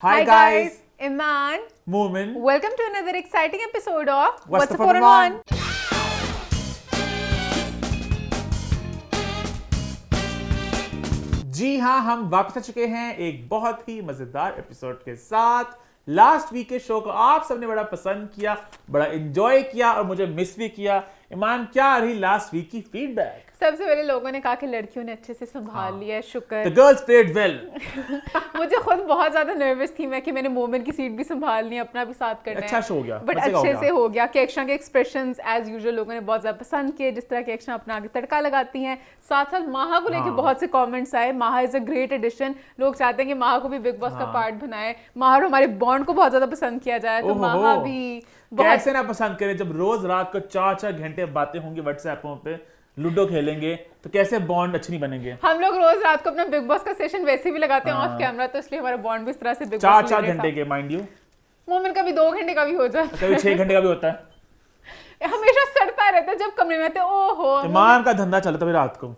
Hi guys, Iman. Moomin. Welcome to another exciting episode of What's the 4 in 1? जी हाँ, हम वापस आ चुके हैं एक बहुत ही मजेदार एपिसोड के साथ। लास्ट वीक के शो को आप सबने बड़ा पसंद किया, बड़ा एंजॉय किया और मुझे मिस भी किया। ईमान, क्या रही लास्ट वीक की फीडबैक? सबसे पहले लोगों ने कहा कि लड़कियों ने अच्छे से संभाल लिया है, शुक्र। The girls played well. मुझे खुद बहुत ज्यादा नर्वस थी मैं कि मैंने मोमेंट की सीट भी संभालनी है, अपना भी साथ करना है। अच्छा शो हो गया, बट अच्छे से हो गया। केक्शा के एक्सप्रेशंस एज यूजुअल लोगों ने बहुत ज्यादा पसंद किए, जिस तरह केक्शा अपना आगे तड़का लगाती हैं। साथ साथ माहा को लेके बहुत से कमेंट्स आए। माहा इज अ ग्रेट एडिशन। लोग चाहते हैं कि माहा को भी बिग बॉस का पार्ट बनाए। माहा और हमारे बॉन्ड को बहुत ज्यादा पसंद किया जाए, तो माहा भी कैसे ना पसंद करें जब रोज रात को 4-4 घंटे बातें होंगी व्हाट्सएपों पे, लूडो खेलेंगे, तो कैसे बॉन्ड अच्छे नहीं बनेंगे। हम लोग रोज रात को अपना बिग बॉस का सेशन वैसे भी लगाते हैं ऑफ कैमरा, तो इसलिए हमारा बॉन्ड भी इस तरह से बिग बॉस 4-4 घंटे के, माइंड यू। मोमेंट कभी 2 घंटे का भी हो जाता है, कभी 6 घंटे का भी होता है। हमेशा सड़ता रहता है जब कमरे में आते। ओहो, ईमान का धंधा चलता है रात को।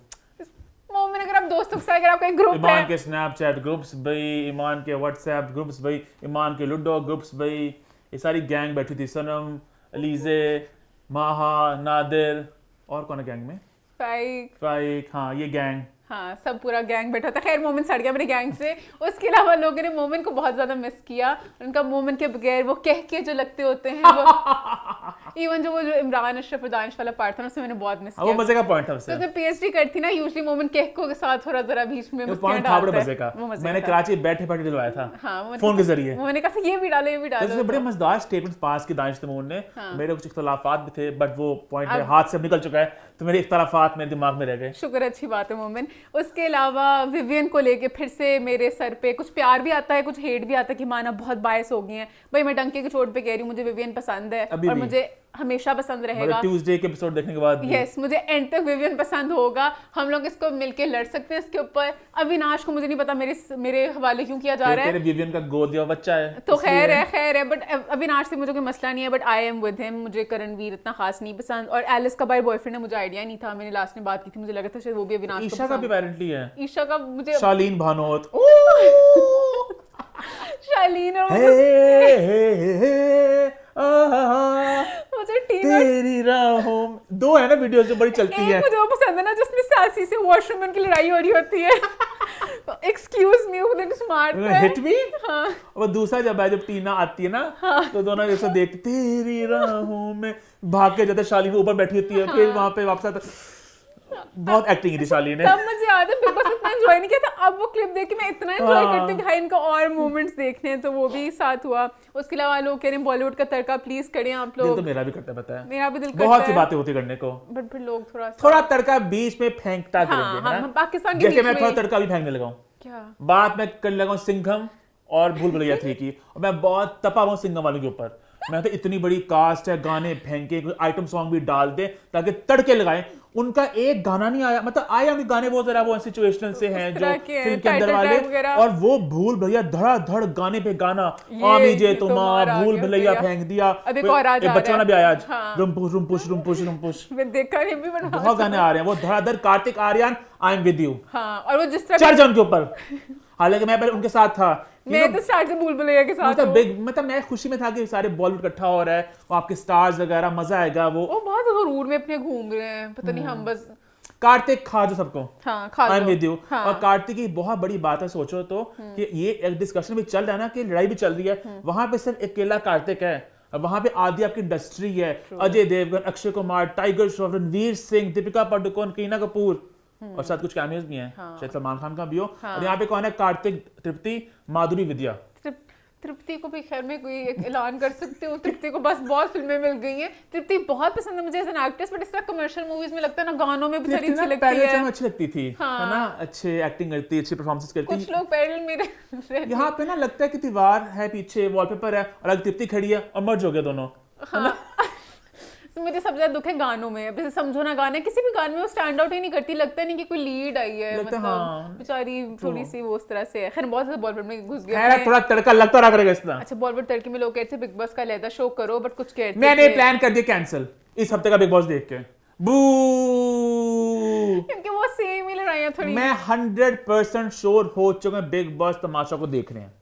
मोमेंट अगर आप दोस्तों के साथ, अगर आपका एक ग्रुप है, ईमान के स्नैपचैट ग्रुप्स भाई, ईमान के व्हाट्सएप ग्रुप्स भाई, ईमान के लूडो ग्रुप्स भाई, ये सारी गैंग बैठी थी। सनम, अलीजे, माहा, नादिर और कौन है गैंग में? फाइक, हाँ ये गैंग, हाँ सब पूरा गैंग बैठा था। खैर मोमेंट सड़ गया मेरे गैंग से। उसके अलावा लोगों ने मोमेंट को बहुत ज्यादा मिस किया। उनका मोमेंट के बगैर वो कह के जो लगते होते हैं वो इवन जो इमरान अशरफ और दानिश वाला पार्ट था ना, उससे मैंने बहुत मिस किया। वो मजे का पॉइंट था उससे। तो पीएचडी करती ना, यूजुअली मोमेंट कह के साथ थोड़ा जरा बीच में पॉइंट था बड़े मजे का। मैंने कराची बैठे बैठे दिलवाया था, हाँ, फोन के जरिए। मैंने कहा ये भी डालो, ये भी डालो। तो बड़े मजेदार स्टेटमेंट्स पास किए दानिश तमून ने। मेरे कुछ इख्तलाफात भी थे, बट वो पॉइंट मेरे हाथ से निकल चुका है, तो मेरे इख्तलाफात मेरे दिमाग में रह गए। शुक्र, अच्छी बात है मोमिन। उसके अलावा विवियन को लेके फिर से मेरे सर पे कुछ प्यार भी आता है, कुछ हेट भी आता है कि माना बहुत बायस हो गई हैं। भाई मैं डंके की चोट पे कह रही हूँ, मुझे विवियन पसंद है और मुझे हमेशा पसंद रहेगा। ट्यूसडे के एपिसोड देखने के बाद यस, मुझे एंड तक विवियन पसंद होगा। हम लोग इसको मिलके लड़ सकते हैं इसके ऊपर। अविनाश को मुझे नहीं पता मेरे हवाले क्यों किया जा रहा है। तेरे विवियन का गोद दिया बच्चा है तो खैर है, बट अविनाश से मुझे कोई मसला नहीं है, but I am with him. मुझे करणवीर इतना खास नहीं पसंद, और एलिस का भाई बॉयफ्रेंड है, मुझे आइडिया नहीं था। मैंने लास्ट में बात की थी, मुझे लगा था शायद वो भी अविनाश ईशा का भी अपेरेंटली है। ईशा का मुझे शालीन भानोत, शालीन और मुझे टीना तेरी राहों, 2 है ना वीडियोस जो बड़ी चलती है। मुझे वो पसंद है ना जिसमें सासी से वॉशरूम में उनकी लड़ाई हो रही होती है। एक्सक्यूज मी, वो तो स्मार्ट है। Hit me. हाँ। और दूसरा जब टीना आती है ना, तो दोनों ऐसे देखते, तेरी राहों में भाग के जाते, शालीन ऊपर बैठी होती है, फिर वहां पे वापस आता। बहुत एक्टिंग की थी शालीन ने। तब मुझे याद है बिग बॉस इतना एंजॉय नहीं किया था। अब वो क्लिप देख के मैं इतना एंजॉय करती हूँ, इनका और मोमेंट्स देखने हैं, तो वो भी साथ हुआ। उसके अलावा लोग कह रहे हैं बॉलीवुड का तड़का प्लीज करें आप लोग। तो मेरा भी करता पता है, मेरा भी दिल करता है। बहुत सी बातें होती करने को, बट फिर लोग थोड़ा तड़का बीच में फेंकता करेंगे। हाँ, पाकिस्तान के जैसे बीच मैं में थोड़ा तड़का भी फेंकने लगा हूँ। क्या बात मैं कर लगा सिंघम और भूल भुलैया 3 की, और मैं बहुत तपा हुआ सिंघम वालों के ऊपर। मैं तो इतनी बड़ी कास्ट है, गाने फेंके, कोई आइटम सॉन्ग भी डाल दे ताकि तड़के लगाए। उनका एक गाना नहीं आया, मतलब आया उनके गाने वो जरा वो सिचुएशनल से हैं जो फिल्म के अंदर वाले, और वो भूल भुलैया धड़ाधड़ गाने पे गाना, आमी जे तुम्हारा भूल भुलैया फेंक दिया। बच्चा भी आया आज, रुम्पुश रुम्पुश रुम्पुश रुम्पुश, मैं देखा नहीं भी, बहुत गाने आ रहे हैं। वो धड़ाधड़ Kartik Aaryan, I am with you, और वो जिस तरह चर्चा उनके ऊपर। हालांकि मैं पहले उनके साथ था, मैं तो स्टार्ट से भूल भुलैया के साथ मतलब मैं खुशी में था कि सारे बॉलीवुड इकट्ठा हो रहा है, वो आपके स्टार्स वगैरह, मजा आएगा। वो बहुत गुरूर में अपने घूम रहे हैं, पता नहीं हम बस। कार्तिक खा जो सबको, आई एम विद यू। और कार्तिक की बहुत बड़ी बात है, सोचो तो कि ये एक डिस्कशन भी चल रहा है ना, कि लड़ाई भी चल रही है, वहां पे सिर्फ अकेला कार्तिक है, और वहां पे आधी आपकी इंडस्ट्री है। अजय देवगन, अक्षय कुमार, टाइगर श्रॉफ, रणवीर सिंह, दीपिका पादुकोण, करीना कपूर, और साथ कुछ कैमियोज भी हैं, शायद सलमान खान का भी हो। और यहाँ पे कौन है? कार्तिक, तृप्ति, माधुरी विद्या। तृप्ति को भी खैर में कोई एक ऐलान कर सकते हो। तृप्ति को बस बहुत फिल्में मिल गई हैं। तृप्ति बहुत पसंद है मुझे एज एन एक्ट्रेस, बट इस तरह कमर्शियल मूवीज में लगता है ना, गानों में बेचारी अच्छी लगती है। अच्छी लगती थी, है ना, अच्छे एक्टिंग करती, अच्छी परफॉर्मेंस करती। कुछ लोग पैरेलल मेरे यहाँ पे ना लगता है कि दीवार है पीछे, वॉलपेपर है, और अगर तृप्ति खड़ी है और मर्ज हो गया दोनों। तो मुझे सबसे ज्यादा दुख है गानों में। अब जैसे समझो ना, गाने किसी भी गाने में वो स्टैंड आउट ही नहीं करती, लगता नहीं कि कोई लीड आई है, मतलब बेचारी थोड़ी सी वो उस तरह से है। खैर बहुत ज्यादा बॉलीवुड में घुस गया है, थोड़ा तड़का लगता रहा करेगा इतना। अच्छा, बॉलीवुड तड़के में लोग कहते थे बिग बॉस का अलग शो करो, बट कुछ कहते थे मैंने प्लान कर दिया कैंसिल इस हफ्ते का बिग बॉस देख के। बू, क्योंकि वो सेम ही लड़ाइयां थोड़ी। मैं 100% श्योर हो चुका बिग बॉस तमाशा को देख रहे हैं।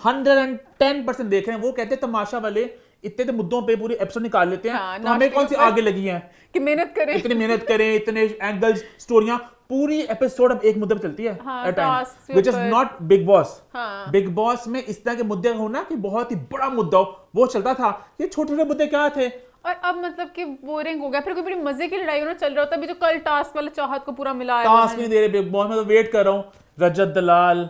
110% देख रहे हैं। वो कहते हैं तमाशा वाले इतने मुद्दों पे पूरे एपिसोड निकाल लेते हैं, हाँ, तो हमें कौन सी आगे लगी है कि मेहनत करें, इतनी मेहनत करें, इतने एंगल्स, स्टोरियां, पूरी एपिसोड अब एक मुद्दे पे चलती है हाँ, at time, tasks which is ऊपर। Not Bigg Boss. हाँ। बिग बॉस में इस तरह के मुद्दे होना कि बहुत ही बड़ा मुद्दा हो, वो चलता था। ये छोटे छोटे मुद्दे क्या थे? और अब मतलब कि बोरिंग हो गया। फिर कोई बड़ी मजे की लड़ाई होना चल रहा होता है। अभी जो कल टास्क वाला चाहत को पूरा मिला है, टास्क नहीं दे रहे बिग बॉस में, तो वेट कर रहा हूँ। रजत दलाल,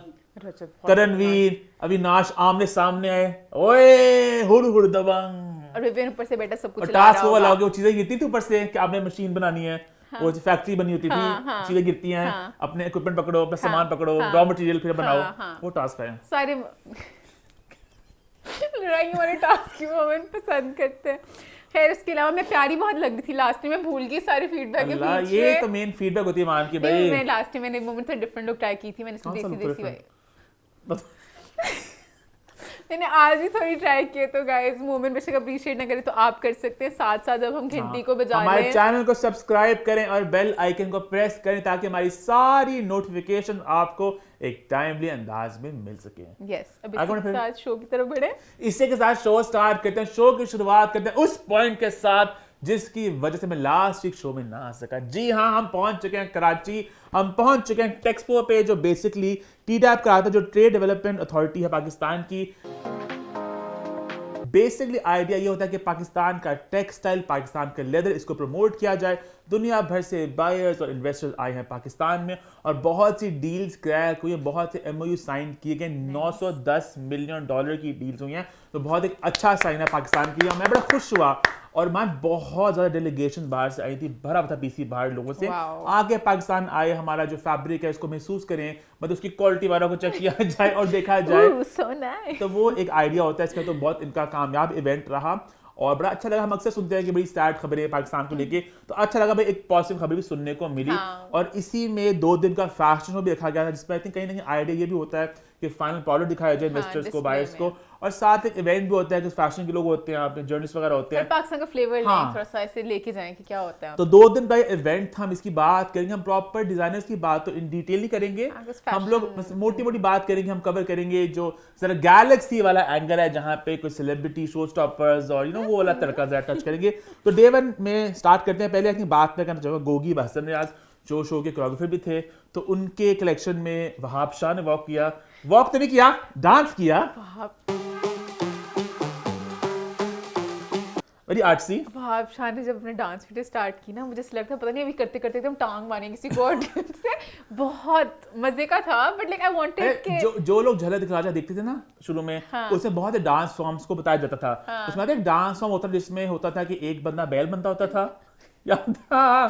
करणवीर, अविनाश आमने सामने आए, ओए हुड़ हुड़ दबंग, और विवेन ऊपर से बैठा सब कुछ और चला टास्क रहा वो होगा। लाओगे, वो चीजें गिरती थी ऊपर से कि आपने मशीन बनानी है, वो फैक्ट्री बनी होती हाँ, थी, हाँ, चीजें गिरती हैं, हाँ। अपने इक्विपमेंट पकड़ो, अपना सामान पकड़ो, रॉ मटेरियल फिर बनाओ, हाँ। वो टास्क है। सारे लड़ाई वाले टास्क की मोमेंट पसंद करते हैं। खैर इसके अलावा मैं प्यारी बहुत लग रही थी लास्ट में, मैं भूल गई सारे फीडबैक के अल्लाह, पीछे। ये तो मेन फीडबैक होती है मान की भाई। मैं लास्ट में मैंने मोमेंट से डिफरेंट लुक ट्राई की थी, मैंने कौन सा देसी look देसी different? वाली मैंने आज भी थोड़ी ट्राई किए। तो गाइस मोमेंट बेशक अप्रिशिएट ना करें तो आप कर सकते हैं। साथ साथ अब हम घंटी को बजा हमारे लें। चैनल को सब्सक्राइब करें और बेल आइकन को प्रेस करें ताकि हमारी सारी नोटिफिकेशन आपको एक टाइमली अंदाज में मिल सके। यस, अब आगे बढ़े इसके फिर। साथ शो की तरफ बढ़े। इसी के साथ शो स्टार्ट करते हैं। शो की शुरुआत करते हैं उस पॉइंट के साथ जिसकी वजह से मैं लास्ट वीक शो में ना आ सका। जी हाँ, हम पहुंच चुके हैं कराची, हम पहुंच चुके हैं टेक्सपो पे, जो बेसिकली TDAP कराता है, जो ट्रेड डेवलपमेंट अथॉरिटी है पाकिस्तान की। बेसिकली आइडिया ये होता है कि पाकिस्तान का टेक्सटाइल, पाकिस्तान का लेदर, इसको प्रमोट किया जाए। दुनिया भर से बायर्स और इन्वेस्टर्स आए हैं पाकिस्तान में और बहुत सी डील्स क्रैक हुई हैं, बहुत से MOU साइन किए गए, 910 मिलियन डॉलर की डील्स हुई हैं। तो बहुत एक अच्छा साइन है पाकिस्तान के लिए, मैं बड़ा खुश हुआ। और मैं बहुत ज़्यादा डेलीगेशन बाहर से आई थी, भरा था PC बाहर लोगों से। Wow. आगे पाकिस्तान आए, हमारा जो फैब्रिक है इसको महसूस करें, मतलब उसकी क्वालिटी वालों को चेक किया जाए और देखा जाए। Ooh, so nice. तो वो एक आइडिया होता है इसका। तो बहुत इनका कामयाब इवेंट रहा और बड़ा अच्छा लगा। हम अक्सर सुनते हैं कि बड़ी सैड खबरें पाकिस्तान को लेके, तो अच्छा लगा भाई एक पॉजिटिव खबर भी सुनने को मिली। हाँ। और इसी में 2 दिन का फैशन शो भी रखा गया था, जिसमें आई थिंक कहीं ना कहीं आइडिया ये भी होता है कि फाइनल प्रोडक्ट दिखाया जाए इन्वेस्टर्स को, display बायर्स में। को, और साथ एक इवेंट भी होता है कि फैशन के लोग होते हैं, आपने जर्नलिस्ट वगैरह होते और हैं। पाकिस्तान का फ्लेवर हाँ। लें, थोड़ा सा ऐसे लेके जाएं कि क्या होता है। तो 2 दिन का ये इवेंट था, हम इसकी बात करेंगे। हम प्रॉपर डिजाइनर्स की बात तो इन डिटेल ही करेंगे, हाँ, कुछ हम लोग fashion- मोटी मोटी बात करेंगे। हम कवर करेंगे जो जरा गैलेक्सी वाला एंगल है, जहाँ पे कोई सेलिब्रिटी शो स्टॉपर्स और वो वाला तड़का जरा टच करेंगे। तो डे 1 में स्टार्ट करते हैं। पहले अपनी बात में करना चाहूँगा गोगी हसन रियाज, जो शो के कोरियोग्राफर भी थे। तो उनके कलेक्शन में वहाब शाह ने वॉक किया, वॉक तो नहीं किया, डांस किया। बड़ी आर्टसी। वहाब शाह ने जब अपने डांस वीडियो स्टार्ट की ना, मुझे ऐसा लगता है पता नहीं अभी करते करते एकदम टांग मारेंगे किसी को ऑडियंस से। बहुत मजे का था, बट लाइक आई वांटेड कि जो लोग झलक दिखला जा देखते थे ना शुरू में, हाँ। उसमें बहुत से डांस फॉर्म्स को बताया जाता था। हाँ। उसमें एक डांस फॉर्म होता था जिसमें होता था कि एक बंदा बैल बनता होता था, याद था? हाँ,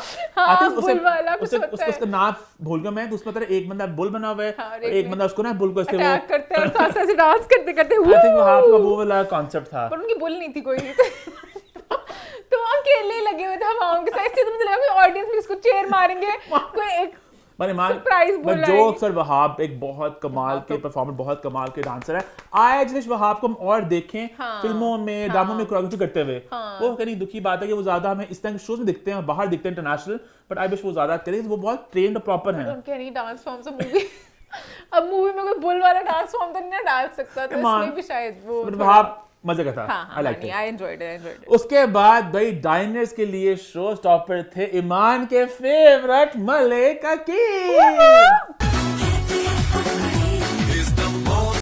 I think बुल वाला कुछ होता है। उसका नाम भूल गया मैं। तो उसमें तरह एक बंदा बुल बना हुआ है हाँ, और और एक बंदा उसको ना बुल को ऐसे वो, अटैक करते हैं और साथ साथ डांस करते करते I think वो हाथ का वो वाला कॉन्सेप्ट था। पर उनकी बुल नहीं थी कोई। तो वो अकेले ही लगे हुए थे हवाओं के साथ। इससे तो मुझे लगा कोई ऑडियंस भी इसको चेयर मारेंगे, कोई एक सरप्राइज बुल जोक्स। और वहाब एक बहुत कमाल के परफॉर्मर, बहुत कमाल के डांसर है। आज विश वहाब को हम और देखें हाँ, फिल्मों में, ड्रामों में कोरियोग्राफी करते हुए। हाँ। वो कहीं दुखी बात है कि वो ज्यादा हमें इस तरह के शोज में दिखते हैं, बाहर दिखते हैं इंटरनेशनल, बट आई विश वो ज्यादा करें। वो बहुत ट्रेन्ड और प्रॉपर हैं। उनके नहीं डांस फॉर्म से मूवी अब मूवी में कोई बुल वाला डांस फॉर्म तो नहीं ना डाल सकता, तो इसमें भी शायद वो बट वहाब मजे का था। हाँ, I like it. I enjoyed it. उसके बाद भाई डाइनर्स के लिए शो स्टॉपर थे ईमान के फेवरेट मलिक अकील।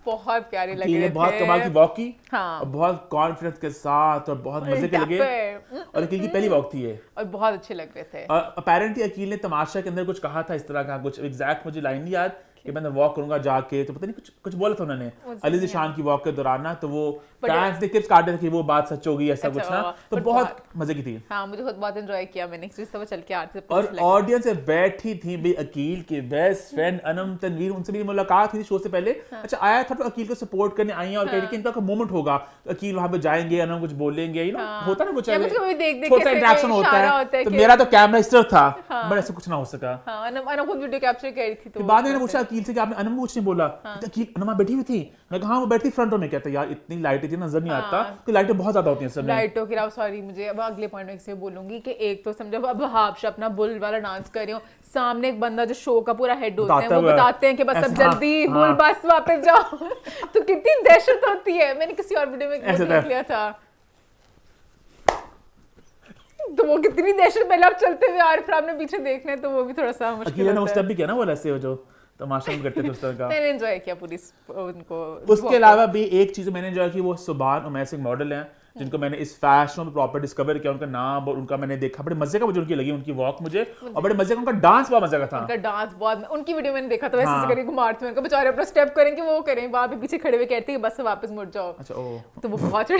बहुत प्यारे लग ये रहे थे, बहुत कमाल की वॉक की, हाँ। और बहुत कॉन्फिडेंस के साथ और बहुत मजे के लगे। और अकील की पहली वॉक थी ये, और बहुत अच्छे लग रहे थे। और अपेरेंटली अकील ने तमाशा के अंदर कुछ कहा था इस तरह का, कुछ एग्जैक्ट मुझे लाइन नहीं याद कि मैं वॉक करूंगा जाके, तो पता नहीं कुछ बोला था उन्होंने अली ज़िशान की वॉक के दौरान ना। तो वो फैंस ने क्लिप्स काटे थे कि वो बात सच होगी ऐसा कुछ ना। तो बहुत मजे की थी। हाँ, मुझे बहुत एंजॉय किया मैंने, सब चल के आते थे। और ऑडियंस से बैठी थी भाई अकील के बेस्ट फ्रेंड अनम तनवीर, उनसे मेरी मुलाकात हुई शो से पहले। अच्छा आया था, तो अकील को सपोर्ट करने आई हैं और कह रही कि इनका कोई मोमेंट होगा, तो अकील वहां पे जाएंगे, अनम कुछ बोलेंगे, होता ना कुछ छोटा इंटरेक्शन होता है। तो मेरा तो कैमरा इस तरफ था, बट ऐसा कुछ ना हो सका। अनम खुद वीडियो कैप्चर कर रही थी। तो बाद में पूछा अकील से कि आपने अनम कुछ नहीं बोला। कहता अकील अनमा बैठी हुई थी। मैं कहा हाँ वो बैठी फ्रंट रो में। कहता यार इतनी लाइटें थी नजर नहीं आता कि लाइटें बहुत ज्यादा होती हैं सब। लाइटों के अलावा सॉरी मुझे अब अगले पॉइंट में इससे बोलूंगी कि एक तो समझो अब हाफ अपना बुल वाला डांस कर रही हूँ, सामने एक बंदा जो शो का पूरा हेड होता है वो बताते हैं कि बस अब जल्दी बुल बस वापस जाओ। तो कितनी दहशत होती है। मैंने किसी और वीडियो में देख लिया था, तो वो कितनी दहशत पहले आप चलते हुए आ रहे फिर आपने पीछे देखना है, तो वो भी थोड़ा सा मुश्किल है। उस टाइम भी किया ना वो ऐसे हो जो तमाशा भी करते थे उस तरह का। मैंने एंजॉय किया पूरी उनको। उसके अलावा भी एक चीज मैंने एंजॉय की, वो सुभान उमैर सिंह मॉडल हैं जिनको मैंने इस फैशन में प्रॉपर डिस्कवर किया, उनका नाम और उनका मैंने देखा, बड़े मजे का मुझे उनकी लगी उनकी वॉक मुझे, और बड़े मजे का उनका डांस बहुत मजे का था। उनका डांस बहुत, उनकी वीडियो मैंने देखा था वैसे करके घुमाते हुए, उनका बेचारे अपना स्टेप करेंगे वो करें, वहां पे पीछे खड़े हुए कहते हैं बस वापस मुड़ जाओ। अच्छा ओ तो वो बहुत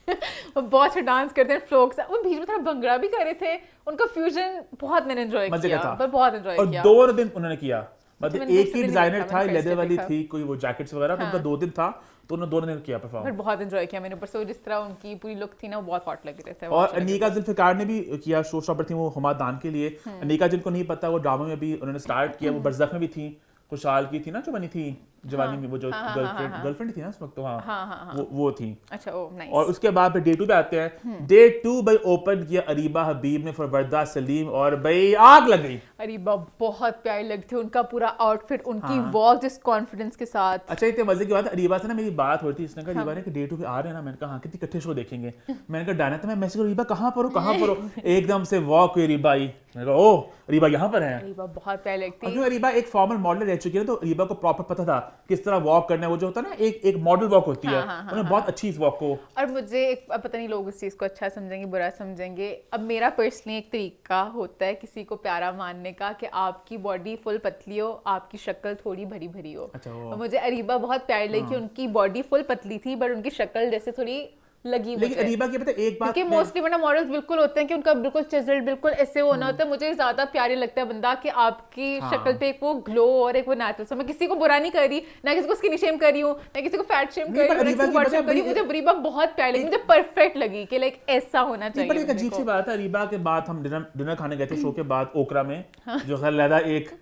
वो बहुत अच्छा डांस करते हैं, फ्लोक से वो बीच में थोड़ा भंगड़ा भी कर रहे थे, उनका फ्यूजन बहुत मैंने एंजॉय किया, पर बहुत एंजॉय किया। और 2 दिन उन्होंने किया, मतलब एक ही डिजाइनर था, लेदर वाली थी कोई वो जैकेट्स वगैरह, तो उनका 2 दिन था, तो उन्होंने 2 दिन किया परफॉर्म। बहुत एंजॉय किया मैंने, ऊपर से जिस तरह उनकी पूरी लुक थी ना वो बहुत हॉट लग रहे थे। और अनीका जुल्फिकार ने भी किया, शो स्टॉपर थी वो हुमा दान के लिए। अनीका जिनको नहीं पता वो ड्रामा में भी उन्होंने स्टार्ट किया, वो बरज़ख में भी थी, खुशहाल की थी ना जो बनी थी जवानी में, वो जो गर्लफ्रेंड थी ना उस वक्त, तो वो थी। अच्छा ओ नाइस। और उसके बाद फिर डे 2 पे आते हैं। डे 2 भाई ओपन किया अरीबा हबीब ने फॉर वर्दा सलीम, और भाई आग लग गई। अरीबा बहुत प्यारी लगती है, उनका पूरा आउटफिट, उनकी वॉक जिस कॉन्फिडेंस के साथ। अच्छा इतने मजे की बात है, अरीबा से ना मेरी बात हो रही थी, इसने कहा अरीबा ने कि डे 2 पे आ रहे हैं ना, मैंने कहा हाँ कितनी इकट्ठे शो देखेंगे। मैंने कहा डायना, तो मैं मैसेज करूं अरीबा कहाँ पर हो एकदम से वॉक हुई अरीबा आई, मैंने कहा ओ अरीबा यहाँ पर है। अरीबा बहुत प्यारी लगती है। अरीबा एक फॉर्मल मॉडल रह चुकी है तो अरीबा को प्रॉपर पता था किस तरह वॉक करना है, वो जो होता है ना एक मॉडल वॉक होती है, उन्होंने बहुत अच्छी इस वॉक को। और मुझे अब पता नहीं लोग इस चीज को अच्छा समझेंगे बुरा समझेंगे, अब मेरा पर्सनली एक तरीका होता है किसी को प्यारा मानने का कि आपकी बॉडी फुल पतली हो, आपकी शक्ल थोड़ी भरी भरी हो। अच्छा, मुझे अरीबा बहुत प्यारी लगी, उनकी बॉडी फुल पतली थी बट उनकी शक्ल जैसे थोड़ी लगी। लेकिन अरीबा की पता एक बात, क्योंकि मोस्टली वरना मॉडल्स बिल्कुल होते हैं कि उनका बिल्कुल चिजल्ड बिल्कुल ऐसे होना होता है, मुझे ज्यादा प्यारे लगता है बंदा कि आपकी शक्ल पे एक वो ग्लो और एक वो नेचुरल। मैं किसी को बुरा नहीं कर रही, ना किसी को स्किनी शेम कर रही हूँ, ना किसी को फैट शेम कर रही हूँ, ना किसी को बॉडी शेम कर रही हूँ। मुझे अरीबा बहुत प्यारी लगी, मुझे परफेक्ट लगी कि लाइक ऐसा होना चाहिए। पर एक अजीब सी बात है, अरीबा के बाद हम डिनर खाने गए थे शो के बाद ओकरा में, जो खैर लहदा एक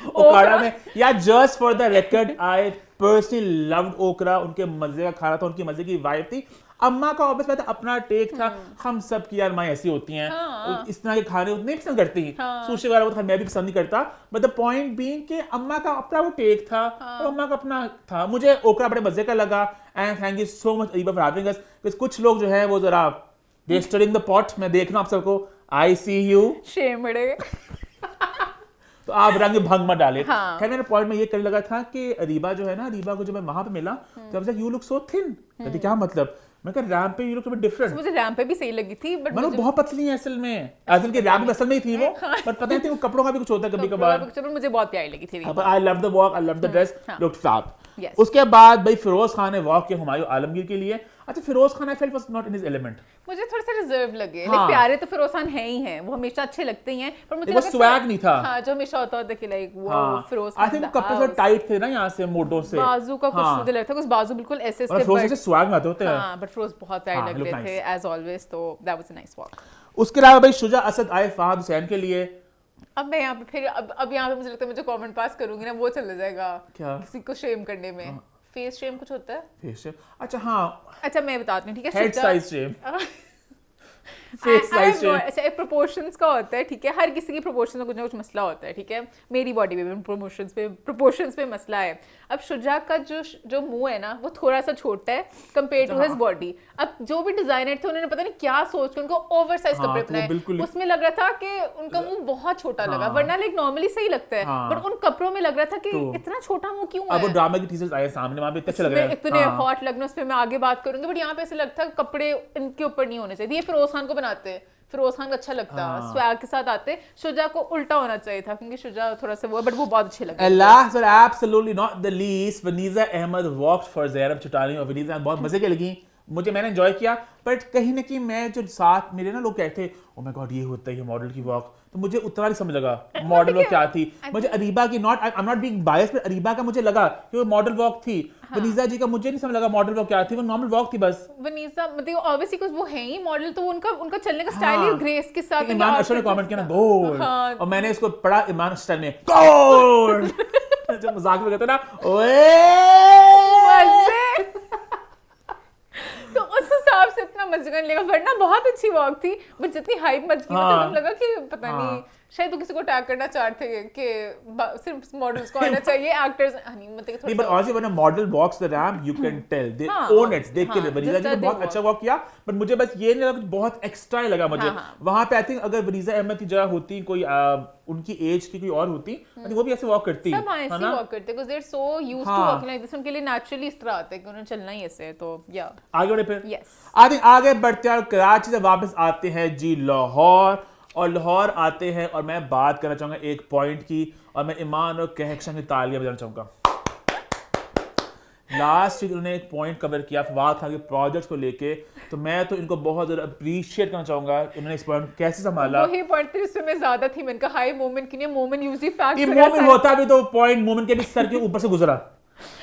ओकाड़ा में, या just for the record I personally loved ओकरा, उनके मजे का खाना था, उनकी मजे की वाइब थी। अम्मा का ऑब्वियस बात है अपना टेक था, हम सब की यार माँ ऐसी होती हैं, इस तरह के खाने उतने पसंद करती हैं, सुशी वगैरह वो मैं भी पसंद नहीं करता, बट द पॉइंट बीइंग कि अम्मा का अपना वो टेक था और अम्मा का अपना था। मुझे ओकरा बड़े मजे का लगा, and thank you so much Areeba for having us, because कुछ लोग जो है वो जरा दे स्टरिंग द पॉट, मैं देख रहा हूं आप सबको, आई सी यू शेम बड़े तो आप रंग भंग मत डाले। खैर मेरा पॉइंट में ये करने लगा था कि अरीबा जो है ना, अरीबा को जब मैं वहां पे मिला तो I was you look so thin, कहती क्या मतलब, मैं कहा रैम्प पे यू लुक डिफरेंट। मुझे रैम्प पे भी सही लगी थी बट मतलब बहुत पतली है असल में, असल के रैम्प असल में ही थी वो, बट पता नहीं वो कपड़ों का भी कुछ होता है कभी कभार। मुझे बहुत प्यारी लगी थी। I love the walk, I love the dress, looked fab. उसके बाद भाई फिरोज खान ने वॉक किया हुमायूं आलमगीर के लिए। अच्छा Feroze Khan I felt was not in his element, मुझे थोड़ा सा रिजर्व लगे। लाइक प्यारे तो फिरोज खान है ही हैं, वो हमेशा अच्छे लगते ही हैं, पर मुझे वो स्वैग नहीं था। हां जो हमेशा होता है कि लाइक वो फिरोज खान, आई थिंक कपड़े थोड़े टाइट थे ना यहां से मोटों से, बाजू का कुछ मुझे लगता है कुछ बाजू बिल्कुल ऐसे स्टेप फिरोज से स्वैग में होते हैं। हां बट फिरोज बहुत प्यारे लग रहे थे एज ऑलवेज, तो that was a nice walk. उसके अलावा भाई शुजा असद आए फहद हुसैन के लिए। अब मैं यहाँ पे फिर अब यहाँ पे मुझे लगता है मुझे कमेंट पास करूंगी ना वो चला जाएगा क्या किसी को शेम करने में। फेस शेम कुछ होता है, फेस शेम, अच्छा हाँ, अच्छा मैं बताती हूँ ठीक है, head size same, face size same, अच्छा एक प्रोपोर्शंस का होता है ठीक है, हर किसी की प्रोपोर्शन में कुछ ना कुछ मसला होता है ठीक है, मेरी बॉडी में भी प्रोपोर्शंस पे मसला है। अब शुजा का जो मुंह है ना वो थोड़ा सा छोटा है कंपेयर टू हिज बॉडी। अब जो भी डिजाइनर थे उन्होंने पता नहीं क्या सोच के उनको ओवर साइज कपड़े पहनाए, उसमें लग रहा था कि उनका मुंह बहुत छोटा लगा, वरना लाइक नॉर्मली सही लगता है बट उन कपड़ों में लग रहा था कि इतना छोटा मुंह क्यों है। अब वो ड्रामा की टीजर्स आए सामने, वहां पे इतने लग रहे हैं, इतने हॉट लगने, उस पे मैं आगे बात करूंगी बट यहाँ पे ऐसे लगता है कपड़े इनके ऊपर नहीं होने चाहिए। ये फिरोज खान को बनाते, फिरोज खान का अच्छा लगता, स्वैग के साथ आते, शुजा को उल्टा होना चाहिए था क्योंकि शुजा थोड़ा सा वो बट वो बहुत अच्छे लगे। Last but absolutely not the least, वनीजा Ahmad walked for Zainab Chutani, और वनीजा बहुत मजे की लगी मुझे, मैंने एंजॉय किया, बट कहीं ना कहीं मैं जो साथ मेरे ना लोग कहते ओ माय गॉड ये होता है ये मॉडल की वॉक, तो मुझे उतना नहीं समझ लगा मॉडल वॉक क्या थी। मुझे अरीबा की आई एम नॉट बीइंग बायस, पर अरीबा का मुझे लगा कि वो मॉडल वॉक थी। वनीजा जी का मुझे नहीं समझ लगा मॉडल वॉक क्या थी, वो नॉर्मल वॉक थी बस। वनीजा मतलब ऑब्वियसली कुछ वो है ही मॉडल, तो उनका चलने का स्टाइल ही ग्रेस के साथ। ईमान अशर ने कमेंट किया ना गोल्ड, और मैंने इसको पढ़ा ईमान स्टाइल में गोल्ड जब मजाक में कहते ना ओए तो उस हिसाब से इतना मजा नहीं लगा, वरना बहुत अच्छी वॉक थी, बट जितनी हाइप मच गई हाँ। मतलब लगा कि पता नहीं शायद वो किसी को टैग करना चाहते थे कि सिर्फ मॉडल्स को आना चाहिए, एक्टर्स नहीं मतलब नहीं, but honestly when a model walks the ramp you can tell they own it, देख के वरीजा जी ने बहुत अच्छा वॉक किया, बट मुझे बस ये नहीं लगा कुछ बहुत एक्स्ट्रा ही लगा मुझे वहां पे। आई थिंक अगर वरीजा अहमद की जगह होती कोई उनकी एज की कोई और होती वो भी ऐसे वॉक करती सब ऐसे वॉक करते because they are so used to walking like this, उनके लिए नेचुरली इस तरह आता है कि उन्हें चलना ही ऐसे है। तो या आगे बढ़े फिर यस आई थिंक आगे बढ़ते हैं और कराची से वापस आते हैं जी लाहौर, और लाहौर आते हैं और मैं बात करना चाहूंगा एक पॉइंट की, और मैं ईमान और कहकशां की तालियां बजाना चाहूंगा। लास्ट वीक उन्होंने एक पॉइंट कवर किया फवाद खान के प्रोजेक्ट को लेके, तो मैं तो इनको बहुत ज़्यादा अप्रिशिएट करना चाहूंगा उन्होंने इस पॉइंट कैसे संभाला। वही पॉइंट थी जिसमें मैं ज्यादा थी, मैंने कहा हाई मोमेंट की नहीं, मोमेंट यूजुअली फैक्ट्स ये मोमेंट होता भी तो पॉइंट मोमेंट के भी सर के ऊपर से गुजरा।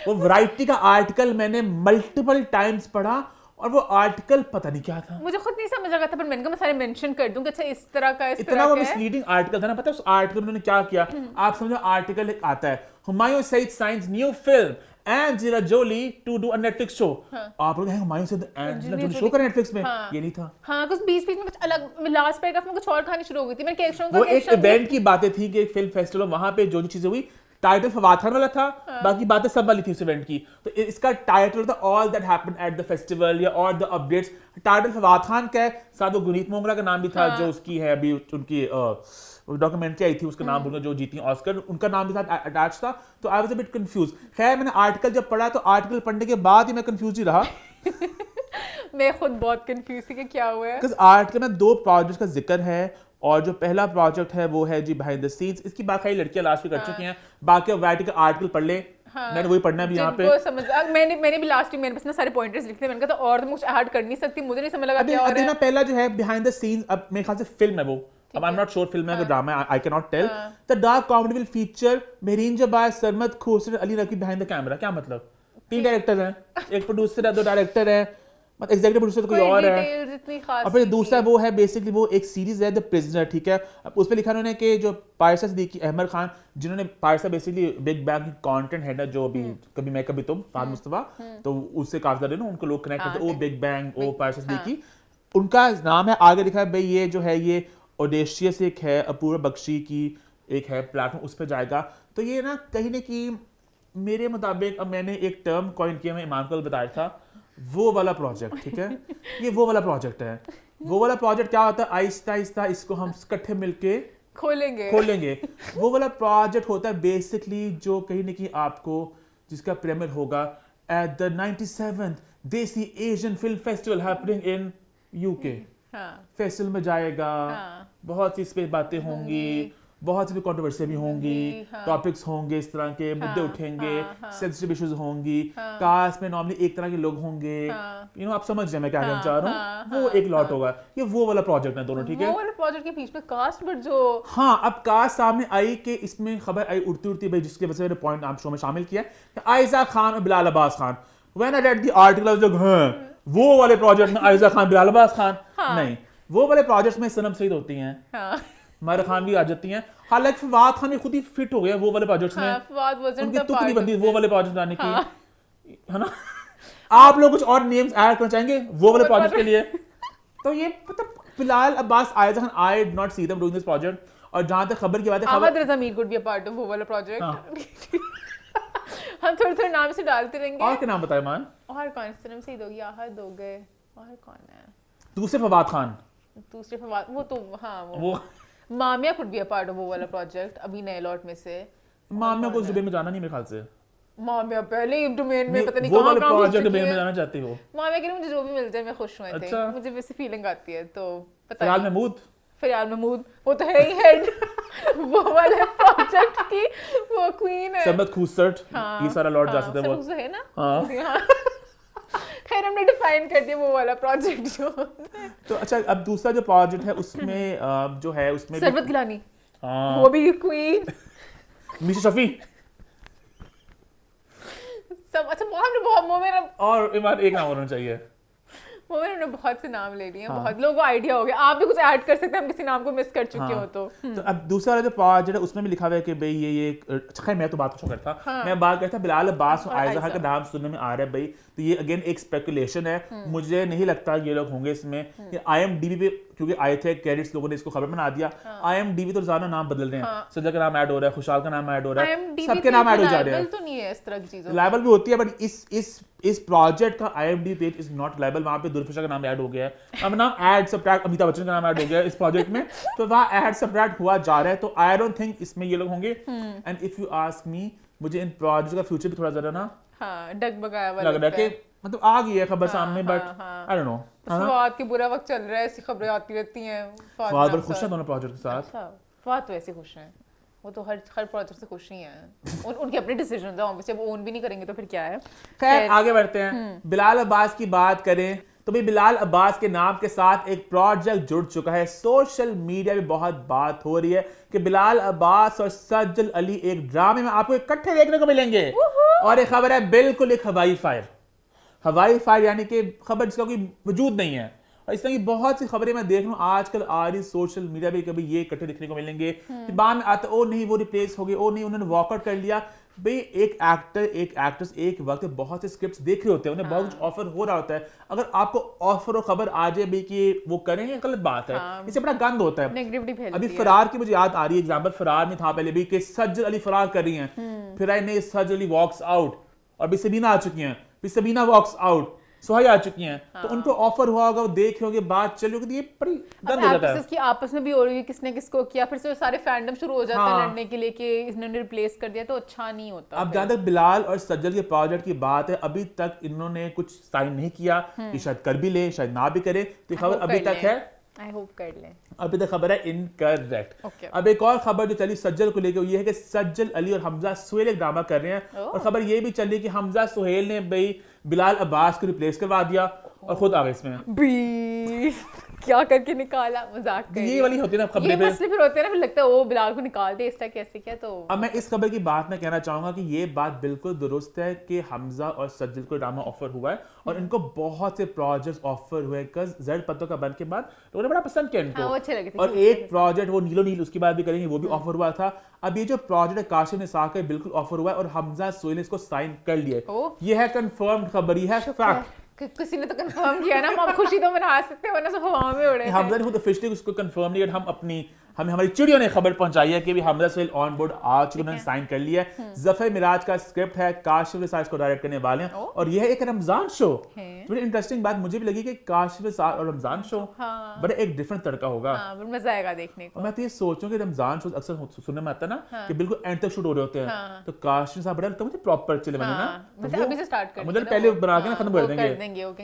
वो वैरायटी का आर्टिकल मैंने मल्टीपल टाइम्स पढ़ा और वो आर्टिकल पता नहीं क्या था, मुझे खुद नहीं समझ आ रहा था, पर मैंने कहा मैं सारे मेंशन कर दूं कि अच्छा इस तरह का इतना वो मिसलीडिंग आर्टिकल था ना। पता है उस आर्टिकल में उन्होंने क्या किया, आप समझो आर्टिकल एक आता है Humayun Saeed signs new film Angelina Jolie to do a Netflix show, आप लोग Humayun Saeed Angelina Jolie show कर नेटफ्लिक्स में, ये नहीं था। हाँ कुछ बीच बीच में कुछ अलग, लास्ट पैराग्राफ में कुछ और कहानी शुरू हो गई थी। मैंने केक शो वो एक इवेंट की बातें थी कि एक फिल्म फेस्टिवल वहां पे जो चीजें हुई, टाइटल फवाद खान वाला था, बाकी बातें सब वाली थी उस इवेंट की। तो इसका टाइटल था all that happened at the festival या all the updates. Title Fawad Khan का है, साथ वो गुनीत मोंगरा का नाम भी था जो उसकी है अभी उनकी डॉक्यूमेंट्री आई थी, उसका नाम भूल गया, जो जीती ऑस्कर, उनका नाम भी साथ अटैच था। तो I was a bit confuse. खैर मैंने आर्टिकल जब पढ़ा तो आर्टिकल पढ़ने के बाद ही मैं कंफ्यूज ही रहा। मैं खुद बहुत कंफ्यूज थी कि क्या हुआ है। बिकॉज़ आर्टिकल में 2 प्रोजेक्ट्स का जिक्र है, और जो पहला प्रोजेक्ट है वो है जी बिहाइंड द सीन्स, इसकी बाकी लड़कियां लास्ट में कर चुकी हैं, बाकी वैरायटी का आर्टिकल पढ़ ले। मैंने वही पढ़ना भी यहाँ पे समझ मैंने भी लास्ट में मेरे पास ना सारे पॉइंटर्स लिखे थे, मैंने कहा तो और तो कुछ ऐड कर नहीं सकती, मुझे नहीं समझ लगा क्या हो रहा है। ना पहला जो है बिहाइंड द सीन्स, अब मेरे ख्याल से फिल्म है वो, अब I am not sure film है कि drama, I can not tell. The dark comedy will feature Mehreen Jabbar, Sarmad Khoosat, Ali Naqvi behind the camera. क्या मतलब? 3 डायरेक्टर हैं, एक प्रोड्यूसर है, 2 डायरेक्टर हैं, मतलब एग्जीक्यूटिव प्रोड्यूसर तो कोई और है। और फिर दूसरा वो है बेसिकली वो एक सीरीज है द प्रिजनर, ठीक है। अब उस पर लिखा उन्होंने कि जो पारसा सिद्दीकी, अहमद खान, जिन्होंने पारसा बेसिकली बिग बैंग की कंटेंट हेड है, जो अभी कभी मैं कभी तुम फाद मुस्तफा, तो उससे काफी ज्यादा ना उनको लोग कनेक्ट करते हैं, ओ बिग बैंग, ओ पारसा सिद्दीकी, उनका नाम है। आगे लिखा है भाई ये जो है ये ओडेशियस एक है, अपूर्व बख्शी की एक है प्लेटफॉर्म, उस पर जाएगा। तो ये ना कहीं ना कहीं मेरे मुताबिक, अब मैंने एक टर्म कॉइन किया, मैं ईमान को बताया था, वो वाला प्रोजेक्ट, ठीक है। ये वो वाला प्रोजेक्ट है। वो वाला प्रोजेक्ट क्या होता है, आहिस्ता आहिस्ता इसको हम इकट्ठे मिलके खोलेंगे। वो वाला प्रोजेक्ट होता है बेसिकली जो कहीं ना कहीं आपको, जिसका प्रीमियर होगा एट द 97th देसी Asian film festival happening in UK. Festival में जाएगा, बहुत सी इस पे बातें होंगी, बहुत सी कंट्रोवर्सी भी होंगी, टॉपिक्स होंगे, इस तरह के मुद्दे उठेंगे, सेंसिटिव इश्यूज होंगी, कास्ट में नॉर्मली एक तरह के लोग होंगे, यू नो आप समझ रहे हैं मैं क्या कहना चाह रहा हूँ। वो एक लॉट होगा, ये वो वाला प्रोजेक्ट है दोनों, ठीक है। वो वाला प्रोजेक्ट के बीच में कास्ट, बट जो हाँ अब कास्ट सामने आई कि इसमें खबर आई उड़ती भाई, जिसकी वजह से मैंने पॉइंट आप शो में शामिल किया है, आयजा खान और Bilal Abbas Khan. When I read the article I was like हाँ वो वाले प्रोजेक्ट में आयजा खान बिलाल अब्बास खान, नहीं वो वाले प्रोजेक्ट में सनम सईद होती हैं, मायरा खान भी आ जाती हैं। हालांकि फवाद खान भी खुद ही फिट हो गया वो वाले प्रोजेक्ट्स में, उनकी तुक नहीं बनती वो वाले प्रोजेक्ट लाने की, है ना। आप लोग कुछ और नेम्स ऐड करना चाहेंगे वो वाले प्रोजेक्ट के लिए? तो ये मतलब फिलहाल Abbas Ayza Khan, I did not see them doing this project. और जहां तक खबर की बात है, Ahmed Raza Mir could be a part of वो वाला प्रोजेक्ट। हम थोड़े नाम से डालते रहेंगे। और क्या नाम बताए मान? और कौन? सनम सईद हो गई, आहद हो गए, और कौन है? दूसरे फवाद खान, दूसरे फवाद, वो तो हाँ वो Mamya could be a part of वो वाला प्रोजेक्ट, अभी नए लॉट में से। मामिया को डोमेन में जाना नहीं मेरे ख्याल से। मामिया पहले ही डोमेन में पता नहीं कहां कहां प्रोजेक्ट डोमेन में जाना चाहती हो। मामिया के लिए मुझे जो भी मिल जाए मैं खुश हूं। अच्छा। मुझे वैसी फीलिंग आती है, तो पता फरियाल महमूद, फरियाल महमूद वो तो है ही हेड वो वाले प्रोजेक्ट की, वो क्वीन है। सरमद खुसर, ये सारा लॉट जा सकता है वो है ना। हां खैर हमने डिफाइन कर दिया वो वाला प्रोजेक्ट जो। तो अच्छा अब दूसरा जो प्रोजेक्ट है उसमें जो है उसमें सरवत गिलानी, हाँ वो भी क्वीन, मीशा शफी सब। अच्छा वो हमने बहुत वो मेरा और ईमान एक नाम होना चाहिए, वो मैंने बहुत से नाम ले लिए हैं, बहुत लोगों को आइडिया हो गया। आप भी कुछ ऐड कर सकते हैं, हम किसी नाम को मिस कर चुके हो तो। तो अब दूसरा वाला जो प्रोजेक्ट है उसमें भी लिखा हुआ है कि भाई ये अच्छा खैर मैं तो बात कुछ करता मैं बात करता बिलाल अब्बास और आयजा का नाम सुनने में आ रहा है भाई, तो ये अगेन एक स्पेकुलेशन है, मुझे नहीं लगता ये लोग होंगे इसमें। IMDb पे क्योंकि आए थे क्रेडिट्स, लोगों ने इसको खबर बना दिया। IMDb तो ज्यादा नाम बदल रहे हैं, सज्जा का नाम ऐड हो रहा है, खुशहाल का नाम ऐड हो रहा है, सबके नाम ऐड हो जा रहे हैं। तो नहीं है इस तरह की चीजों, लाइबल भी होती है, बट इस प्रोजेक्ट का IMDb page is not liable. वहां पे दुर्फिशा का नाम ऐड हो गया है, अब नाम ऐड सब्ट्रैक्ट अमिताभ बच्चन का नाम ऐड हो गया है इस प्रोजेक्ट में, तो वहां ऐड सब्ट्रैक्ट हुआ जा रहा है। तो आई डोंट थिंक इसमें ये लोग होंगे। And if you ask me, मुझे इन प्रोजेक्ट का फ्यूचर भी थोड़ा जरा ना डगमगाया हुआ लग रहा है कि मतलब आ गई है खबर सामने, but I don't know. Fawad की बुरा वक्त चल रहा है, ऐसी खबरें आती रहती हैं। फवाद बड़े खुश हैं दोनों प्रोजेक्ट के साथ। अच्छा, फवाद तो ऐसे खुश हैं, वो तो हर प्रोजेक्ट से खुश ही हैं। उनके अपने डिसीजंस हैं, ऑब्वियसली वो ओन भी नहीं करेंगे तो फिर क्या है। खैर आगे बढ़ते हैं। बिलाल अब्बास की बात करें तो भाई बिलाल अब्बास के नाम के साथ एक प्रोजेक्ट जुड़ चुका है। सोशल मीडिया में बहुत बात हो रही है कि बिलाल अब्बास और सज्जल अली एक ड्रामे में आपको इकट्ठे देखने को मिलेंगे। और एक खबर है बिल्कुल एक हवाई फायर यानी कि खबर जिसका कोई वजूद नहीं है। और इस तरह की बहुत सी खबरें मैं देख रहा हूँ आजकल आ रही सोशल मीडिया पे, कभी ये इकट्ठे दिखने को मिलेंगे, बाद में आता ओ नहीं वो रिप्लेस हो गए, ओ नहीं उन्होंने वॉकआउट कर लिया। भाई एक एक्टर एक एक्ट्रेस एक वक्त बहुत से स्क्रिप्ट्स देख रहे होते हैं, उन्हें बहुत कुछ ऑफर हो रहा होता है। अगर आपको ऑफर और खबर आ जाए भाई कि वो करें, ये गलत बात है, इससे बड़ा गंद होता है। अभी फरार की मुझे याद आ रही है एग्जाम्पल, फरार में था पहले भी कि सज्जल अली फरार कर रही हैं, फिर आई नहीं सज्जल अली वॉक्स आउट, और भी सबीना आ चुकी हैं, फिर सबीना वॉक्स आउट, सोहाई आ चुकी हैं। तो उनको ऑफर हुआ होगा, वो देखे होंगे, बात चली होगी, ये बड़ी गंद हो जाता है। की आपस में भी हो रही है, किसने किसको किया, फिर से सारे फैंडम शुरू हो जाते हैं लड़ने के लिए कि इन्होंने रिप्लेस कर दिया, तो अच्छा नहीं होता। अब जहां तक बिलाल और सज्जल के प्रोजेक्ट की बात है, अभी तक इन्होंने कुछ साइन नहीं किया, कि शायद कर भी ले शायद ना भी करे, तो खबर अभी तक है, आई होप कर लें, अभी तक खबर है इनकरेक्ट। अब एक और खबर जो चली सज्जल को लेकर ये है कि सज्जल अली और हमजा सुहेल एक ड्रामा कर रहे हैं, और खबर ये भी चली कि हमजा सुहेल ने भाई बिलाल अब्बास को रिप्लेस करवा दिया और खुद आ गए इसमें। क्या करके निकाला, मजाक कर, ये वाली होती है ना खबरें, ये मसले फिर होते हैं ना, फिर लगता है ओ बिलाल को निकाल दे, इसका कैसे क्या। तो अब मैं इस खबर की बात में कहना चाहूंगा कि ये बात बिल्कुल दुरुस्त है कि हमजा और सज्जल को ड्रामा ऑफर हुआ है, और इनको बहुत से प्रोजेक्ट्स ऑफर हुए, जर्द पत्तों का बंद के बाद लोगों ने बड़ा पसंद किया इनको, अच्छे लगे थे। और एक प्रोजेक्ट वो नीलो नील उसकी बात भी करेंगे, वो भी ऑफर हुआ था। अब ये जो प्रोजेक्ट है काशिफ निसार का बिल्कुल ऑफर हुआ है, और हमजा सोहेल ने इसको साइन कर लिया। ये है कंफर्म्ड खबर, ये है फैक्ट। किसी ने तो कंफर्म किया ना, हम खुशी तो मना सकते हैं, वरना सब हवा में उड़े। हमजा ने खुद ऑफिशियली उसको कंफर्म नहीं, हम हमारी चिड़ियों ने खबर पहुंचाई है कि भी हमजा सोहेल ऑन बोर्ड आ चुके, उन्होंने साइन कर लिया है। जफर मिराज का स्क्रिप्ट है, काशिफ निसार इसको डायरेक्ट करने वाले हैं, और यह एक रमजान शो। बड़ी इंटरेस्टिंग बात मुझे भी लगी कि काशिफ निसार और रमजान शो बड़ा एक डिफरेंट तड़का होगा, मजा आएगा देखने को। मैं तो ये सोचूं कि रमजान शो अक्सर सुनने में आता है ना कि बिल्कुल एंड तक शूट हो रहे होते हैं, तो काशिफ निसार बड़ा लगता है मुझे प्रॉपर चले बने ना, अभी से स्टार्ट कर, मुझे पहले बना के ना खत्म कर देंगे,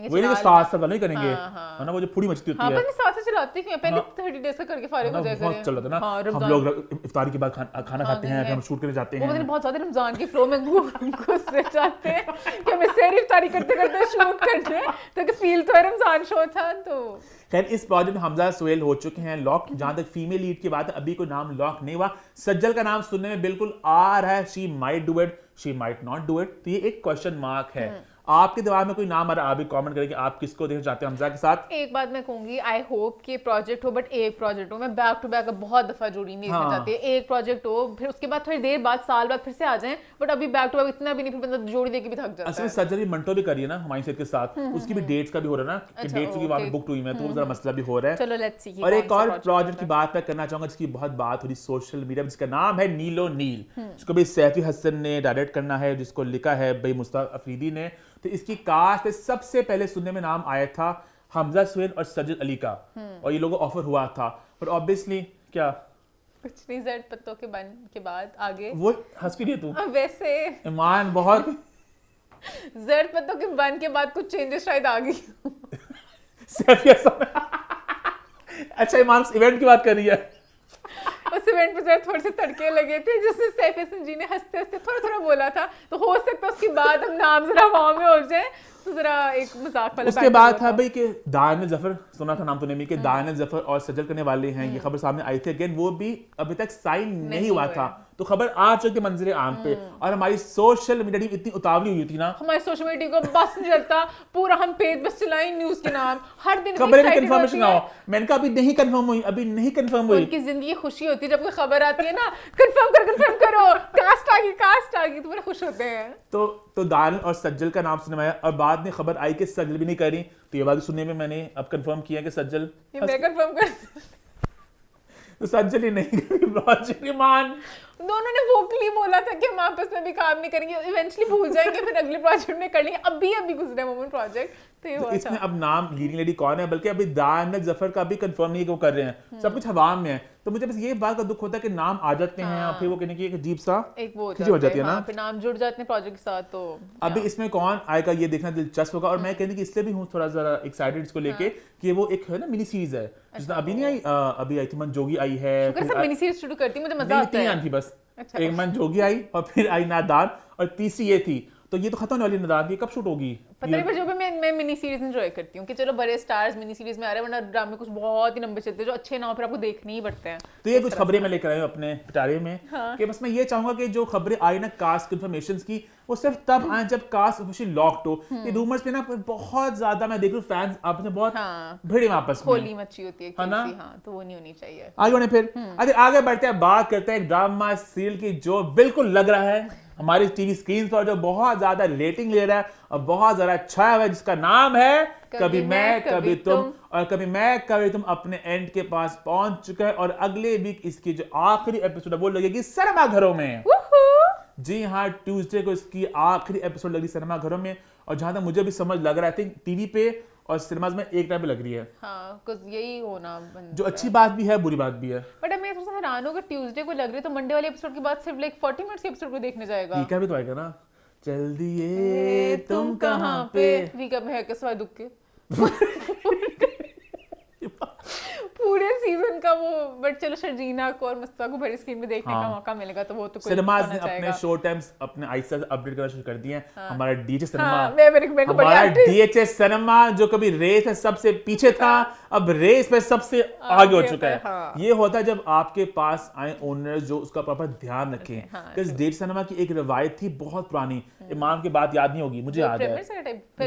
वही नहीं साथ साथ नहीं करेंगे, है ना, वो जो पूरी मचती होती है। हां, साथ से चलाते हैं, पहले 30 डेज का करके फारिग हो जाया करें, बहुत चल रहा था ना। हम लोग इफ्तारी के बाद खाना खाते हैं, फिर हम शूट करने जाते हैं, वो बहुत ज्यादा रमजान के फ्लो में घुस जाते हैं कि हमें सहरी इफ्तारी करते करते शूट करते हैं, तो फील तो रमजान शो था। तो खैर इस प्रोजेक्ट में हमजा सोहेल हो चुके हैं लॉक। जहां तक फीमेल लीड की बात है, अभी कोई नाम लॉक नहीं हुआ। सज्जल का नाम सुनने में बिल्कुल आ रहा है, she might do it, she might not do it, तो ये एक क्वेश्चन मार्क है। आपके दिमाग में कोई नाम आ रहा है, आप भी कमेंट करें कि आप किसको देखना चाहते हैं हमजा के साथ। एक बात मैं कहूंगी, आई होप कि प्रोजेक्ट हो, बट एक प्रोजेक्ट हो। मैं बैक टू बैक बहुत दफा जोड़ी नहीं देखना चाहती है, एक प्रोजेक्ट हो, फिर उसके बाद थोड़ी देर बाद साल बाद फिर से आ जाएं, बट अभी बैक टू बैक इतना भी नहीं, फिर बंदा जोड़ी देके भी थक जाता है। असल में सज्जल मंटो भी करिए ना हमारी सेट के साथ, उसकी भी डेट्स का भी हो रहा है ना कि डेट्स की वहां पे बुक हुई है, तो जरा मसला भी हो रहा है। चलो लेट्स सी। और एक और प्रोजेक्ट की बात मैं करना चाहूंगा जिसकी बहुत बात हो रही सोशल मीडिया में, जिसका नाम है नीलो नील, जिसको भाई सैफी हसन ने डायरेक्ट करना है, जिसको लिखा है भाई मुस्तफा अफरीदी ने। तो इसकी कास्ट पे सबसे पहले सुनने में नाम आया था हमजा सोहेल और सज्जल अली का, और ये लोगों को ऑफर हुआ था, पर ऑब्वियसली क्या कुछ नहीं, जर्द पत्तों के बन के बाद आगे वो हंस क्यों रही है तू? वैसे ईमान बहुत जर्द पत्तों के बन के बाद कुछ चेंजेस शायद आ गई। सैफी हसन अच्छा ईमान इवेंट की बात कर रही है। उस इवेंट पे जरा थोड़े से तड़के लगे थे, जिसमें सैफ हसन जी ने हंसते हंसते थोड़ा थोड़ा बोला था, तो हो सकता है उसके बाद हम नाम जरा हवा में हो जाए, तो जरा एक मजाक वाला उसके बाद था भाई कि दानिश जफर, सुना था नाम तूने भी कि दानिश जफर और सज्जल करने वाले हैं, ये खबर सामने आई थी। अगेन वो भी अभी तक साइन नहीं हुआ था, तो खबर आ चुकी मंजरे आम पे, और हमारी सोशल मीडिया टीम इतनी उतावली हुई थी ना, हमारी सोशल मीडिया को बस नहीं चलता, पूरा हम पेज बस चलाएं न्यूज के नाम, हर दिन खबरें भी कंफर्मेशन ना हो। मैंने कहा अभी नहीं कंफर्म हुई, अभी नहीं कंफर्म हुई। उनकी जिंदगी खुशी होती है जब कोई खबर आती है ना, कंफर्म करो, कास्ट आ गई तो बड़े खुश होते हैं। तो दानिश और सज्जल का नाम सुनवाया, और बाद में खबर आई कि सज्जल भी नहीं करी, तो ये बात सुनने में मैंने अब कंफर्म किया कि सज्जल, ये मैं कंफर्म कर तो सज्जल ही नहीं करी प्रोजेक्ट ईमान। दोनों ने वोकली बोला था कि हम आपस में भी काम नहीं करेंगे, इवेंचुअली भूल जाएंगे, फिर अगले प्रोजेक्ट में कर लेंगे, अभी गुजरे मोमेंट प्रोजेक्ट, तो ये हुआ इसमें था। अब नाम लीडिंग लेडी कौन है, बल्कि अभी दानिश जफर का भी कंफर्म नहीं है कि वो कर रहे हैं, सब कुछ हवा में है। तो मुझे बस ये बात का दुख होता है कि नाम आ जाते हैं और फिर वो कहने की एक अजीब सा एक वो खिंची हो जाती है ना, फिर नाम जुड़ जाते हैं प्रोजेक्ट के साथ। तो अभी इसमें कौन आएगा ये देखना दिलचस्प होगा। और मैं कहने की इसलिए भी हूँ थोड़ा जरा एक्साइटेड इसको लेके कि वो एक है ना मिनी सीरीज है, जिसमें अभी नहीं आई, अभी आई थी मन जोगी आई है, शुक्र सब मिनी सीरीज शुरू करती, मुझे मजा आता है। थी बस, एक मन जोगी आई और फिर आई नादान, और तीसरी ये थी। तो ये तो खत्म होने वाली नादान की, कब शूट होगी पता नहीं, पर जो भी मैं मिनी सीरीज एंजॉय करती हूँ कि चलो बड़े स्टार्स मिनी सीरीज में आ रहे हैं, वरना ड्रामे कुछ बहुत ही लंबे चलते हैं जो अच्छे ना हो, फिर आपको देखने ही पड़ते हैं। तो ये कुछ खबरें मैं लेकर आया हूँ अपने पिटारे में, कि बस मैं ये चाहूंगा कि जो खबरें आई ना कास्ट कंफर्मेशंस की, वो सिर्फ तब आए जब कास्ट ऑफिशियल लॉक्ड हो। ये रूमर्स पे ना बहुत ज्यादा मैं देख रहा हूँ फैंस आपस में बहुत भिड़े आपस में, होली मची होती है है ना? तो वो नहीं होनी चाहिए। आगे बढ़े फिर, अरे आगे बढ़ते हैं, बात करते हैं ड्रामा सीरियल की जो बिल्कुल लग रहा है हमारी टीवी स्क्रीन पर, जो बहुत ज्यादा रेटिंग ले रहा है और बहुत ज्यादा अच्छा है, जिसका नाम है कभी मैं कभी तुम। और कभी मैं कभी तुम अपने एंड के पास पहुंच चुका है, और अगले वीक इसकी जो आखिरी एपिसोड है वो लगेगी सिनेमा घरों में। जी हाँ, ट्यूसडे को इसकी आखिरी एपिसोड लगी सिनेमा घरों में, और जहां तक मुझे भी समझ लग रहा है, आई थिंक टीवी पे और सिनेमाज में एक टाइम पे लग रही है। हाँ, कुछ यही होना जो अच्छी बात भी है बुरी बात भी है। बट मैं थोड़ा सा हैरान हूँ कि ट्यूसडे को लग रही है, तो मंडे वाले एपिसोड के बाद सिर्फ लाइक 40 मिनट्स के एपिसोड को देखने जाएगा। वीका भी तो आएगा ना, चल दिए तुम कहाँ पे, वीका में है क्या सवाई दुख के पूरे सीजन का वो। बट चलो शर्जीना को और मुस्तफा को बड़ी स्क्रीन में देखने का मौका मिलेगा, तो वो तो कोई सिनेमाज ने अपने शो टाइम्स अपने आईसा अपडेट करना शुरू कर दिए हैं। हमारा डीएचएस सिनेमा, हमारा डीएचएस सिनेमा जो कभी रेस में सबसे पीछे था, अब रेस पे सबसे आगे हो चुका है। ये होता है जब आपके पास आए ओनर जो उसका प्रॉपर ध्यान रखें। क्योंकि डीएचएस सिनेमा की एक रिवायत थी बहुत पुरानी, इमाम की बात याद नहीं होगी, मुझे याद है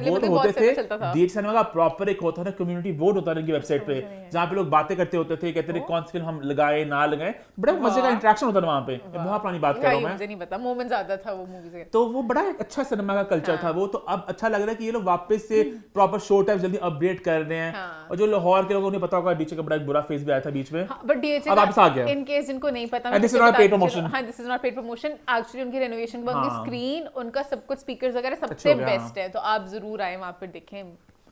वोट होते थे डीएचएस सिनेमा का, प्रॉपर एक होता था कम्युनिटी वोट होता था उनकी वेबसाइट पे, जहाँ पे लोग बातें करते होते थे, कहते थे कौन सी फिल्म हम लगाए ना लगाए, बड़ा मजे का इंटरेक्शन होता था वहाँ पे। बहुत पुरानी बात कर रहा हूँ मैं, मुझे नहीं पता, मोमेंट ज्यादा था वो मूवी से, तो वो बड़ा एक अच्छा सिनेमा का कल्चर था वो। तो अब अच्छा लग रहा है कि ये लोग वापस से प्रॉपर शो टाइम जल्दी अपडेट कर रहे हैं। और जो लाहौर के लोगों ने पता होगा डीएचए का बड़ा एक बुरा फेज भी आया था बीच में, बट डीएचए अब वापस आ गया। इन केस जिनको नहीं पता, this is not paid promotion. हां, this is not paid promotion, actually उनकी रेनोवेशन का, उनकी स्क्रीन, उनका सब कुछ, स्पीकर्स वगैरह सबसे बेस्ट है, तो आप जरूर आए वहां पर देखें।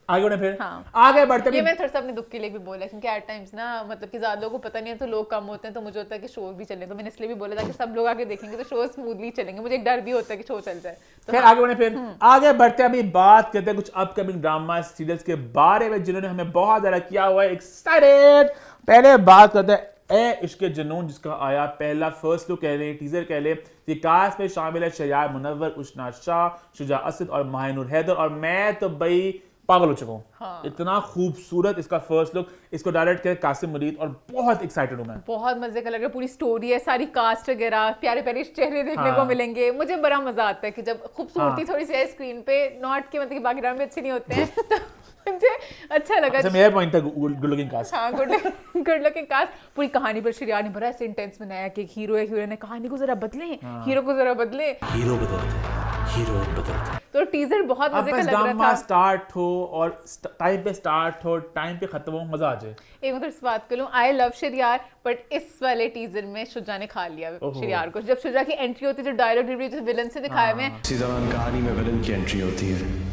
आगे बढ़े फिर, आगे बढ़ते ये मैं थोड़ा सा अपने दुख के लिए भी बोला, क्योंकि एट टाइम्स ना मतलब कि ज्यादा लोगों को पता नहीं है तो लोग कम होते हैं, तो मुझे होता है कि शो भी चले, तो मैंने इसलिए भी बोला था कि सब लोग आके देखेंगे तो शो स्मूथली चलेंगे, मुझे एक डर भी होता है कि शो चल जाए। तो फिर आगे बढ़े फिर, आगे बढ़ते हैं, अभी बात करते हैं कुछ अपकमिंग ड्रामा सीरियल्स के बारे में जिन्होंने हमें बहुत ज्यादा किया हुआ है एक्साइटेड। पहले बात करते हैं ए इश्क जुनून, जिसका आया पहला फर्स्ट लुक कह ले, टीजर कह ले। ये कास्ट में शामिल है शयार मुनव्वर, उशना शाह, शुजा असद और माहिनूर हैदर, और मैं तो भाई पागल हो चुका हूँ। इतना खूबसूरत इसका फर्स्ट लुक, इसको डायरेक्ट किया कासिम मुरीद, और बहुत एक्साइटेड हूँ मैं, बहुत मजे का लग रहा है। पूरी स्टोरी है, सारी कास्ट वगैरह, प्यारे प्यारे चेहरे देखने को मिलेंगे। मुझे बड़ा मजा आता है कि जब खूबसूरती थोड़ी सी है स्क्रीन पे, नॉट के मतलब कि बाकी ड्रामे अच्छे नहीं होते हैं तो मुझे अच्छा लगा। अच्छा, मेरा पॉइंट था गुड लुकिंग कास्ट। हाँ, गुड लुकिंग कास्ट। पूरी कहानी पर शरियार ने बड़ा ऐसे इंटेंस बनाया कि हीरो है, हीरोइन है, कहानी को जरा बदलें, हीरो को जरा बदलें, हीरो बदलते, हीरोइन बदलते। तो टीजर बहुत मजे का लग रहा था। स्टार्ट हो और टाइम पे स्टार्ट हो, टाइम पे खत्म हो, मजा आ जाए। एक मतलब इस बात करूं, आई लव शरियार, बट इस वाले टीजर में शुजा ने खा लिया शरियार को। जब शुजा की एंट्री होती है, जो डायलॉग डिलीवरी जो विलन से दिखाए हुए हैं, इसी दौरान कहानी में विलन की एंट्री होती है,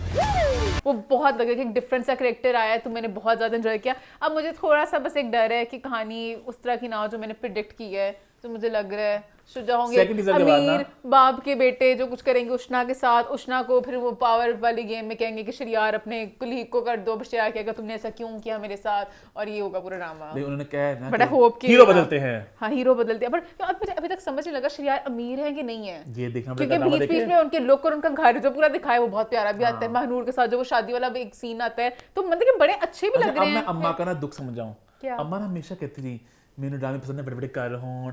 वो बहुत लगा कि एक डिफरेंट सा कैरेक्टर आया है, तो मैंने बहुत ज्यादा एंजॉय किया। अब मुझे थोड़ा सा बस एक डर है कि कहानी उस तरह की ना हो जो मैंने प्रिडिक्ट की है, तो मुझे लग रहा है शुजा होंगे Second teaser के बाद ना- अमीर बाप के बेटे जो कुछ करेंगे उष्णा के साथ, उष्णा को फिर वो पावर वाली गेम में कहेंगे कि शरियार अपने कुलीग को कर दो, शरियार कहेगा तुमने ऐसा क्यों किया मेरे साथ, और ये होगा पूरा ड्रामा। नहीं, उन्होंने कहा है ना बड़ा होप कि हीरो बदलते हैं। हाँ हीरो बदलते हैं, पर अब मुझे अभी तक समझ नहीं लगा शरियार अमीर है कि नहीं है, ये देखना क्योंकि पड़ेगा, ड्रामा बीच बीच देखें। में उनके लुक और उनका घर जो पूरा दिखाया वो बहुत प्यारा भी आता है, महनूर के साथ जो वो शादी वाला भी एक सीन आता है, तो मतलब कि बड़े अच्छे भी लग अच्छा, रहे अब मैं हैं। अम्मा का ना दुख समझ जाऊं। क्या? अम्मा ना हमेशा कहती थी मेनू ड्रामे पसंद है, बड़े बड़े कर हों।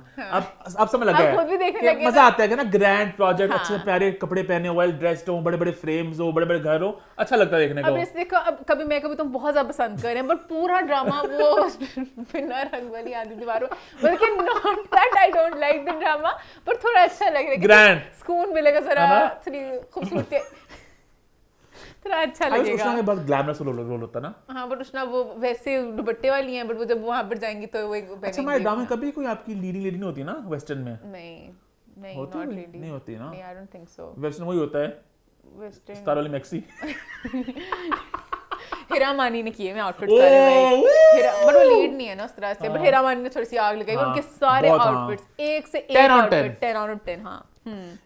अब समझ लगा अब है खुद भी देखने कि लगे मजा ना। आता है कि ना ग्रैंड प्रोजेक्ट, हाँ। अच्छे प्यारे कपड़े पहने, वेल ड्रेस्ड हो, बड़े बड़े फ्रेम्स हो, बड़े बड़े घर हो, अच्छा लगता है देखने अब को। इस देखो, अब कभी मैं कभी तुम बहुत ज्यादा पसंद कर रहे हैं, बट पूरा ड्रामा वो बिना रंग वाली आधी दीवारों, बल्कि not that I don't like the drama, पर थोड़ा अच्छा लग रहा है, Grand। सुकून मिलेगा जरा, है ना? थोड़ी खूबसूरती, थोड़ा अच्छा अभी लगेगा। उष्णा के बहुत ग्लैमरस रोल होता ना। हाँ बट उष्णा वो वैसे दुपट्टे वाली हैं, बट वो जब वहां पर जाएंगी तो वो अच्छा, हमारे ड्रामे कभी कोई आपकी लीडिंग लेडी नहीं होती ना वेस्टर्न में? नहीं होती नॉट भी? रियली, नहीं होती ना? नहीं I don't think so. Western वही होता है, वेस्टर्न स्टार वाली मैक्सी। हिरा मानी ने किए मैं आउटफिट ओह, सारे भाई, वू! हिरा बट वो लीड नहीं है ना उस तरह से, बट हिरा मानी ने थोड़ी सी आग लगाई, हाँ, उनके सारे बहुत, हाँ। आउटफिट्स एक से 10 एक out of outfit 10 out of 10। हाँ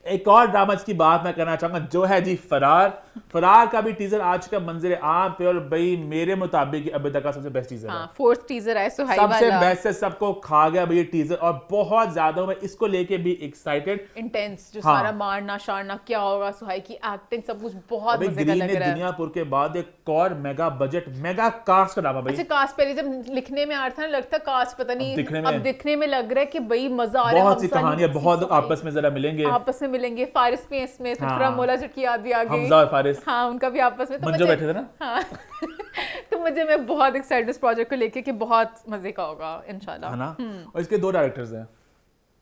एक और ड्रामा की बात मैं करना चाहूंगा, जो है जी फरार का भी टीजर आ चुका, मंजर आम पे, और भाई मेरे मुताबिक अभी तक का सबसे बेस्ट टीजर है। हाँ फोर्थ टीजर है सुहाई सबसे वाला, बेस्ट है, सबको खा गया भाई ये टीजर, और बहुत ज्यादा हूं मैं इसको लेके भी एक्साइटेड। इंटेंस जो हाँ। सारा मारना शारना क्या होगा, सुहाई की एक्टिंग सब कुछ बहुत अभी मजे का ग्रीन लग ने रहा है। दुनियापुर के बाद एक और मेगा बजट मेगा कास्ट का ड्रामा भाई। अच्छा कास्ट पहले जब लिखने में आ रहा था ना, लगता कास्ट पता नहीं, दिखने में- अब दिखने में लग रहा है कि भाई मजा आ रहा है, बहुत सी हमजा कहानियां, नहीं बहुत सीख लोग आपस में जरा मिलेंगे, आपस में मिलेंगे, फारिस भी है इसमें, तो हाँ। थोड़ा मोला झट की याद भी आ गई, हमजा और फारिस, हाँ उनका भी आपस में, तो मंजो मुझे बैठे थे ना। हाँ तो मैं बहुत एक्साइटेड इस प्रोजेक्ट को लेके कि बहुत मजे का होगा इंशाल्लाह। है ना। और इसके 2 डायरेक्टर्स हैं।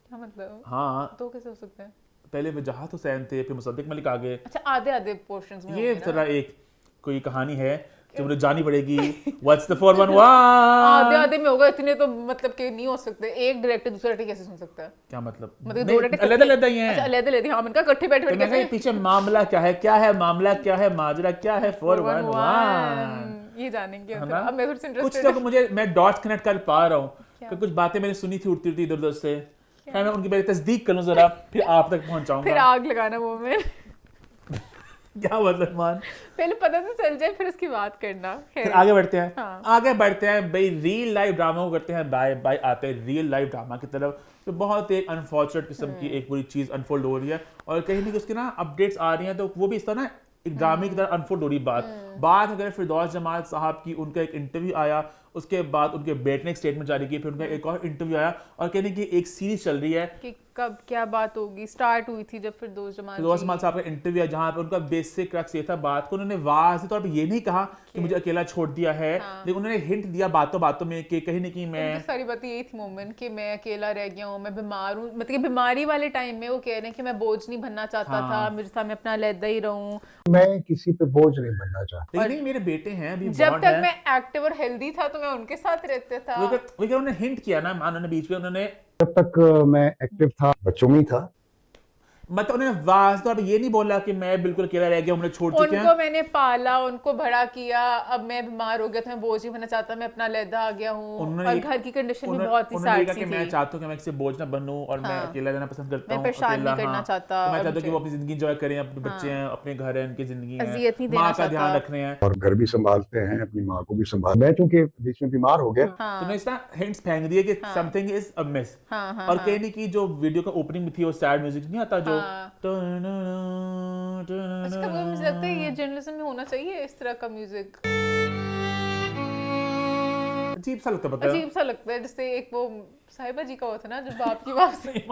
क्या मतलब हाँ, तो कैसे हो सकते हैं? पहले वजाहत हुसैन थे, फिर मुसद्दिक मलिक आ गए। अच्छा आधे आधे पोर्शंस में ये होंगे ना? तरह एक कोई कहानी है जो मुझे जानी पड़ेगी। What's the 411? आधे आधे में होगा, इतने तो मतलब कि नहीं हो सकते, एक डायरेक्टर दूसरा डायरेक्टर कैसे सुन सकता है? क्या मतलब? मतलब नहीं, दो डायरेक्टर अलग-अलग ही हैं। अच्छा अलग-अलग, हाँ उनका इकट्ठे बैठ तो बैठ मैं कहा, कैसे पीछे मामला क्या है मामला क्या है, माजरा क्या है, 411। ये जानेंगे है ना? अब मैं थोड़ी सी कुछ इंटरेस्टेड तो मुझे मैं डॉट्स कनेक्ट कर पा रहा हूँ कि कुछ बातें मैंने सुनी थी उड़ती उड़ती इधर उधर से, मैं उनकी पहले तस्दीक करूँ जरा, फिर आप तक फिर पहुंचाऊंगा। आग लगाना मुंह में, क्या मतलब मान, पहले पता तो चल जाए फिर उसकी बात करना। फिर आगे बढ़ते हैं। हाँ। आगे बढ़ते हैं भाई, रियल लाइफ ड्रामा को करते हैं, बाय बाय आते हैं रियल लाइफ ड्रामा की तरफ। तो बहुत एक अनफॉर्चुनेट किस्म की एक बुरी चीज अनफोल्ड हो रही है, और कहीं ना कहीं उसकी ना अपडेट्स आ रही हैं, तो वो भी इस तरह ना एक ड्रामे की तरह अनफोल्ड हो रही बात अगर फिरदौस जमाल साहब की, उनका एक इंटरव्यू आया, उसके बाद उनके बेटे ने एक स्टेटमेंट जारी की, फिर उनका एक और इंटरव्यू आया, और कहने की एक सीरीज चल रही है कि कब क्या बात होगी, स्टार्ट हुई थी जब फिरदौस फिरदौस जमाल साहब का इंटरव्यू है, जहाँ पे उनका बेसिक क्रक्स ये था बात को, उन्होंने वाज़ेह तौर पे ये नहीं कहा कि मुझे अकेला छोड़ दिया है, लेकिन उन्होंने हिंट दिया बातों बातों में कि कहीं ना कहीं मैं, उनकी सारी बातें यही थी मोमेंट कि मैं अकेला रह गया हूँ, मैं बीमार हूँ, मतलब कि बीमारी वाले टाइम में वो कह रहे हैं कि मैं बोझ नहीं बनना चाहता था, मुझे था मैं अपना अलहदा ही रहूँ, मैं किसी पे बोझ नहीं बनना चाहता। लेकिन नहीं, मेरे बेटे हैं अभी, जब bond तक है। मैं एक्टिव और हेल्दी था तो मैं उनके साथ रहता था। लेकिन उन्होंने हिंट किया ना, मान उन्होंने बीच में उन्होंने जब तक मैं एक्टिव था, बच्चों में ही था, मतलब उन्होंने वाज़ेह तौर पे ये नहीं बोला कि मैं बिल्कुल अकेला रह गया हूँ, मुझे छोड़ चुके हैं। उनको मैंने पाला, उनको बड़ा किया, अब मैं बीमार हो गया था, मैं बोझ नहीं बनना चाहता, मैं अपना अलहदा आ गया हूँ, उन्होंने और ये- घर की कंडीशन भी उन्होंने- बहुत ही उन्होंने ये सैड कहा सी कि मैं थी। चाहता हूँ कि मैं किसी बोझ ना बनूं, और मैं हाँ। अकेला रहना पसंद करता मैं हूँ, परेशान अकेला, नहीं करना हाँ। चाहता, तो मैं और चाहता हूँ कि वो मुझे- अपनी जिंदगी एंजॉय करें, अपने बच्चे हैं, अपने घर हैं, उनकी जिंदगी है, अज़ियत नहीं देना माँ का ध्यान चाहता। रख रहे हैं। और घर भी संभालते हैं, अपनी माँ को भी संभाल। मैं चूंकि बीच में बीमार हो गया, हाँ। तो मैं इस तरह हिंट्स फेंक दिए कि समथिंग इज अमिस। हाँ, और कहने की जो वीडियो का ओपनिंग भी थी, वो सैड म्यूजिक नहीं आता जो, अच्छा कभी मुझे लगता है ये जर्नलिज्म में होना चाहिए इस तरह का म्यूजिक, अजीब सा लगता है, पता है। अजीब सा लगता है, जैसे एक वो साहिबा जी का होता ना जब बाप की वापसी,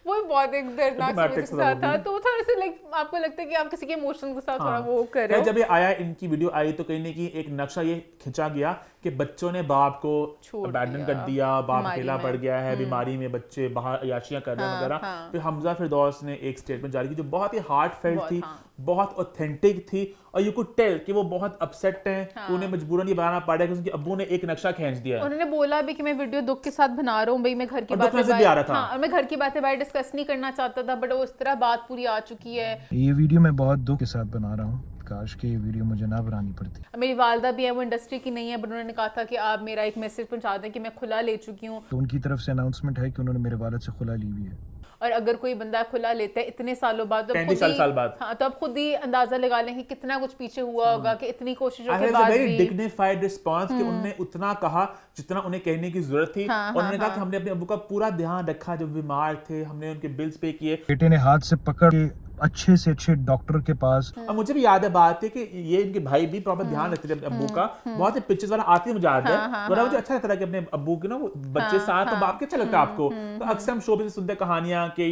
वो भी बहुत एक दर्दनाक Dramatic म्यूजिक के साथ था, था तो थोड़ा सा लाइक आपको लगता है कि आप किसी के इमोशंस के साथ थोड़ा वो कर रहे है, हो। जब ये आया, इनकी वीडियो आई, तो कहीं ना कहीं एक नक्शा ये खिंचा गया कि बच्चों ने बाप को छोड़ अबैंडन दिया, कर दिया, बाप बीमारी अकेला में। पड़ गया है, बीमारी में बच्चे बाहर अयाशियां कर रहे हैं वगैरह। हाँ। फिर हमजा फिरदौस ने एक स्टेटमेंट जारी की जो बहुत ही हार्ट फेल्ट बहुत, थी, हाँ। बहुत ऑथेंटिक थी, और यू कुड टेल कि वो बहुत अपसेट हैं, कि उन्हें मजबूरन ये बनाना पड़ा कि उनके अब्बू ने एक नक्शा खींच दिया है। उन्होंने बोला भी कि मैं वीडियो दुख के साथ बना रहा हूँ भाई, मैं घर की और दुख बातें में से भी आ रहा था। हाँ, और मैं घर की बातें बाहर डिस्कस नहीं करना चाहता था, बट वो इस तरह बात पूरी आ चुकी है। ये वीडियो मैं बहुत दुख के साथ बना रहा हूँ, काश कि ये वीडियो मुझे ना बनानी पड़ती। मेरी वालदा भी है, वो इंडस्ट्री की नहीं है, बट उन्होंने कहा था कि आप मेरा एक मैसेज पहुंचा दें कि मैं खुला ले चुकी हूँ। तो उनकी तरफ से अनाउंसमेंट है कि उन्होंने मेरे वालिद से खुला ली हुई है। और अगर कोई बंदा खुला लेता है इतने सालों बाद तो 35 साल बाद। हाँ, तो आप खुद ही अंदाजा लगा लें कि कितना कुछ पीछे हुआ होगा कि इतनी कोशिशों के वेरी बाद भी। डिग्निफाइड रिस्पांस कि उन्होंने उतना कहा जितना उन्हें कहने की जरूरत थी। हाँ, और उन्होंने हाँ, कहा कि हमने अपने अब्बू का पूरा ध्यान रखा जब बीमार थे, हमने उनके बिल्स पे किए। बेटे ने हाथ से पकड़ के अच्छे से अच्छे डॉक्टर के पास। अब मुझे भी याद है बात है कि ये इनके भाई भी प्रॉपर ध्यान रखते थे अपने अब्बू का। बहुत से पिक्चर्स वाला आती है मुझे याद है, बड़ा मुझे अच्छा लगता था कि अपने अब्बू के ना वो बच्चे साथ, तो बाप के अच्छा लगता है आपको। तो अक्सर हम शो पे सुनते हैं कहानियां कि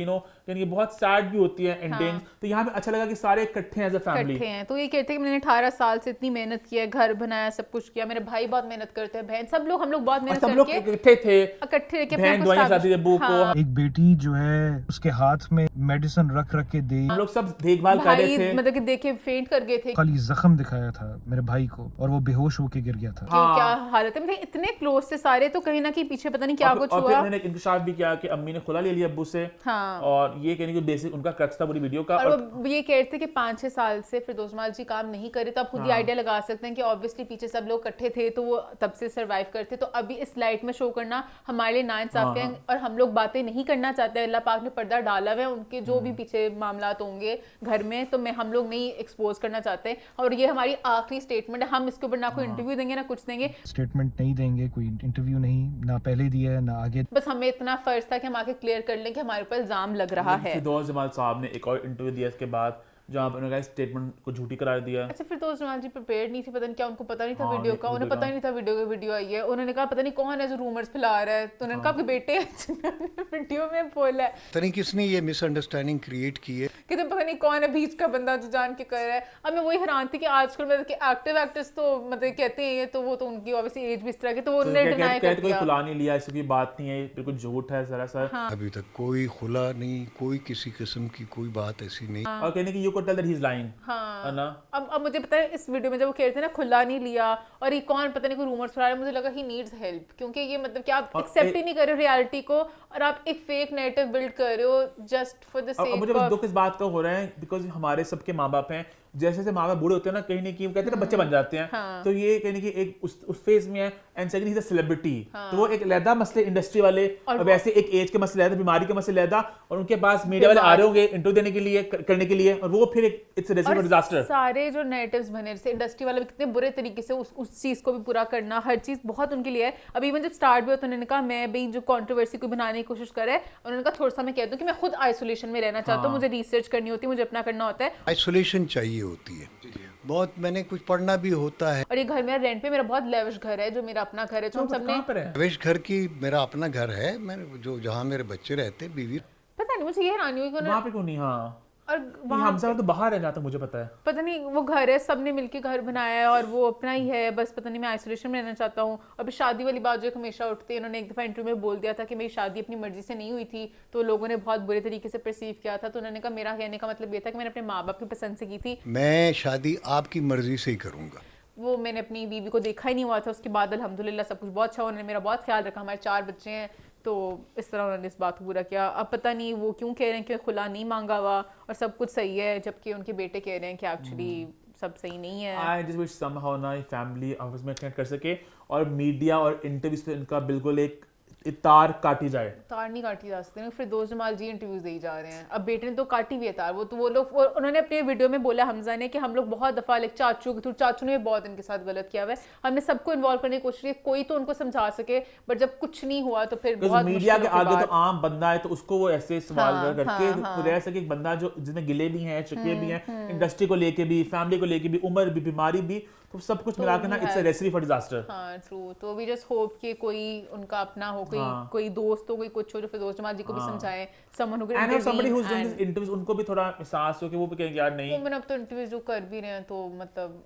ये बहुत सैड भी होती है एंडिंग, तो यहाँ पे अच्छा लगा कि सारे इकट्ठे हैं एज अ फैमिली। इकट्ठे हैं। तो ये कहते हैं कि मैंने 18 साल से इतनी मेहनत की है, घर बनाया, सब कुछ किया, मेरे भाई बहुत मेहनत करते हैं, बहन, सब लोग, हम लोग बहुत मेहनत सब लोग करके इकट्ठे थे, इकट्ठे रह के बहन दुआएं चाहती थी अब्बू को। एक बेटी जो है उसके हाथ में मेडिसिन रख रख के दे। हम लोग सब देखभाल कर रहे भाई थे। मतलब कि देखे फेंट कर गए थे। खाली जख्म दिखाया था मेरे भाई को और वो बेहोश होके गिर गया था। कि क्या हालत है, मतलब इतने क्लोज थे सारे, तो कहीं ना कहीं पीछे पता नहीं क्या कुछ और फिर हुआ। उन्होंने एक इंकशाफ भी किया कि अम्मी ने खुला ले लिया अब्बू से। हाँ। और ये कहने की बेसिक उनका क्रक्स था पूरी वीडियो का। और वो ये कह रहे थे कि 5-6 साल से फिरदौस जमाल जी काम नहीं करे, तो आप खुद ही आइडिया लगा सकते हैं कि ऑब्वियसली पीछे सब लोग इकट्ठे थे तो वो तब से सरवाइव करते। तो अभी इस लाइट में शो करना हमारे लिए नाइंसाफी है, और हम लोग बातें नहीं करना चाहते। अल्लाह पाक ने पर्दा डाला हुआ है, उनके जो भी पीछे मामलात होंगे घर में, तो हम लोग नहीं एक्सपोज करना चाहते। और ये हमारी आखिरी स्टेटमेंट है, हम इसके ऊपर ना कोई इंटरव्यू देंगे ना कुछ देंगे। स्टेटमेंट नहीं देंगे, कोई इंटरव्यू नहीं, ना पहले दिया है ना आगे। बस हमें इतना फर्ज था कि हम आके क्लियर कर लें कि हमारे ऊपर इल्जाम लग रहा है। फिरदौस जमाल साहब ने एक और इंटरव्यू दिया इसके बाद, जहाँ पर उन्होंने स्टेटमेंट को झूठी करार दिया। अच्छा, फिरदौस जमाल जी प्रिपेयर्ड नहीं थी, पता नहीं क्या उनको पता नहीं था हाँ, वीडियो का, उन्हें पता का। ही नहीं था वीडियो आई है। उन्होंने कहा पता नहीं कौन है जो रूमर्स फैला रहा है, तो उन्होंने कहा आपके बेटे हैं वीडियो में बोला है। पता नहीं किसने ये मिसअंडरस्टैंडिंग क्रिएट की है कि तुम पता नहीं कौन है बीच का बंदा जो जान के कर रहा है। अब मैं वही हैरान थी कि आजकल मतलब कि एक्टिव एक्टर्स तो मतलब कहते हैं ये, तो वो तो उनकी ऑब्वियसली एज भी इस तरह की, तो उन्होंने डिनाई कर कोई दिया। खुला नहीं लिया, ऐसी कोई बात नहीं है, बिल्कुल झूठ है सरासर। अभी तक कोई खुला नहीं, कोई किसी किस्म की कोई बात ऐसी नहीं। और कहने की you could tell that he is lying. हाँ। है ना? अब मुझे पता है इस वीडियो में जब वो कह रहे थे ना खुला नहीं लिया, और ये कौन पता नहीं कोई रूमर्स फैला रहा है, मुझे लगा ही नीड्स हेल्प, क्योंकि ये मतलब कि आप एक्सेप्ट ही नहीं कर रहे हो रियलिटी को, और आप एक फेक नैरेटिव बिल्ड कर रहे हो जस्ट फॉर द सेक। मुझे बस दुख इस बात का हो रहा है बिकॉज हमारे सबके माँ बाप हैं, जैसे जैसे माँ बाप बूढ़े होते हैं ना, कहीं ना कहीं कहते हैं ना बच्चे बन जाते हैं। हाँ। तो ये कहीं ना कहीं एक उस फेज में है, and second he is a celebrity. तो वो एक लहदा मसले इंडस्ट्री वाले, और वैसे एक एज के मसले लहदा, बीमारी के मसले लहदा, और उनके पास मीडिया वाले आ रहे होंगे इंटरव्यू देने के लिए, करने के लिए, और वो फिर एक इट्स रेसिपी फॉर डिजास्टर। सारे जो नैरेटिव्स बने, जैसे इंडस्ट्री वाले भी कितने बुरे तरीके से उस चीज को भी पूरा करना, हर चीज बहुत उनके लिए है। अभी इवन जब स्टार्ट भी हुआ तो उन्होंने कहा मैं भी जो कंट्रोवर्सी को बनाने की कोशिश कर रहा है, उन्होंने कहा थोड़ा सा मैं कहता हूँ कि मैं खुद आइसोलेशन में रहना चाहता हूँ, मुझे रिसर्च करनी होती है, मुझे अपना करना होता है। आइसोलेशन चाहिए होती है, बहुत मैंने कुछ पढ़ना भी होता है। और ये घर मेरा रेंट पे, मेरा बहुत लेविश घर है जो मेरा अपना घर है, जो हम सबने वेश घर की मेरा अपना घर है, मैं जो जहाँ मेरे बच्चे रहते, बीवी। पता नहीं मुझे ये हैरानी हुई कि वहाँ पे क्यों नहीं? हाँ, और हमजा तो बाहर है जहाँ तक मुझे पता है। पता नहीं वो घर है, सबने मिलके घर बनाया है और वो अपना ही है, बस पता नहीं मैं आइसोलेशन में रहना चाहता हूँ। अभी शादी वाली बात जो हमेशा उठती है, उन्होंने एक दफ़ा इंटरव्यू में बोल दिया था कि मेरी शादी अपनी मर्जी से नहीं हुई थी, तो लोगों ने बहुत बुरे तरीके से परसीव किया था। तो उन्होंने कहा मेरा कहने का मतलब ये था कि मैंने अपने माँ बाप की पसंद से की थी, मैं शादी आपकी मर्जी से ही करूँगा। वो मैंने अपनी बीवी को देखा ही नहीं हुआ था। उसके बाद अल्हम्दुलिल्लाह सब कुछ बहुत अच्छा, उन्होंने मेरा बहुत ख्याल रखा, हमारे 4 बच्चे हैं, तो इस तरह उन्होंने इस बात को पूरा किया। अब पता नहीं वो क्यों कह रहे हैं कि खुला नहीं मांगा हुआ और सब कुछ सही है, जबकि उनके बेटे कह रहे हैं कि एक्चुअली सब सही नहीं है। आई जस्ट विश समहाउ ना फैमिली आपस में कनेक्ट कर सके, और मीडिया और इंटरव्यूज पे इनका बिल्कुल एक तार काटी जाए। तार नहीं काटी जा सकती, फिरदौस जमाल जी इंटरव्यूज दे ही जा रहे हैं। अब बेटे ने तो काटी भी है तार, वो लोग उन्होंने अपने वीडियो में बोला हमजा ने कि हम लोग बहुत दफा लाइक चाचू ने बहुत इनके साथ गलत किया हुआ है, हमने सबको इन्वॉल्व करने की कोशिश की, कोई तो उनको समझा सके, बट जब कुछ नहीं हुआ तो फिर बहुत मीडिया के आगे तो आम बंदा है, तो उसको वो ऐसे सवाल करके रह सके, एक बंदा जो जिसमें गिले भी हैं, चुके भी हैं, इंडस्ट्री को लेके भी, फैमिली को लेके भी, उम्र भी, बीमारी भी, तो सब कुछ मिला के ना it's a recipe for disaster. हाँ ट्रू। तो वी जस्ट होप कि कोई उनका अपना हो, कोई दोस्त हो, कोई कुछ हो जो फिरदौस जमाल जी को भी समझाए, someone who can and somebody who is doing this interviews, उनको भी थोड़ा एहसास हो कि वो भी कहेंगे यार नहीं, मैंने अब तो इंटरव्यूज जो कर भी रहे हैं, तो मतलब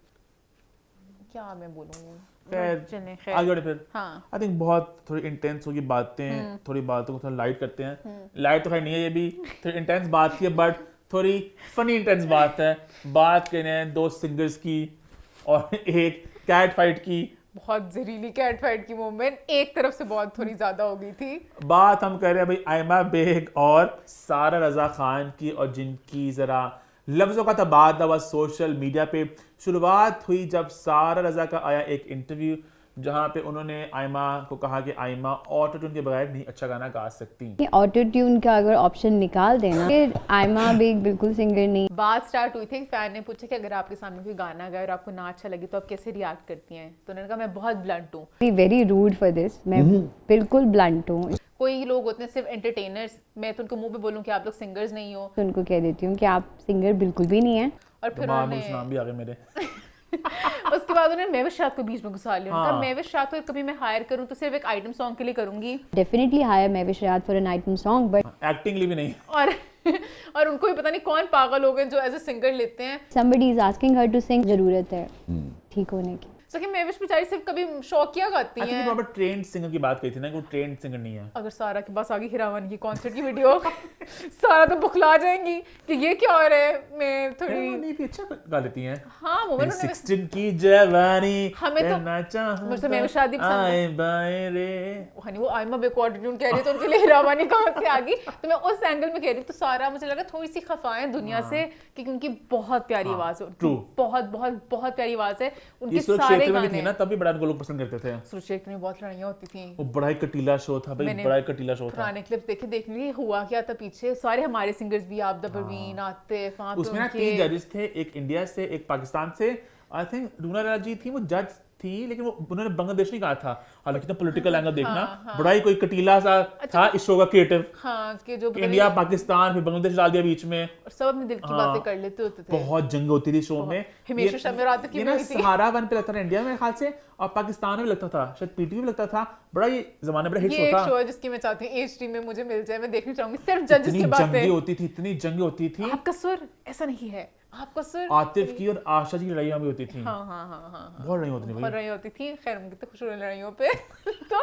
क्या मैं बोलूँ, खैर आगे बढ़े फिर। हाँ। आई थिंक बहुत थोड़ी इंटेंस होगी बातें, थोड़ी बातों को थोड़ा लाइट करते हैं। लाइट तो खैर नहीं है, ये भी थोड़ी इंटेंस बात थी, बट थोड़ी फनी इंटेंस बात है। बात कर रहे हैं 2 सिंगर्स की और एक कैट फाइट की, बहुत जहरीली कैट फाइट की मूवमेंट, एक तरफ से बहुत थोड़ी ज्यादा हो गई थी। बात हम कर रहे हैं भाई आयमा बेग और सारा रजा खान की, और जिनकी जरा लफ्ज़ों का तबादला हुआ सोशल मीडिया पे। शुरुआत हुई जब सारा रज़ा का आया एक इंटरव्यू जहां पे उन्होंने आयमा को कहा कि आयमा ऑटो ट्यून के बगैर नहीं अच्छा गाना गा सकती। ऑटो ट्यून का अगर ऑप्शन निकाल देना फिर आयमा बेग बिल्कुल सिंगर नहीं। बात स्टार्ट हुई थी, एक फैन ने पूछा कि अगर आपके सामने कोई गाना गाए और आपको ना अच्छा लगे तो आप कैसे रिएक्ट करती हैं? तो उन्होंने कहा मैं बहुत ब्लंट हूँ। वेरी रूड फॉर दिस, मैं बिल्कुल ब्लंट हूँ। कोई लोग होते हैं सिर्फ एंटरटेनर्स, मैं तो उनको मुंह पे बोलूँ कि आप लोग सिंगर्स नहीं हो तो उनको कह देती हूँ कि आप सिंगर बिल्कुल भी नहीं है। और फिर नाम उन्होंने भी आ गए मेरे। उसके बाद उन्होंने महविश शाद को बीच में घुसा लिया। उनका हाँ। महविश शाद को कभी मैं हायर करूँ तो सिर्फ एक आइटम सॉन्ग के लिए करूंगी definitely hire Mahwish Riyad for an item song but acting लिए भी नहीं। और उनको भी पता नहीं कौन पागल हो गए जो एज ए सिंगर लेते हैं। somebody is asking her to sing, जरूरत है ठीक होने की। सो कि महविश बेचारी सिर्फ कभी शौकिया गाती आई थिंक हैं। प्रॉपर ट्रेंड सिंगर की बात कही थी ना कि वो ट्रेंड सिंगर नहीं है। अगर सारा के पास आगे हिरावन की कॉन्सर्ट की वीडियो सारा तो बुखला जाएंगी कि ये क्या हो रहा है। मैं थोड़ी नहीं भी अच्छा गा लेती हैं। हाँ वो मैंने 16 की जवानी हमें तो- करना चाहूं मुझसे मैं शादी पसंद है। आए बाएं रे। हनी वो आयमा बेको ऑटोट्यून कह रही है तो उनके लिए हिरावानी कहाँ से आ गई? तो मैं उस एंगल में कह रही तो सारा मुझे लगा थोड़ी सी खफा है दुनिया से क्योंकि उनकी बहुत प्यारी आवाज है। true। बहुत बहुत बहुत प्यारी आवाज है उनके इस लोग सारे क्षेत्र में भी थी गाने। ना तभी बड़ा उनको लोग पसंद करते थे। सुरक्षेत्र में बहुत लड़ाइयाँ होती थी। वो बड़ा ही कटीला शो था भाई, मैंने बड़ा ही कटीला शो था। पुराने क्लिप्स देखे, देखने लिए हुआ क्या था पीछे। सारे हमारे सिंगर्स भी आबदा परवीन आतिफ वहाँ पे उसमें ना उनके 3 जजेस थे, एक इंडिया से, एक पाकिस्तान से, आई थिंक रूना राजी थी वो जज थी, लेकिन वो उन्होंने बांग्लादेश नहीं कहा था। हालांकि तो पॉलिटिकल एंगल देखना बड़ा ही कोई कटीला सा था इस शो का क्रिएटिव। हाँ कि जो इंडिया पाकिस्तान फिर बांग्लादेश डाल दिया बीच में। और सब अपने दिल की बातें कर लेते होते थे। बहुत जंग होती थी शो में। हिमेश शर्मा रात की ये ना हुई थी। सहारा वन पे लगता था इंडिया में ख्याल से, और पाकिस्तान में भी लगता था, शायद पीटीवी में लगता था। बड़ा ये जमाने बड़ा हिट ये शो एक था। शो है जिसकी मैं चाहती हूँ एचडी में मुझे मिल जाए, मैं देखना चाहूंगी सिर्फ जजेस इतनी की जंगी बातें। होती थी, इतनी जंगी होती थी। आपका सुर ऐसा नहीं है, आपका सुर आतिफ की और आशा की लड़ाइयाँ भी होती थी। हाँ हाँ हाँ हाँ बहुत लड़ाई होती थी बहुत भाई। लड़ाई होती थी। खैर उनकी तो खुश हो रही लड़ाइयों पे तो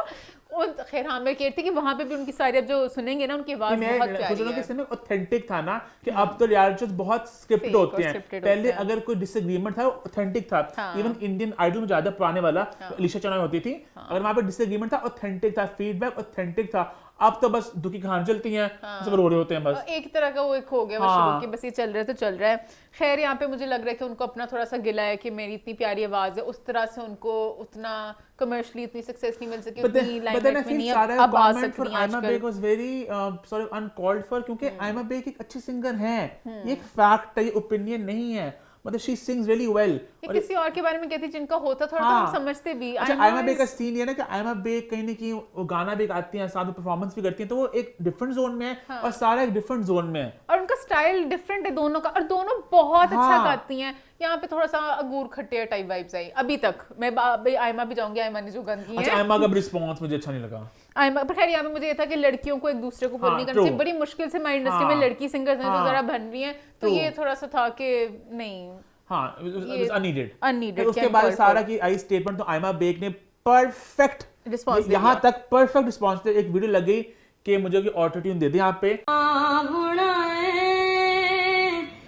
उन खैर हाँ मैं कहती थी कि वहाँ पे भी उनकी सारी अब जो सुनेंगे ना उनकी आवाज बहुत प्यारी है। इसमें ऑथेंटिक था ना कि अब तो रियलिटी शोज बहुत स्क्रिप्टेड Fake और होते हैं। scripted पहले होते हैं। अगर कोई डिसएग्रीमेंट था ऑथेंटिक था। हाँ। इवन इंडियन आइडल में ज्यादा पुराने वाला अलीशा चौहान होती थी, अगर वहां पे डिसएग्रीमेंट था ऑथेंटिक था, फीडबैक ऑथेंटिक था। अब तो बस दुखी कहानी चलती हैं, सब रो रहे होते हैं बस। एक तरह का वो एक हो गया बस हाँ। शुरू की, बस ये चल रहा है तो चल रहा है। खैर यहाँ पे मुझे लग रहा है कि उनको अपना थोड़ा सा गिला है कि मेरी इतनी प्यारी आवाज है, उस तरह से उनको उतना कमर्शियली इतनी सक्सेस नहीं मिल सकी, उतनी लाइमलाइट में नहीं अब आ सकती हैं आयमा बेग आजकल। Was very sorry uncalled for, क्योंकि आयमा बेग एक अच्छी सिंगर हैं। ये एक फैक्ट है, ये ओपिनियन नहीं है। मतलब शी सिंग्स रियली वेल। ये किसी और के बारे में कहती जिनका होता थोड़ा तो हाँ। हम समझते भी। अच्छा आयमा बेग का सीन ये ना कि आयमा बेग कहीं ना कहीं वो गाना भी गाती हैं, साथ में परफॉर्मेंस भी करती हैं, तो वो एक डिफरेंट जोन में है और सारा एक डिफरेंट जोन में है। और उनका स्टाइल डिफरेंट है दोनों का, और दोनों बहुत अच्छा हाँ। गाती हैं। यहाँ पे थोड़ा सा अगूर खट्टिया टाइप वाइब्स आई अभी तक। मैं भाई आयमा भी जाऊंगी, आयमा ने जो गान की अच्छा है। आयमा का रिस्पॉन्स मुझे अच्छा नहीं लगा। आयमा पर खैर यहाँ पे मुझे ये था कि लड़कियों को एक दूसरे को हाँ, नहीं करना चाहिए। true। बड़ी मुश्किल से हमारी इंडस्ट्री में हाँ। लड़की सिंगर्स हैं जो हाँ। जरा बन रही हैं, तो True। ये थोड़ा सा था कि नहीं हाँ अननीडेड। अननीडेड। उसके बाद सारा की आई स्टेटमेंट तो आयमा बेग ने परफेक्ट रिस्पॉन्स यहाँ तक परफेक्ट रिस्पॉन्स थे। एक वीडियो लग गई कि मुझे ऑटो ट्यून दे दे यहाँ पे,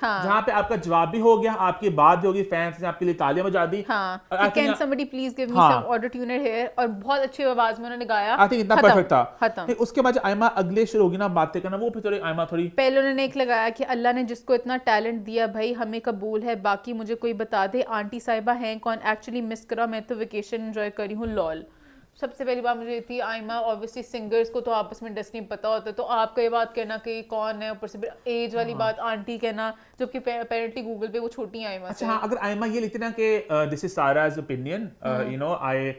हाँ जहाँ पे आपका जवाब भी हो गया, आपकी बात भी होगी, फैंस ने आपके लिए तालियां बजा दी। हाँ और I think- can somebody please give me हाँ। सम ऑटो ट्यूनर हियर, और बहुत अच्छी आवाज में उन्होंने गाया। आई थिंक इतना खत्म, परफेक्ट था। खत्म। फिर उसके बाद जो आयमा अगले शुरू होगी ना बातें करना, वो फिर थोड़ी आयमा थोड़ी पहले उन्होंने एक लगाया कि अल्लाह ने जिसको इतना टैलेंट दिया भाई हमें कबूल है, बाकी मुझे कोई बता दे आंटी साहिबा हैं कौन, एक्चुअली मिस करा, मैं तो वेकेशन एंजॉय करी हूँ लॉल। सबसे पहली बात मुझे थी आयमा ऑब्वियसली सिंगर्स को तो आपस में डस्ट नहीं पता होता, तो आपका ये बात कहना कि कौन है, ऊपर से एज वाली बात आंटी कहना, जबकि अपेरेंटली गूगल पे वो छोटी आयमा अच्छा हाँ, अगर आयमा ये लिखती ना कि this is Sara's opinion, you know I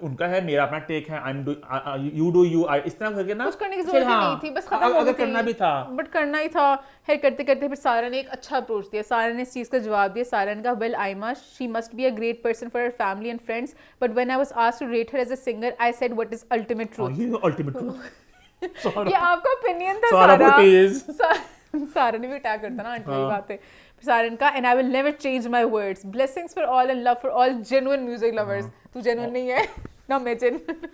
उनका है, मेरा अपना टेक है, I am you do you I, इस तरह करके ना कुछ करने की जरूरत ही नहीं थी, बस खत्म हो अगर गई करना थी। भी था बट करना ही था। है करते करते फिर सारा ने एक अच्छा अप्रोच दिया, सारा ने इस चीज का जवाब दिया। सारा ने कहा well Aima she must be a great person for her family and friends, but when I was asked to rate her as a singer I said what is ultimate truth. ये अल्टीमेट ट्रूथ। ये आपका opinion था सारा सारा। Footage. सारा ने भी attack करता ना आंटी वाली बात है। फिर सारा ने कहा and I will never change my words, blessings for all and love for all genuine music lovers. तू जेन्युइन नहीं है ना, मैं जेन्युइन।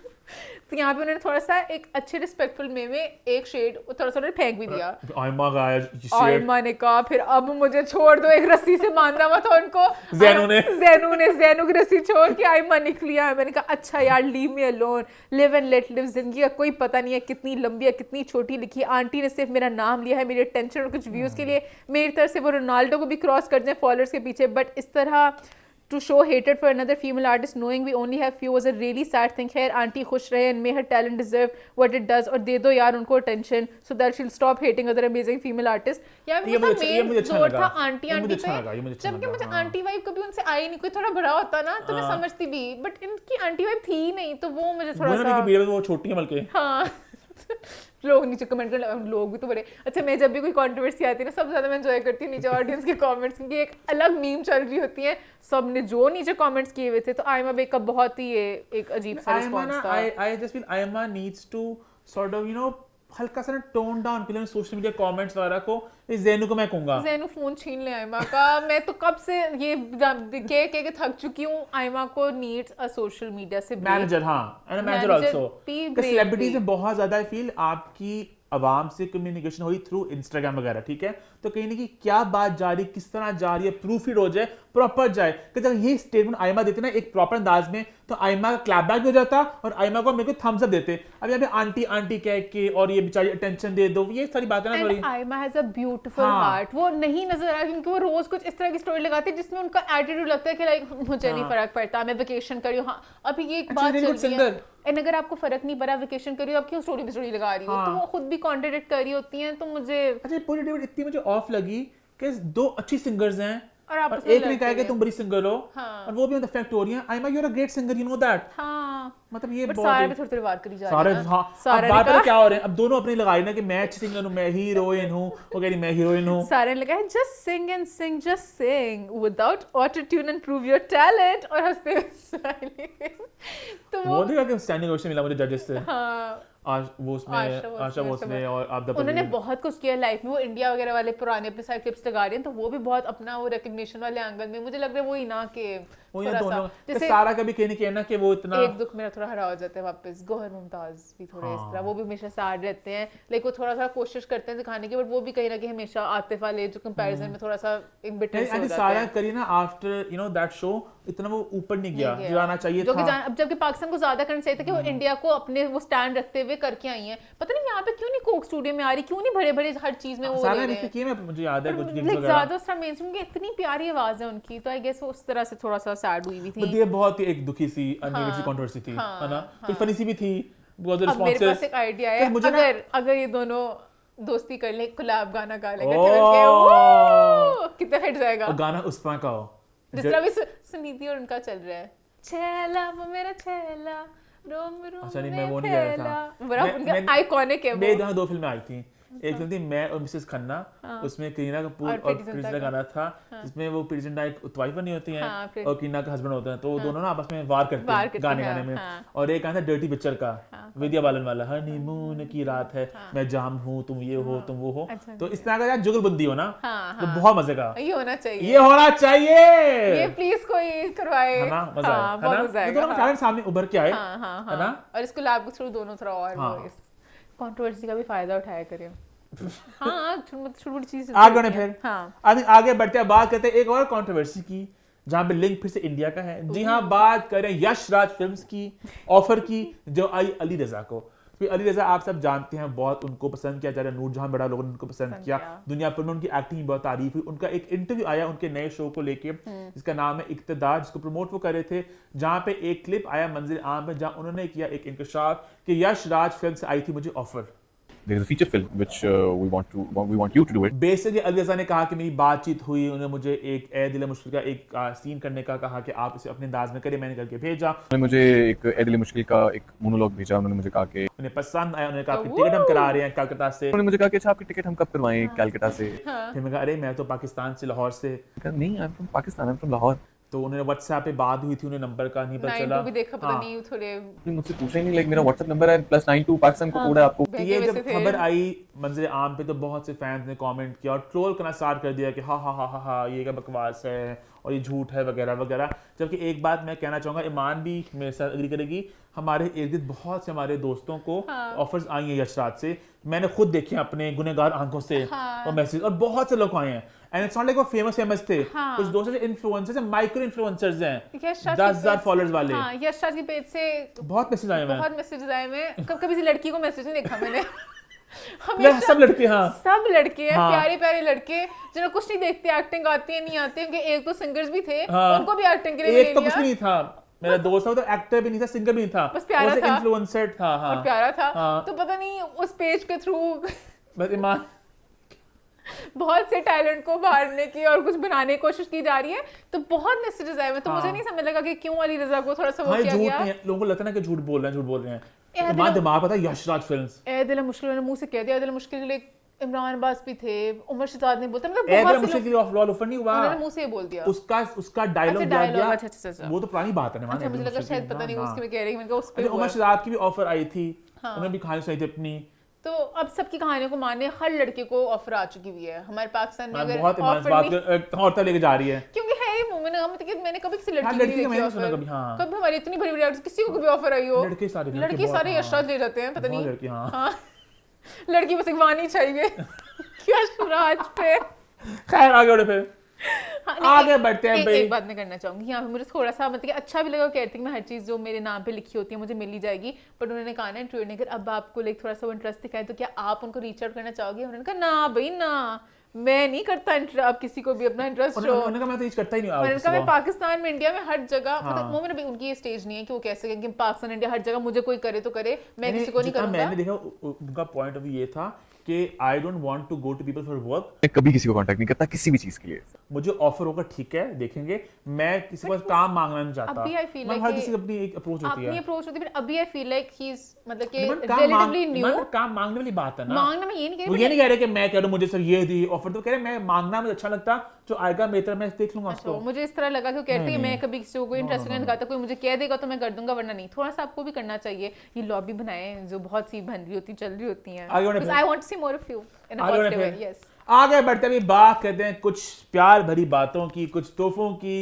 तो यहाँ पे उन्होंने थोड़ा सा एक अच्छे रिस्पेक्टफुल में एक शेड थोड़ा सा उन्होंने फेंक भी दिया। आयमा का आया और शेड, मैंने कहा फिर अब मुझे छोड़ दो, एक रस्सी से बांधा हुआ था उनको। जैनू की रस्सी छोड़ के आयमा निकली है। मैंने कहा अच्छा यार, leave me alone, live and let live. जिंदगी का कोई पता नहीं है कितनी लंबी है कितनी छोटी लिखी है। आंटी ने सिर्फ मेरा नाम लिया है मेरी अटेंशन और कुछ व्यूज के लिए। मेरी तरफ से वो रोनाल्डो को भी क्रॉस कर दें फॉलोअर्स के पीछे, बट इस तरह to show hatred for another female artist knowing we only have few was a really sad thing. खैर आंटी खुश रहे and may her talent deserve what it does, और दे दो यार उनको attention so that she'll stop hating other amazing female artists. यार ये मतलब मुझे मेन अच्छा जोर लगा। था आंटी ये मुझे पे, अच्छा लगा, ये मुझे अच्छा जबकि लगा, मुझे हाँ। आंटी वाइब कभी उनसे आई नहीं। कोई थोड़ा बड़ा होता ना तो मैं हाँ। समझती भी, बट इनकी आंटी वाइब थी ही नहीं, तो वो मुझे वो थोड़ा ना सा कि वो छोटी है बल्कि। हाँ लोग नीचे कमेंट कर, लोग भी तो बड़े अच्छा। मैं जब भी कोई कंट्रोवर्सी आती है ना, सबसे ज्यादा मैं एंजॉय करती हूँ नीचे ऑडियंस के कमेंट्स, क्योंकि एक अलग मीम चल रही होती है। सब ने जो नीचे कमेंट्स किए हुए थे, तो आयमा बेग का बहुत ही एक अजीब सा रिस्पांस था। I just feel Ayma needs to sort of हल्का सा ना टोन डाउन के लिए सोशल मीडिया कमेंट्स वगैरह को। इस ज़ैनू को मैं कहूंगा, ज़ैनू फोन छीन ले आयमा का। मैं तो कब से ये के थक चुकी हूँ। आयमा को नीड्स अ सोशल मीडिया से मैनेजर, हाँ एंड मैनेजर आल्सो। सेलिब्रिटीज में बहुत ज्यादा आई फील आपकी आवाम से कम्युनिकेशन हुई थ्रू इंस्टाग्राम वगैरह, ठीक है, तो कहीं ना कहीं क्या बात जा रही, किस तरह जा रही है, प्रूफ हो जाए, प्रॉपर जाए। कि जब ये स्टेटमेंट आयमा देते ना एक प्रॉपर अंदाज में, तो आयमा का क्लैप बैक हो जाता और आयमा को मेरे को थम्स अप देते। अब यहाँ पे आंटी आंटी कह के और ये बेचारी अटेंशन दे दो, ये सारी बातें ना थोड़ी। आयमा हैज अ ब्यूटीफुल हाँ। हार्ट। वो नहीं नजर आ रहा क्योंकि वो रोज कुछ इस तरह की स्टोरी लगाती है जिसमें उनका एटीट्यूड लगता है कि लाइक मुझे नहीं फर्क पड़ता, मैं वेकेशन कर रही हूँ। हाँ अभी ये एक बात चल रही है, एंड अगर आपको फर्क नहीं पड़ा वेकेशन कर रही हो, आप क्यों स्टोरी पे स्टोरी लगा रही हो? तो वो खुद भी कॉन्ट्रडिक्ट कर रही होती हैं। तो मुझे अच्छा पूरी डेविड इतनी मुझे ऑफ लगी कि दो अच्छी सिंगर्स हैं और और आपस में एक ने लड़ते कहा कि हैं। तुम बड़ी सिंगर हो, हाँ। और वो भी अफेक्ट हो रही है। Aima you are a great singer, you know that. हाँ मतलब ये बट बहुत सारे भी थोड़ी थोड़ी वार करी जा सारे, रही है। हाँ सारे अब बात ने पता कहा- क्या हो रहे हैं, अब दोनों अपनी लगाई ना कि मैं अच्छी सिंगर हूँ, मैं हीरोइन हूँ, वो कह रही मैं हीरोइन हूँ। सारे ने लगा है just sing and Singh, just sing without auto tune and prove your talent, और हंसते हुए स्माइली फेस। तो वो देखा कि स्टैंडिंग ओवेशन मिला मुझे जजेस से। हाँ वो उसमें आशा भोसले और आबदा उन्होंने पटेल। बहुत कुछ किया लाइफ में। वो इंडिया वगैरह वाले पुराने अपने सारे क्लिप्स लगा रहे हैं, तो वो भी बहुत अपना वो रिकग्निशन वाले एंगल में मुझे लग रहा है। वही ना कि वो थोड़ा ये सा दोनों जैसे सारा कभी कहने की है ना कि वो इतना एक दुख मेरा थोड़ा हरा हो जाता है वापस। गौहर मुमताज भी थोड़े इस तरह, वो भी हमेशा सैड रहते हैं, लेकिन वो थोड़ा कोशिश करते हैं दिखाने की, बट वो भी कहीं ना कहीं हमेशा आतिफ वाले जो कंपैरिजन में थोड़ा सा एक बिटनेस हो जाता सारा है। करी ना आफ्टर दैट शो इतना वो ऊपर नहीं गया जो आना चाहिए जो कि था। अब जबकि पाकिस्तान को ज्यादा करना चाहिए था कि वो इंडिया को अपने वो स्टैंड रखते हुए करके आई हैं। पता नहीं यहाँ पे क्यों नहीं कोक स्टूडियो में आ रही, क्यों नहीं बड़े बड़े हर चीज में वो सारा ले रहे रिश्ते हैं। किए मैं मुझे याद है कुछ गिग्स लाइक वगैरह। ज्यादा उसका मेनस्ट्रीम की इतनी प्यारी आवाज है उनकी, तो आई गेस वो उस तरह से थोड़ा सा सैड हुई भी बट थी। ये बहुत ही एक दुखी सी अननेसेसरी सी कंट्रोवर्सी थी, है ना, कुछ फनी सी भी थी, बहुत अब मेरे पास रिस्पांसेस। एक आइडिया है, मुझे ना- अगर ये दोनों दोस्ती कर ले, कोलैब गाना गा लेंगे, ओह। तो उनके वो कितना हिट जाएगा। और गाना उस तरह का हो जिस तरह भी सुनीति और उनका चल रहा है, छैला वो मेरा छैला रोम रोम अच्छा नहीं मैं वो नहीं कह रहा था। बड़ा उनका आइकॉनिक है मेरे वो। यहाँ दो फिल्में आई थी, एक फिल्म थी मैं और मिसेस खन्ना, उसमें करीना कपूर और और प्रीति प्रीति जिंटा जिंटा गाना था, जिसमें वो प्रीति जिंटा एक वाइफ बनी होती हैं हाँ, और करीना का हस्बैंड होता है, तो वो दोनों ना आपस में वार करते हैं गाने गाने में। और एक गाना था डर्टी पिक्चर का, विद्या बालन वाला, हनीमून की रात है, मैं जाम हूँ तुम ये हो तुम वो हो, तो इस तरह का यार जुगलबंदी हो ना, तो बहुत मजे का ये होना चाहिए, ये होना चाहिए, ये प्लीज कोई करवाए, है ना, मजा आया, है ना, ये दोनों टैलेंट सामने उभर के आए, है ना। और इसको लैब के थ्रू दोनों थोड़ा और वो इस कंट्रोवर्सी का भी फायदा उठाया करें। हाँ छोटी चीज आगे बढ़े फिर। हाँ आगे बढ़ते हैं, बात करते हैं एक और कंट्रोवर्सी की जहां पे लिंक फिर से इंडिया का है। जी हाँ, बात करें यश राज फिल्म्स की ऑफर की जो आई अली रजा को। अली रजा आप सब जानते हैं, बहुत उनको पसंद किया जा रहा है, नूरजहां बड़ा लोगों ने उनको पसंद किया, दुनिया भर में उनकी एक्टिंग बहुत तारीफ हुई। उनका एक इंटरव्यू आया उनके नए शो को लेके जिसका नाम है इक्तदार, जिसको प्रमोट वो कर रहे थे, जहां पे एक क्लिप आया मंजिल आम में जहां उन्होंने किया एक इंकशाफ कि यश राज फिल्म से आई थी मुझे offer. There is a feature film which we want you to do it. Basically Ali Raza ने कहा कि मेरी बातचीत हुई, उन्होंने मुझे एक ए दिल मुश्किल का एक सीन करने का कहा कि आप इसे अपने अंदाज में करें, मैंने करके भेजा। उन्होंने मुझे एक ए दिल मुश्किल का एक मोनोलॉग भेजा, उन्होंने मुझे कहा कि उन्हें पसंद आया, उन्होंने कहा कि टिकट हम करा रहे हैं कलकत्ता से। उन्होंने मुझे कहा कि अच्छा आपकी टिकट हम कब करवाएं कलकत्ता से। फिर मैं कहा अरे मैं तो पाकिस्तान से, लाहौर से। नहीं, I am from Pakistan, I am from Lahore. तो उन्होंने व्हाट्सएप पे बात हुई थी, उन्हें नंबर का नहीं पता चला। 92 भी देखा, पता हाँ। नहीं थोड़े मुझसे पूछा ही नहीं, लाइक मेरा व्हाट्सएप नंबर है +92 पाकिस्तान को कोड है आपको। तो बहके ये वैसे जब थे। खबर आई मंजर आम पे तो बहुत से फैंस ने कमेंट किया और ट्रोल करना स्टार्ट कर दिया कि हाँ हाँ हाँ हाँ हाँ ये क्या बकवास है और ये झूठ है वगैरह वगैरह। जबकि एक बात मैं कहना चाहूँगा, ईमान भी मेरे साथ एग्री करेगी, हमारे इर्द गिर्द बहुत से हमारे दोस्तों को ऑफर्स आई हैं यशराज से। मैंने खुद देखे हैं अपने गुनहगार आंखों से और मैसेज, और बहुत से लोग आए हैं। एंड इट्स नॉट लाइक वो फेमस थे, कुछ दोस्तों से इन्फ्लुएंसर्स हैं, माइक्रो इन्फ्लुएंसर्स हैं, यशराज की 10,000 पेज- फॉलोअर्स वाले। हाँ, यशराज की पेज से बहुत मैसेज आए हैं। बहुत मैसेज आए हैं। कभी किसी लड़की को मैसेज नहीं देखा मैंने। मैं सब लड़के, हाँ सब लड़के हैं, हाँ। प्यारे प्यारे लड़के जिन्हें कुछ नहीं देखते, एक्टिंग आती है नहीं आती है, क्योंकि एक तो सिंगर्स भी थे, हाँ। उनको भी एक्टिंग के लिए एक तो ले कुछ भी लिया। नहीं था, मेरा दोस्त था, वो तो एक्टर भी नहीं था, सिंगर भी नहीं था, बस प्यारा था। इन्फ्लुएंसर था। हाँ और प्यारा था। हाँ। तो पता नहीं उस पेज के थ्रू बस ईमान बहुत से टैलेंट को बाहरने की और कुछ बनाने की कोशिश की जा रही है। तो बहुत मैसेजेस आए हैं, तो मुझे नहीं समझ लगा कि क्यों अली रजा को थोड़ा सा वो हाँ, किया झूठ गया। नहीं है, लोगों को लगता है ना कि झूठ बोल रहे हैं। ए ईमान दिल- दिमाग पता है यशराज फिल्म्स, ए दिल मुश्किल, मैंने मुंह से कह दिया। ए दिल मुश्किल के लिए इमरान अब्बास भी थे, उमर शहजाद नहीं बोलता, मतलब ए बहुत दिल से मुश्किल लोग के लिए ऑफ ऑफर नहीं हुआ, उन्होंने मुंह से बोल दिया। उसका डायलॉग अच्छा, दिया dialogue, गया। अच्छा, अच्छा, अच्छा। वो तो पुरानी बात है ना, अच्छा, मुझे लगा शायद पता नहीं उसकी मैं कह रही हूँ, मैंने कहा उस पे उमर हुआ। शहजाद की भी ऑफर आई थी, उन्होंने भी कहानी सुनाई थी अपनी। तो अब सबकी कहानियों को मानने हर लड़के को ऑफर आ चुकी हुई है हमारे पाकिस्तान में। अगर बहुत ईमान ऑफर बात नहीं, औरतें लेके जा रही है। क्योंकि है ये वो, मैंने कभी किसी हाँ, लड़की लड़की की का नहीं मैंने देखी सुना ऑफर। कभी, हाँ। कभी हमारी इतनी बड़ी बड़ी आर्टिस्ट किसी को कभी ऑफर आई हो। लड़के सारे लड़की सारे यशराज ले जाते हैं, पता बहुत नहीं। लड़की, हाँ। हाँ, लड़की बस एक वानी चाहिए यशराज पे। खैर आगे बढ़े फिर। हाँ, नहीं, आगे बढ़ते हैं भाई। एक बात मैं करना चाहूंगी यहाँ पे, मुझे थोड़ा सा मतलब कि अच्छा भी लगा, कहती कि मैं हर चीज़ जो मेरे नाम पे लिखी होती है मुझे मिल ही जाएगी, बट उन्होंने कहा ना इंटरव्यू ने, अगर अब आपको लाइक थोड़ा सा इंटरेस्ट दिखाए तो क्या आप उनको रीच आउट करना चाहोगे? उन्होंने कहा ना भाई ना, मैं नहीं करता अब किसी को भी अपना इंटरेस्ट शो। उन्होंने कहा मैं तो रीच करता ही नहीं। मैंने कहा मैं पाकिस्तान में, इंडिया में हर जगह, मतलब वो मेरे उनकी ये स्टेज नहीं है कि वो कह सकें कि पाकिस्तान इंडिया हर जगह मुझे कोई करे तो करे, मैं किसी को नहीं करूंगा। मैंने देखा उनका पॉइंट ऑफ व्यू ये था कि I don't want to go to people for work. मैं कभी किसी को कांटेक्ट नहीं करता किसी भी चीज के लिए। मुझे ऑफर होगा, ठीक है देखेंगे, मैं किसी को काम मांगना नहीं चाहता। अभी I feel like हर कि किसी की अपनी एक अप्रोच होती अपनी है। अप्रोच होती है, but अभी I feel like he is मतलब कि लेकिन रिलेटिवली न्यू। काम मांगने वाली बात है ना। मांगना मैं ये नहीं कह वो रही, ये नहीं कह रहे कि मैं कह रहा हूँ मुझे सर ये दी ऑफर, तो कह रहे मैं मांगना मुझे अच्छा लगता, जो आएगा मेरी तरफ मैं देख लूंगा तो उसको। मुझे इस तरह लगा कि वो कहते हैं मैं कभी किसी को कोई इंटरेस्ट नहीं दिखाता, कोई मुझे कह देगा तो मैं कर दूंगा, वरना नहीं। थोड़ा सा आपको भी करना चाहिए। ये लॉबी बनाए जो बहुत सी बन रही होती, चल रही होती हैं। आगे बढ़े फिर। I want to see more of you in a आगे बढ़े पॉजिटिव वे। फिर। यस, आगे बढ़ते हुए बात करते हैं कुछ प्यार भरी बातों की, कुछ तोहफों की,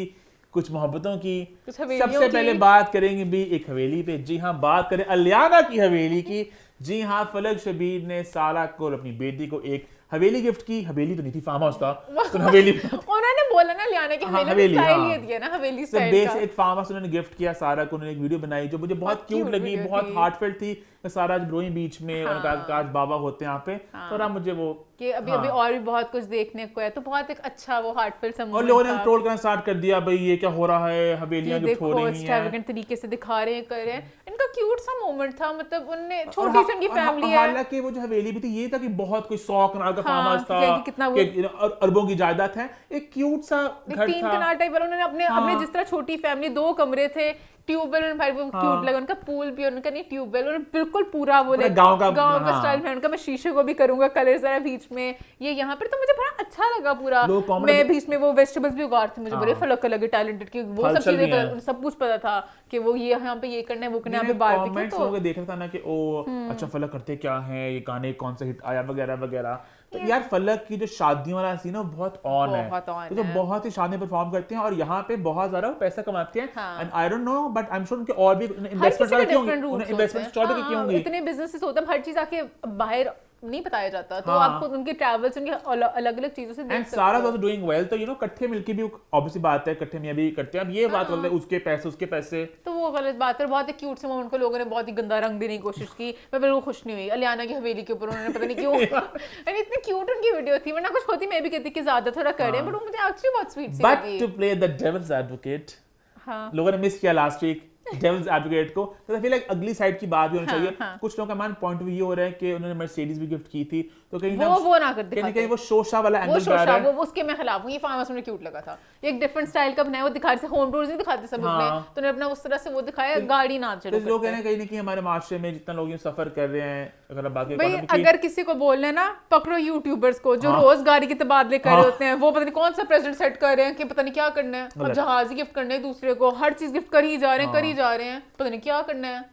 कुछ मोहब्बतों की। कुछ हवेलियों सबसे की। पहले बात करेंगे भी एक हवेली पे। जी हाँ, बात करें अलियाना की हवेली की। जी हाँ, फलक शबीर ने सारा को अपनी बेटी को एक हवेली गिफ्ट की। हवेली तो नहीं थी, फार्म हाउस था, तो हवेली उन्होंने बोला ना लियाना की हाँ, हवेली हवेली, स्टाइल हाँ। ये दिया ना, हवेली तो स्टाइल बेस का। एक फार्म हाउस उन्होंने गिफ्ट किया सारा को। उन्होंने एक वीडियो बनाई जो मुझे बहुत क्यूट cute लगी, video बहुत थी। हार्टफेल थी। तो सारा आज ग्रोइंग बीच में उनका आज बाबा होते हैं यहाँ पे, तो रहा मुझे वो कि अभी और भी बहुत कुछ देखने को है, तो बहुत एक अच्छा वो हार्टफुल सा और मोमेंट लोगों ने था। ट्रोल करना स्टार्ट कर दिया, भाई ये क्या हो रहा है, हवेलियां गिफ्ट हो देखो रही हैं। एक्सट्रावेगेंट तरीके से दिखा रहे हैं, कर रहे हैं। इनका क्यूट सा मोमेंट था, मतलब उनने और छोटी सी उनकी फैमिली है। हालांकि वो जो हवेली भी थी ये था कि बहुत कोई 100 कनाल का फार्म हाउस था, कि कितना वो- कि अरबों की जायदाद है, एक क्यूट सा घर 3 था। कनाल टाइप वाला उन्होंने अपने जिस तरह छोटी फैमिली, 2 कमरे थे, ट्यूबवेल उन्होंने भाई वो क्यूट लगा, उनका पूल भी, उनका नहीं ट्यूबवेल, उन्होंने बिल्कुल पूरा वो पूरा गाँव का स्टाइल में। उनका मैं शीशे को भी करूंगा कलर जरा बीच में, ये यहाँ पर तो मुझे बड़ा अच्छा लगा पूरा। लोग comment- मैं बीच में वो वेजिटेबल्स भी उगा रहे थे, मुझे बड़े फलक लगे टैलेंटेड की वो फल सब चल भी चीजें, हैं। सब कुछ पता था कि वो ये यहाँ पे ये करना है, वो करना है, यहाँ पे बारबेक्यू। कमेंट्स तो लोग देख रहा था ना कि ओ अच्छा फलक करते क्या है, ये गाने कौन सा हिट आया वगैरह वगैरह। तो यार फलक की जो शादियों वाला सीन है वो बहुत ऑन है, बहुत on तो जो है। बहुत ही शादी परफॉर्म करते हैं और यहाँ पे बहुत ज्यादा पैसा कमाते हैं। हाँ। And I don't know but I am sure उनके और भी हर किसी इन्वेस्टमेंट के वाले क्यों डिफरेंट होंगे, रूट्स इन्वेस्टमेंट स्टॉक के क्यों होंगे। इतने बिजनेसेस होते हैं, हर चीज आके बाहर नहीं बताया जाता, तो हाँ। आपको उनके ट्रैवल्स, उनके अलग अलग चीजों से एंड देख सकते सारा हो। तो डूइंग वेल, तो यू नो इकट्ठे मिलके भी ऑब्वियसली बात है, इकट्ठे मियां भी करते हैं। अब ये बात बोलते हैं उसके पैसे उसके पैसे, तो वो गलत बात है। बहुत ही क्यूट से मोमेंट को लोगों ने बहुत ही गंदा रंग देने की कोशिश की। मैं बिल्कुल खुश नहीं हुई अलियाना की हवेली के ऊपर, उन्होंने पता नहीं क्यों यानी इतनी क्यूट उनकी वीडियो थी, वरना कुछ होती मैं भी कहती कि ज्यादा थोड़ा करें, बट वो मुझे एक्चुअली बहुत स्वीट सी बट लगी। To play the devil's advocate, हाँ। लोगों ने मिस किया लास्ट वीक डेविल्स एडवोकेट को, तो आई फील लाइक अगली साइड की बात भी होनी चाहिए। हाँ। कुछ लोगों का मान पॉइंट ऑफ व्यू हो रहा है कि उन्होंने मर्सिडीज भी गिफ्ट की थी, तो कहीं वो ना कर कहीं दिखाते। वो शोशा वाला वो एंगल जा शोशा रहा है। वो उसके मैं खिलाफ हूँ। ये फार्म हाउस में क्यूट लगा था, एक डिफरेंट स्टाइल का बनाया, वो दिखा रहे होम टूर्स नहीं दिखाते सब हाँ। अपने, तो उन्होंने अपना उस तरह से वो दिखाया, गाड़ी ना तो चलो लोग कहने कहीं ना कहीं हमारे माशरे में जितना लोग ये सफर कर रहे हैं अगर आप बाकी भाई economy की- अगर किसी को बोलना है ना, पकड़ो यूट्यूबर्स को जो हाँ। रोज गाड़ी के तबादले कर रहे हाँ। होते हैं, वो पता नहीं कौन सा प्रेजेंट सेट कर रहे हैं कि पता नहीं क्या करना है, अब गलत। जहाज ही गिफ्ट करना है दूसरे को, हर चीज गिफ्ट कर ही जा रहे हैं, कर ही जा रहे हैं, पता नहीं क्या करना है।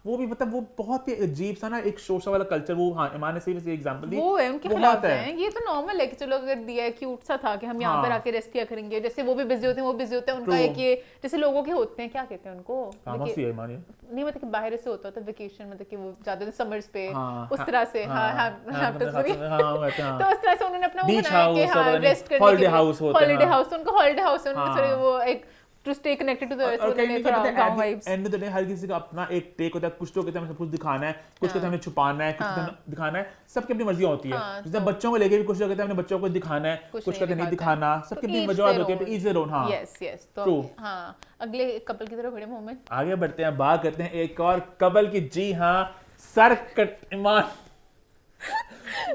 वो भी मतलब वो बहुत ही अजीब सा ना एक शोशा वाला कल्चर, वो हाँ ईमान ने सही एग्जांपल दी, वो है उनके बहुत खिलाफ है। ये तो नॉर्मल है कि चलो अगर दिया है, क्यूट सा था कि हम यहाँ पर हाँ। आके रेस्ट किया करेंगे, जैसे वो भी बिजी होते हैं, वो बिजी होते हैं, उनका True. एक ये जैसे लोगों के होते हैं, क्या कहते हैं उनको, फार्मस ही है ईमान ये। नहीं मतलब कि बाहर से होता था वेकेशन, मतलब कि वो जाते थे समर्स पे, हाँ, उस तरह से, हाँ हाँ, हैम्पटन्स में भी। हाँ, वो कहते हैं, हाँ। तो उस तरह से उन्होंने अपना वो Beach बनाया कि house हाँ और रेस्ट करने holiday के लिए house होते हैं, हॉलिडे हाँ। हाउस, उनका हॉलिडे हाउस है, उन्होंने हाँ। वो एक to stay connected to the earth, और कहीं उन्होंने नहीं थोड़ा गांव कहते vibes. End of the day हर किसी का अपना एक टेक होता है, कुछ लोग कहते हैं हमें सब कुछ दिखाना है, कुछ कहते हैं हमें छुपाना है, कुछ कहते हैं हमें दिखाना है, सबकी अपनी मर्जी होती है। हाँ, जैसे बच्चों को लेके भी कुछ लोग कहते हैं हमने बच्चों को दिखाना है, कुछ कहते हैं नहीं दिखाना, सबकी अपनी each वजह their होती है, own. Each their own. हाँ यस यस, तो True. हाँ अगले कपल की तरफ बड़े मोमेंट। आगे बढ़ते हैं, बात करते हैं एक और कबल की। जी हाँ, सरकट ईमान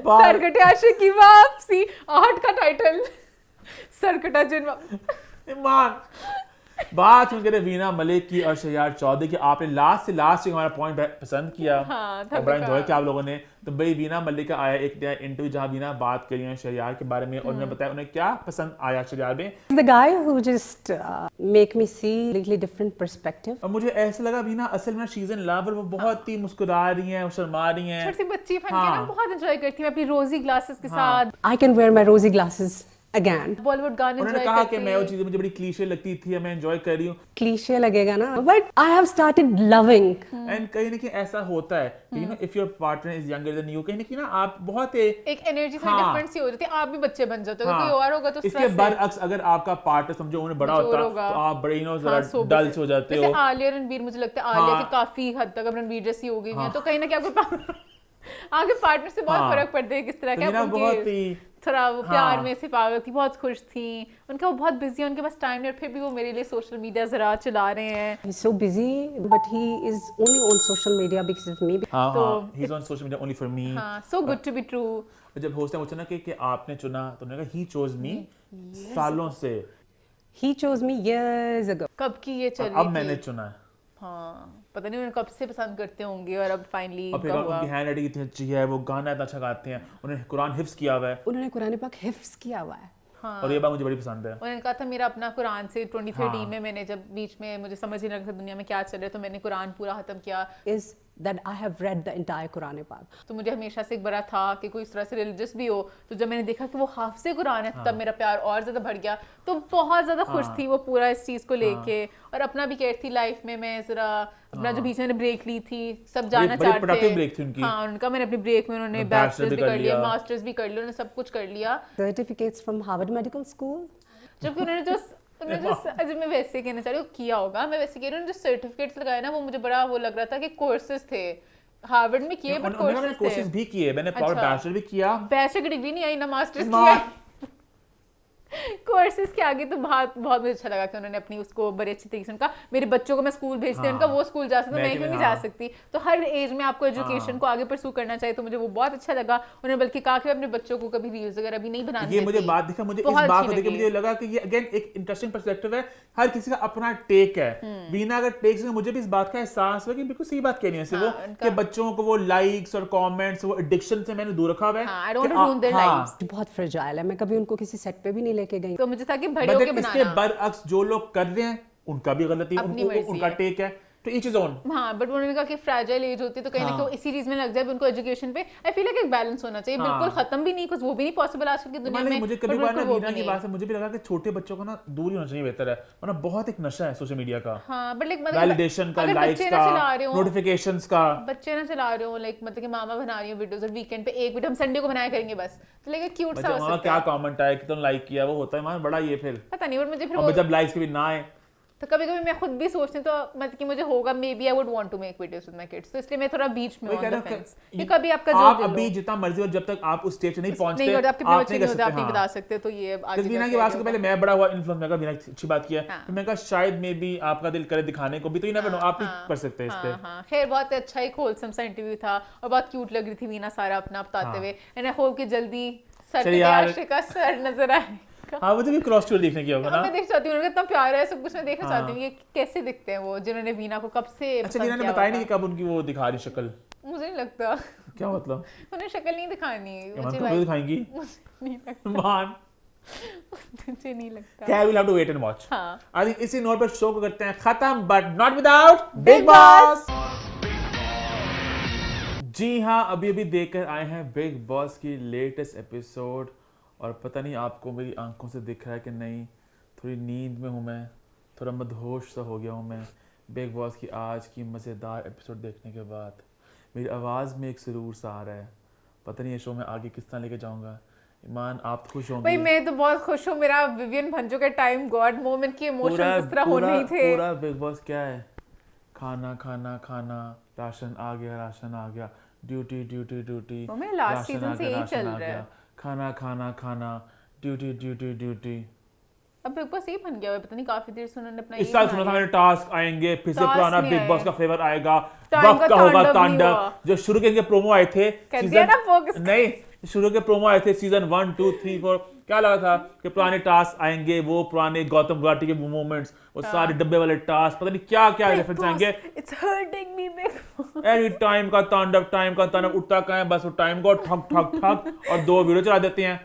सरकटे आशिक की वापसी, 8 का टाइटल सरकटा जिन ईमान बात हम करें वीना मलिक की और शहयार चौधरी की। आपने लास्ट से लास्ट हमारा पॉइंट पसंद किया हाँ, और बड़ा एंजॉय किया आप लोगों ने। तो भाई वीना मलिक का आया एक नया इंटरव्यू जहाँ वीना बात करी है शहयार के बारे में, और उन्होंने बताया उन्हें क्या पसंद आया शहयार में। The guy who just make me see completely different perspective. और मुझे ऐसा लगा वीना असल में शी इज इन लव, और वो बहुत ही मुस्कुरा रही हैं, शर्मा रही हैं। छोटी सी बच्ची बन के ना हाँ। बहुत एंजॉय करती है अपनी रोजी ग्लासेस के हाँ। साथ, I can wear my rosy glasses again. Bollywood गाने उन्होंने एंजॉय कहा करती कि मैं वो चीजें मुझे बड़ी क्लीशे लगती थी, मैं एंजॉय कर रही हूँ। Cliche लगेगा ना, but I have started loving. And कहीं ना कहीं ऐसा होता है कि you know if your partner is younger than you, कहीं ना कहीं ना आप बहुत एक एनर्जी थोड़ी हाँ। डिफरेंट सी हो जाती है, आप भी बच्चे बन जाते हो, हाँ। कोई और होगा तो इसके बरअक्स अगर आपका पार्टनर समझो उन्हें बड़ा मजबूर होता होगा। तो आप बड़े यू नो हाँ, जरा डल से हो जाते जैसे हो। आलिया रणवीर, मुझे लगता है आलिया हाँ। की काफी हद तक अब रणवीर जैसी हो गई है, हाँ। तो कहीं ना कहीं आपको आगे पार्टनर से बहुत हाँ। फर्क पड़ता है किस तरह तो का वीना उनके बहुत ही थोड़ा वो प्यार हाँ। में से पागल थी, बहुत खुश थी, उनका वो बहुत बिजी है, उनके पास टाइम नहीं, और फिर भी वो मेरे लिए सोशल मीडिया जरा चला रहे हैं। He's so busy, but he is only on social media because of me. हाँ तो हाँ, he is on social media only for me. हाँ, so good to be true. जब होस्ट ने पूछा ना कि आपने चुना, तो उन्होंने कहा ही चोज मी सालों से, He chose me years ago. कब की ये चल अब रही मैंने थी, चुना है। हाँ पता नहीं उन्हें कब से पसंद करते होंगे, और अब फाइनली और फिर कब हुआ। उनकी हैंड राइटिंग इतनी अच्छी है, वो गाना इतना अच्छा गाते हैं, उन्होंने कुरान हिफ्स किया हुआ है, उन्होंने कुरान पाक हिफ्स किया हुआ है. हाँ। और ये बात मुझे बड़ी पसंद है। उन्होंने कहा था मेरा अपना कुरान से 2013 हाँ। में, मैंने जब बीच में मुझे समझ ही नहीं लगा था दुनिया में क्या चल रहा है, तो मैंने कुरान पूरा खत्म किया, Is that I have read the entire Quran Pak. तो मुझे हमेशा से एक बड़ा था कि कोई इस तरह से रिलीजियस भी हो, तो जब मैंने देखा कि वो हाफिज़े कुरान है तब मेरा प्यार और ज़्यादा बढ़ गया, तो बहुत ज़्यादा खुश थी वो पूरा इस चीज़ को लेके, और अपना भी कहती थी लाइफ में मैं ज़रा अपना जो बीच में ब्रेक ली थी, सब जाना बड़ी productive चाहते break थी उनकी। हाँ उनका, मैंने अपनी ब्रेक में उन्होंने Bachelor बैचलर्स भी भी कर कर लिया, लिया। मास्टर्स भी कर लिया, उन्होंने सब कुछ कर लिया, Certificates from Harvard Medical School. जबकि उन्होंने जो अजय मैं वैसे कहना चाह रही हूँ किया होगा, मैं वैसे कह रही हूँ, जो सर्टिफिकेट्स लगाए ना वो मुझे बड़ा वो लग रहा था कि कोर्सेज थे हार्वर्ड में किए, बट मैंने कोर्सेज कोर्सेज थे, भी किए, मैंने प्राउड अच्छा। बैचलर भी किया। बैचलर की डिग्री नहीं आई ना मास्टर्स माँ। किया कोर्सेज के आगे, तो बहुत बहुत मुझे अच्छा लगा कि उन्होंने अपनी उसको बड़े अच्छी तरीके से, उनका मेरे बच्चों को मैं स्कूल भेजती हूँ, हाँ। उनका वो स्कूल जा सकता, मैं मैं क्यों क्यों नहीं नहीं, जा हाँ। सकती, तो हर एज में आपको एजुकेशन हाँ। को आगे परसू करना चाहिए, तो मुझे वो बहुत अच्छा लगा। उन्होंने बल्कि कहा कि मैं अपने बच्चों को कभी रील्स वगैरह भी नहीं बनाने ये मुझे देती। बात दिखा, मुझे इस बहुत बात अच्छी को देख के लगी। मुझे लगा कि ये अगेन एक इंटरेस्टिंग पर्सपेक्टिव है, हर किसी का अपना टेक है। वीना अगर टेक से मुझे भी इस बात का एहसास हुआ कि बिल्कुल सही बात कह रही है हाँ, वो, उनका- कि बच्चों को वो लाइक्स और कमेंट्स, वो एडिक्शन से मैंने दूर रखा हुआ है। हाँ, I don't कि want to ruin their हाँ, lives। बहुत फ्रजाइल है, मैं कभी उनको किसी सेट पे भी नहीं लेके गई. तो मुझे था कि बड़े But होके then इसके बनाना, बरअक्स जो लोग कर रहे हैं उनका भी गलती है, अपनी मर्जी उनका है। टेक है, तो ईच इज ओन। हाँ बट उन्होंने कहा कि फ्रैजाइल एज होती है, तो कहीं ना हाँ। कहीं इसी चीज में लग जाए, उनको एजुकेशन पे आई फील लाइक एक बैलेंस होना चाहिए, हाँ। बिल्कुल खत्म भी नहीं, कुछ वो भी नहीं पॉसिबल आजकल की दुनिया में, मुझे पर कभी बार ना बिल्कुल वो वीना भी की नहीं। बात से मुझे भी लगा कि छोटे बच्चों को ना दूर ही होना चाहिए, बेहतर है, वरना बहुत एक नशा है सोशल मीडिया का, हाँ बट लाइक वैलिडेशन का, अगर लाइक्स बच्चे का, ना चला रहे हो, नोटिफिकेशंस का। बच्चे ना चला रहे हो, लाइक मतलब कि मामा बना रही हो वीडियोस, और वीकेंड पे एक वीडियो हम संडे को बनाया करेंगे बस, तो लाइक क्यूट सा बच्चा हो मामा सकता क्या है, कमेंट आया, कितना लाइक किया, वो होता है मामा बड़ा ये फिर, पता नहीं, बट मुझे फिर अब वो, जब लाइक्स कभी ना आए तो कभी कभी मैं खुद भी सोचती हूँ, तो मतलब कि मुझे होगा maybe I would want to make videos with my kids, तो इसलिए मैं थोड़ा बीच में वही ऑन कह द रहा हूँ फेंस, कि ये कभी आपका जो आप दिल अभी हो। जितना मर्जी हो, जब तक आप उस स्टेज पे नहीं पहुंचते नहीं, और आपके आप बच्चे नहीं होते, आप नहीं हाँ। बता सकते, तो ये आगे जब वीना जाके की बात से आगे पहले मैं बड़ा हुआ इन्फ्लुएंस, मैं कहा वीना अच्छी बात किया, हाँ। तो मैं कहा शायद मे बी आपका दिल करे दिखाने को भी, तो आप भी हाँ, कर सकते हैं इस पे। हाँ, हाँ, खैर बहुत अच्छा एक होलसम सा इंटरव्यू था, और बहुत क्यूट लग रही थी वीना सारा अपना बताते हाँ। हुए, एंड आई होप कि जल्दी सर चलिए पे यार। आशिक का सर नजर आएगा। हाँ मुझे भी क्रॉस टूर देखने की होगा हाँ, ना। मैं देख चाहती हूँ, उनका इतना प्यार है, सब कुछ मैं देखना हाँ। चाहती हूँ, ये कैसे दिखते हैं वो जिन्होंने वीना को कब से अच्छा पसंद वीना ने किया बताया हुआ नहीं कि कब उनकी वो दिखा रही शक्ल। मुझे नहीं लगता, क्या मतलब? उन्हें शक्ल नहीं दिखानी, ईमान मुझे को भाई दिखाएंगी? मुझे नहीं लगता, ईमान मुझे नहीं लगता। क्या, we'll have to wait and watch. हाँ। आई थिंक इसी नोट पर शो को करते हैं खत्म, but not without Big Bigg Boss. जी हाँ, अभी अभी देखकर आए हैं बिग बॉस की लेटेस्ट एपिसोड, और पता नहीं आपको मेरी आंखों से दिख रहा है कि नहीं, थोड़ी नींद में हूँ मैं, थोड़ा मदहोश सा हो गया हूँ मैं बिग बॉस की आज की मज़ेदार एपिसोड देखने के बाद। मेरी आवाज़ में एक सुरूर सा आ रहा है, पता नहीं ये शो में आगे किस तरह लेके जाऊँगा। ईमान, आप खुश होंगे? भाई मैं तो बहुत खुश हूँ, मेरा विवियन भंजो के टाइम गॉड मोमेंट की इमोशंस इस तरह होने ही थे। पूरा बिग बॉस क्या है, खाना खाना खाना, राशन आ गया, ड्यूटी ड्यूटी ड्यूटी, तो मैं लास्ट राशन सीजन आ से गया, यही राशन चल आ रहा है। गया, खाना खाना खाना, ड्यूटी ड्यूटी ड्यूटी। अब बिग बॉस ये बन गया है, पता नहीं काफी देर से उन्होंने अपना इस साल सुना था मैंने टास्क आएंगे, फिर से टास्क पुराना नहीं बिग बॉस आए। का फ्लेवर आएगा, टाइम वक्त का का होगा तांडव नहीं तांडव। हुआ। जो शुरू के इनके प्रोमो आए थे, कर दिया ना focus। नहीं, शुरू के प्रोमो आए थे सीजन 1 2 3 4, क्या लगा था कि पुराने टास्क आएंगे, वो पुराने गौतम गुलाटी के मोमेंट्स, वो सारे डब्बे वाले टास्क, पता नहीं क्या क्या रेफरेंस आएंगे। It's hurting me big. Any time का तांडव उठता कहाँ है, बस वो टाइम को ठक ठक ठक और 2 वीडियो चला देते हैं।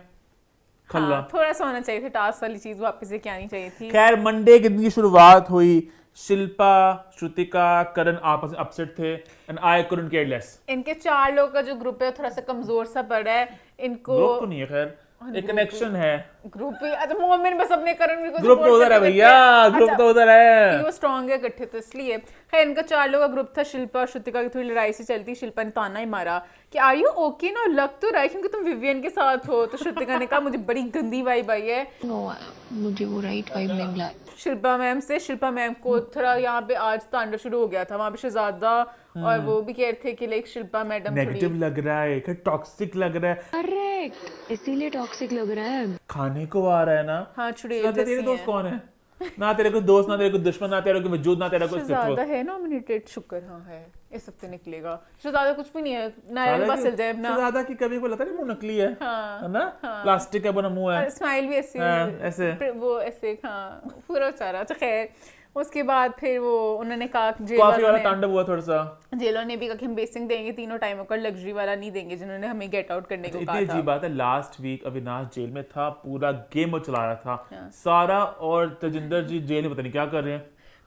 खल्ला। थोड़ा सा होना चाहिए था, टास्क वाली चीज वापस से क्या नहीं चाहिए थी। खैर, मंडे के दिन की शुरुआत हुई, शिल्पा, श्रुतिका, करण आपस में अपसेट थे, and I couldn't care less. इनके 4 लोग का जो ग्रुप है थोड़ा सा कमजोर सा पड़ रहा है इनको। ग्रुप तो नहीं है, खैर एक कनेक्शन है। ग्रुप भी, अच्छा मोमेंट बस अपने करण भी को ग्रुप तो उधर है भैया, ग्रुप तो उधर है। वो स्ट्रांग है इकट्ठे, तो इसलिए। खैर इनका 4 लोगों का ग्रुप था, शिल्पा और श्रुतिका की थोड़ी लड़ाई सी चलती, शिल्पा ने ताना ही मारा कि आर यू ओके ना, लग तो रहा है क्योंकि तुम विवियन के साथ हो। तो श्रुतिका ने कहा मुझे बड़ी गंदी वाइब आई है, मुझे वो राइट वाइब नहीं मिला शिल्पा मैम से। शिल्पा मैम को थोड़ा यहाँ पे आज तांडव शुरू हो गया था, वहाँ पे शहजादा और वो भी कह रहे थे कि लाइक शिल्पा मैडम नेगेटिव लग रहा है, टॉक्सिक लग रहा है। करेक्ट, इसीलिए टॉक्सिक लग रहा है। खाने को आ रहा है ना। हाँ, चुड़ैल तो तेरे जैसी दोस्त हैं। कौन है? ना तेरे कोई दोस्त, ना तेरे कोई दुश्मन, ना तेरा कोई वजूद, ना तेरा कोई शहजादा अस्तित्व। है नॉमिनेटेड, शुक्र हाँ है, इस हफ्ते निकलेगा। शहजादा कुछ भी नहीं है, नायरा के पास चल जाए अपना। शहजादा की कभी को लगता नहीं मुंह नकली है, हाँ, है ना? प्लास्टिक का बना मुंह है, स्माइल भी ऐसे, हाँ, ऐसे। वो ऐसे, हाँ पूरा सारा। तो खैर उसके बाद फिर वो उन्होंने कहा कॉफी वाला तांडव हुआ थोड़ा सा। जेलों ने भी कहा कि हम बेसिंग देंगे तीनों टाइमों का, लग्जरी वाला नहीं देंगे जिन्होंने हमें गेट आउट करने को कहा इतनी था। अजीब बात है, लास्ट वीक अविनाश जेल में था, पूरा गेम वो चला रहा था, सारा और तजिंदर जी जेल में पता नहीं क्या कर रहे हैं,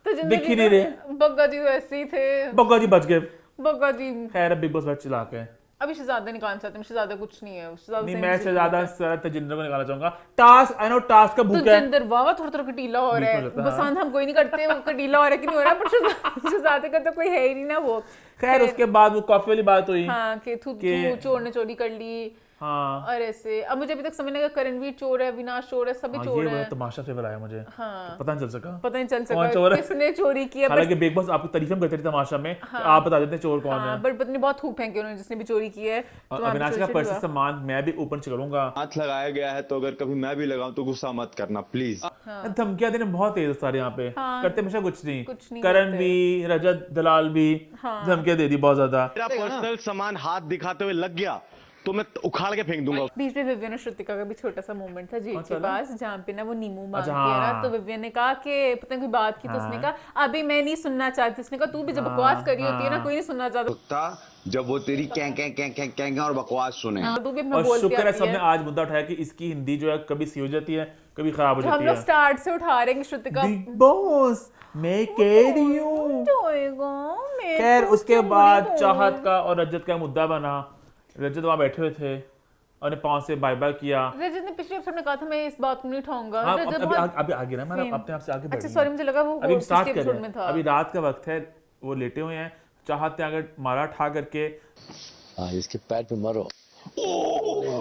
तो दिख ही नहीं रहे। बग्गा जी वैसे ही थे, बग्गा जी बच गए। बग्गा जी। खैर बिग बॉस बैठ चला के अभी शहजादा निकालना चाहते हैं, शहजादा कुछ नहीं है, शहजादा नहीं, same मैं चीज़ शहजादा है। सर तजिंदर को निकालना चाहूंगा। टास्क, आई नो टास्क का तो भूख है। जिंदर वाह थोड़ा थोड़ा कटीला हो रहा है, बिल्कुल लगता है, पसंद हम कोई नहीं करते, वो कटीला हो रहा है कि नहीं हो रहा है, पर शहजादे का तो कोई है ही नहीं ना वो। खैर उसके बाद वो कॉफी वाली बात हुई। हाँ कि तू चोर ने चोरी कर ली। हाँ, और ऐसे अब मुझे अभी तक समझ नहीं आया, करणवीर चोर है, विनाश चोर है, सभी चोर ये हैं। बड़ा तमाशा फेवर आया मुझे। हाँ, पता नहीं चल सका, पता नहीं चल कौन चोर सका है? किसने चोरी की है। हालांकि बिग बॉस आपको तारीफ करते थे तमाशा में कि आप बता देते हैं चोर कौन है। बट पता नहीं बहुत थूक फेंके उन्होंने जिसने भी चोरी की है। तो वहाँ पे अविनाश का चोरी पर्स हुआ। सामान मैं भी ऊपर करूंगा। हाथ लगाया गया है तो अगर कभी मैं भी लगाऊं तो गुस्सा मत करना प्लीज। धमकियां देने बहुत तेज सारे यहाँ पे, करते हमेशा कुछ नहीं। कुछ नहीं करण करते। भी, रजत दलाल भी धमकियां दे दी बहुत ज्यादा। मेरा पर्सनल सामान हाथ दिखाते हुए लग गया तो मैं उखाड़ के फेंक दूंगा। बीच में विवियन और श्रुतिका का भी छोटा सा मोमेंट था जेल अच्छा के ना? पास, जहाँ पे ना वो नींबू मांगती अच्छा, है ना, हाँ। तो विवियन ने कहा कि पता नहीं कोई बात की, तो उसने कहा अभी मैं नहीं सुनना चाहती। उसने कहा तू भी जब बकवास करी होती है ना, कोई नहीं सुनना चाहता, जब वो तेरी कैं और बकवास सुने। तू भी अपना और बोलती शुक्र है आती सबने है। आज मुद्दा उठाया कि इसकी हिंदी जो है कभी सी हो जाती है, कभी खराब हो जो हम जाती लोग है। स्टार्ट से उठा रहे हैं कि श्रुतिका बिग बॉस मैं कह रही हूँ। खैर उसके बाद चाहत का और रजत का मुद्दा बना। रजत वहां बैठे हुए थे और पाँव से बाय बाय किया। रजत ने पिछले एपिसोड में कहा था मैं इस बात को नहीं उठाऊंगा। हाँ, रजत अभी बहुत अभी आगे ना, मैं अपने आप से आगे बढ़ अच्छा रही सॉरी, हूँ। मुझे लगा वो अभी हम पिछले स्टार्ट कर एपिसोड रहे में हैं। था। अभी रात का वक्त है, वो लेटे हुए हैं, चाहत ने अगर मारा ठा करके इसके पैर पे मरो।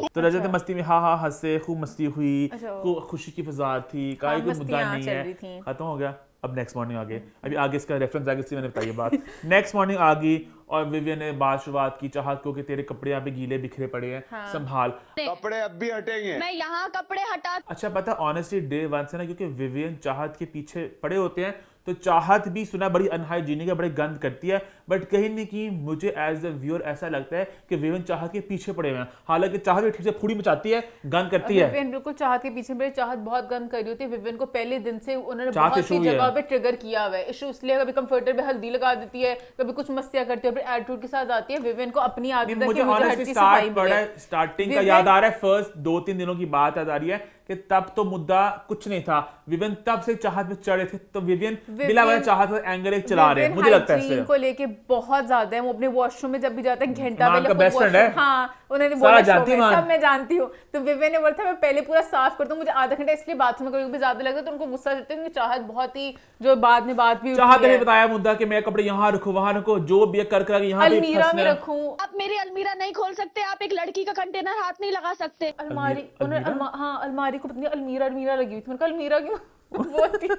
तो रजत ने मस्ती में हाँ हंसे, खूब मस्ती हुई, अच्छा। खुशी की फिजा थी, हाँ, कोई मुद्दा मस्तियाँ नहीं चल है, रही थी। खत्म हो गया। अब नेक्स्ट मॉर्निंग आ गई, अभी आगे इसका रेफरेंस आगे इसी मैंने बताई बात। नेक्स्ट मॉर्निंग आ गई और विवियन ने बात शुरुआत की, चाहत को कि तेरे कपड़े यहाँ पे गीले बिखरे पड़े हैं, संभाल। कपड़े अब भी हटेंगे। मैं यहाँ कपड़े हटा। अच्छा पता ऑनेस्टली डे 1 से ना, क्योंकि विवियन चाहत के पीछे पड़े होते हैं तो चाहत भी सुना बड़ी अनहाइजीनिक है, बड़ी गंद करती है, बट कहीं न कहीं मुझे एज अ व्यूअर ऐसा लगता है कि विविन चाहत के पीछे पड़े हुए हैं। हालांकि चाहत भी ठीक से फूड़ी मचाती है, गंद करती है। विविन बिल्कुल चाहत के पीछे पड़े, चाहत बहुत गंद कर रही होती है। विविन को पहले दिन से उन्होंने चाहत बहुत सी issue है। जगह पे ट्रिगर किया हुआ है। इशू इसलिए कभी कंफर्टर पे हल्दी लगा देती है, कभी कुछ मस्तियां करती है, फिर एटीट्यूड के साथ आती है। विविन को अपनी आदत है कि मुझे मुझे हर ऑनेस्टली चीज सफाई स्टार्टिंग का याद आ रहा है, फर्स्ट 2-3 दिनों की बात याद आ रही है कि तब तो मुद्दा कुछ नहीं था, विविन तब से चाहत में चढ़े थे, तो विविन बिला वजह चाहत में एंगर एक चला रहे हैं, मुझे लगता है इससे को लेके बहुत ज्यादा है। वो अपने वॉशरूम में जब भी जाते हैं घंटा मान पहले का खुद best friend washroom- है। हाँ, उन्होंने सारा बोला जानती show में, मान। सब मैं जानती हूँ। तो विविन ने बोला था मैं पहले पूरा साफ करता हूँ, मुझे आधा घंटा इसलिए बाथरूम में कभी ज्यादा लगता है, तो उनको गुस्सा चढ़ता है क्योंकि चाहत बहुत ही जो बाद में बात भी चाहत ने बताया मुद्दा कि मैं कपड़े यहाँ रखूं वहां रखूं, जो भी कर यहाँ पे अलमीरा में फंसना है। रखूं, आप मेरी अलमीरा नहीं खोल सकते, आप एक लड़की का कंटेनर हाथ नहीं लगा सकते। अलमारी अलमीरा? हाँ, अलमारी को पता नहीं अलमीरा लगी हुई थी। मैंने कहा अलमीरा क्यों बोलती है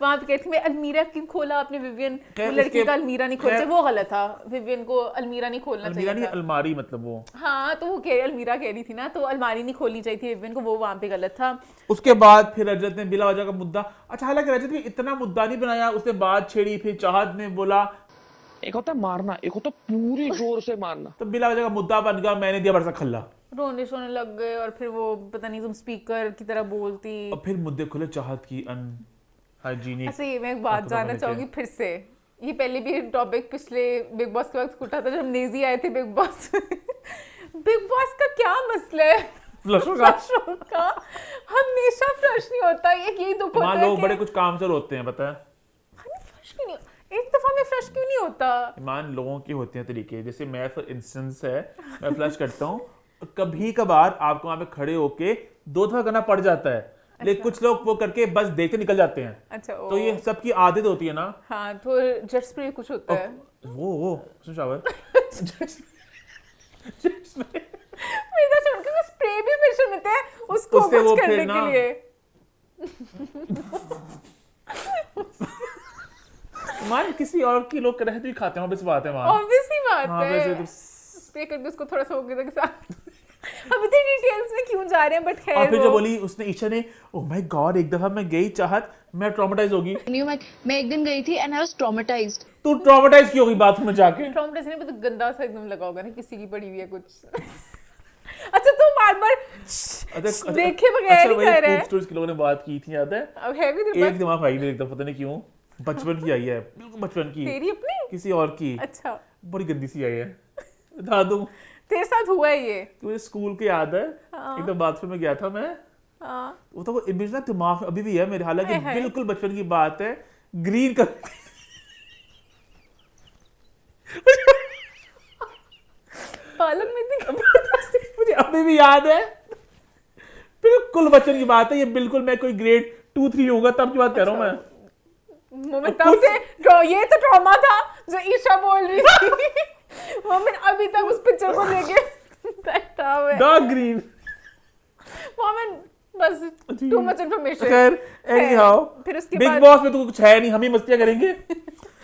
वहां पे कहती मैं अलमीरा क्यों खोला आपने विवियन, वो लड़की का अलमीरा नहीं खोलते, वो गलत था। विवियन को अलमीरा नहीं खोलना अलमीरा चाहिए नहीं, था। अलमारी मतलब वो। हाँ, तो वो अलमीरा कह रही थी ना, तो अलमारी नहीं खोलनी चाहिए थी विवियन को, वो वहां पे गलत था। उसके बाद फिर रजत ने बिला वजह का मुद्दा, अच्छा हालांकि रजत ने इतना मुद्दा नहीं बनाया, उसने बात छेड़ी, फिर चाहत ने बोला एक होता है मारना, एक होता है पूरी जोर से मारना। तो बिला वजह का मुद्दा बन गया, मैंने दिया बरसा खल्ला, रोने सोने लग गए, और फिर वो पता नहीं तुम स्पीकर की तरह बोलती। और फिर मुद्दे खुले चाहत की अनहाइजीनिक। अच्छा, ये मैं एक बात जानना चाहूंगी फिर से, ये पहले भी टॉपिक पिछले बिग बॉस के वक्त उठा था जब नेजी आए थे बिग बॉस बिग बॉस का क्या मसला है? फ्लशों का हमेशा फ्लश नहीं होता, एक यही दुख होता है लोग बड़े कुछ काम से होते हैं, पता है फ्लश क्यों नहीं, एक दफा में फ्लश क्यों नहीं होता? ईमान लोगों के होते हैं तरीके, जैसे मैं फॉर इंस्टेंस है मैं फ्लश करता हूँ, कभी कभार आपको वहां पे खड़े होके 2 दफा करना पड़ जाता है, लेकिन कुछ लोग वो करके बस देखते निकल जाते हैं। अच्छा, तो ये सबकी आदत होती है ना। हाँ, तो जेट स्प्रे कुछ होता है, वो शावर मेरा छोड़ के स्प्रे भी मिशन होते हैं उसको उससे कुछ वो करने फिर के ना- लिए। मान किसी और की लोग रहते भी खाते हैं, ऑब्वियस बात है वहां। ऑब्वियसली बात हाँ, है, वैसे तो- स्प्रे करके उसको थोड़ा सा हो गया था अब इतनी डिटेल्स में क्यों जा रहे हैं, बट खैर और फिर वो- जो बोली उसने ईशा ने, ओह माय गॉड एक दफा मैं गई चाहत, मैं ट्रॉमेटाइज होगी। मैं एक दिन गई थी एंड आई वाज ट्रॉमेटाइज्ड। तू ट्रॉमेटाइज क्यों होगी बाथरूम में जाके? ट्रॉमेटाइज नहीं, तो गंदा सा एकदम लगा होगा ना, किसी की पड़ी हुई है कुछ अच्छा, तू बार-बार देखे बगैर ही कर रहा है। स्टोरीज के लोगों ने बात की थी, याद है? अब है भी तेरे एक पास दिमाग आई मेरे एकदम, पता नहीं क्यों, बचपन की आई है, बिल्कुल बचपन की, तेरी अपनी? किसी और की, अच्छा, बड़ी गंदी सी आई है, बता दूं तेरे साथ हुआ है ये? मुझे स्कूल के याद है, एकदम बाथरूम में गया था मैं, वो तो वो इमेज ना दिमाग में अभी भी है मेरे, हालांकि है। बिल्कुल बचपन की बात है, ग्रीन कर पालक में थी मुझे अभी भी याद है, बिल्कुल बचपन की बात है ये, बिल्कुल मैं कोई ग्रेड 2-3 होगा तब की बात कर रहा हूँ मैं। मोमेंट तब से ये तो ट्रॉमा था जो ईशा बोल रही थी मोमेंट अभी तक उस पिक्चर को लेके बैठा हुआ है। डार्क ग्रीन मोमेंट बस टू मच इंफॉर्मेशन। खैर एनीहाउ, फिर उसके बिग बाद बॉस में तो कुछ है नहीं, हम ही मस्तियां करेंगे।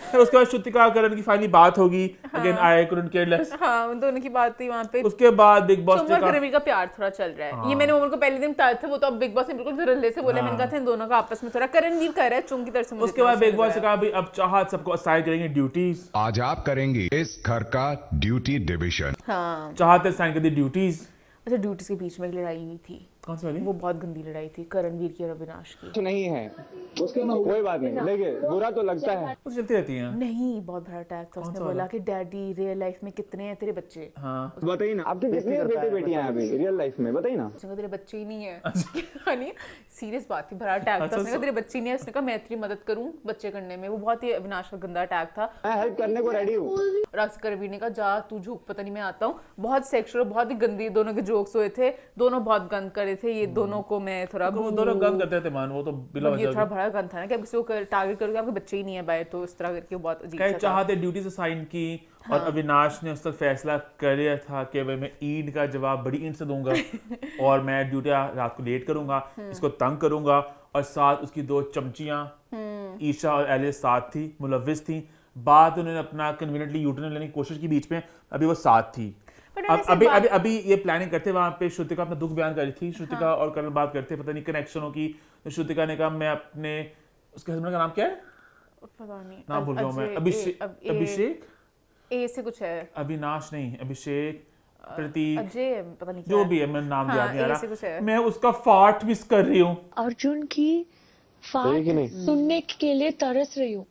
फिर उसके बाद श्रुतिका करण की फाइनली बात होगी, again I couldn't care less. हाँ, उन दोनों की बात थी वहां पे। उसके बाद बिग बॉस सुमन और रवि का प्यार थोड़ा चल रहा है, ये मैंने मोमेंट को पहले दिन बताया था, वो तो अब बिग बॉस ने बिल्कुल विरले से बोला, मैंने कहा था इन दोनों का आपस में थोड़ा करणवीर कर रहा है चुंग की तरह से। मुझे उसके बाद बिग बॉस ने कहा भाई अब चाहत सबको असाइन करेंगे ड्यूटीज, आज आप करेंगे इस घर का ड्यूटी डिविजन। हाँ, चाहत असाइन कर दी ड्यूटीज। अच्छा, ड्यूटीज के बीच में एक लड़ाई हुई थी, कौन सी वाली? वो बहुत गंदी लड़ाई थी करणवीर की और अविनाश की। नहीं है उसके में कोई बात नहीं, लेकिन बुरा तो लगता है। कुछ चलती रहती हैं। नहीं, बहुत बड़ा अटैक था। उसने बोला कि डैडी रियल लाइफ में कितने हैं तेरे बच्चे? हाँ बताइए ना, आपके कितने बेटे बेटियां हैं अभी रियल लाइफ में, बताइए ना। उसने कहा तेरे बच्चे ही नहीं है यानी सीरियस बात थी, बड़ा अटैक था। उसने कहा तेरे बच्चे नहीं है, उसने कहा मैं तेरी मदद करूं बच्चे करने में। वो बहुत ही अविनाश का गंदा अटैक था। मैं हेल्प करने को रेडी हूँ। करणवीर ने कहा जा तू झूक, पता नहीं मैं आता हूँ। बहुत सेक्सुअल, बहुत ही गंदी दोनों के जोक्स हुए थे, दोनों बहुत गंद करे थे। ये दोनों को मैं थोड़ा वो दोनों गंद करते थे मान, वो तो बिला ये वजह थोड़ा बड़ा गंद था ना कि आप किसी को टारगेट करोगे आपके बच्चे ही नहीं है बाय, तो इस तरह करके बहुत अजीब कई सा था। चाहते ड्यूटीज असाइन की, और अविनाश ने उस तक फैसला कर लिया था कि भाई मैं ईंट का जवाब बड़ी ईंट से दूंगा और मैं ड्यूटी रात को लेट करूंगा, इसको तंग करूंगा। और साथ उसकी 2 चमचियां ईशा और एलिस साथ थी, मुलविस थी। बाद उन्होंने अपना कन्वीनियंटली यूटर्न लेने की कोशिश की बीच में, अभी वो साथ थी। अभी ये प्लानिंग करते वहां पे श्रुतिका अपना दुख बयान कर रही थी, श्रुतिका और करण बात करते, पता नहीं कनेक्शनों की। तो श्रुतिका ने कहा मैं अपने, उसके हस्बैंड का नाम क्या है? पता नहीं, नाम भूल गया हूं मैं। अजय, अभिषेक ए से कुछ है, अविनाश नहीं, अभिषेक, प्रतीक, अजय, पता नहीं क्या जो है। भी है, मैं नाम हाँ, याद नहीं आ ए से कुछ रहा। है। मैं उसका फाट मिस कर रही हूँ। अर्जुन की फाट सुनने के लिए तरस रही हूँ।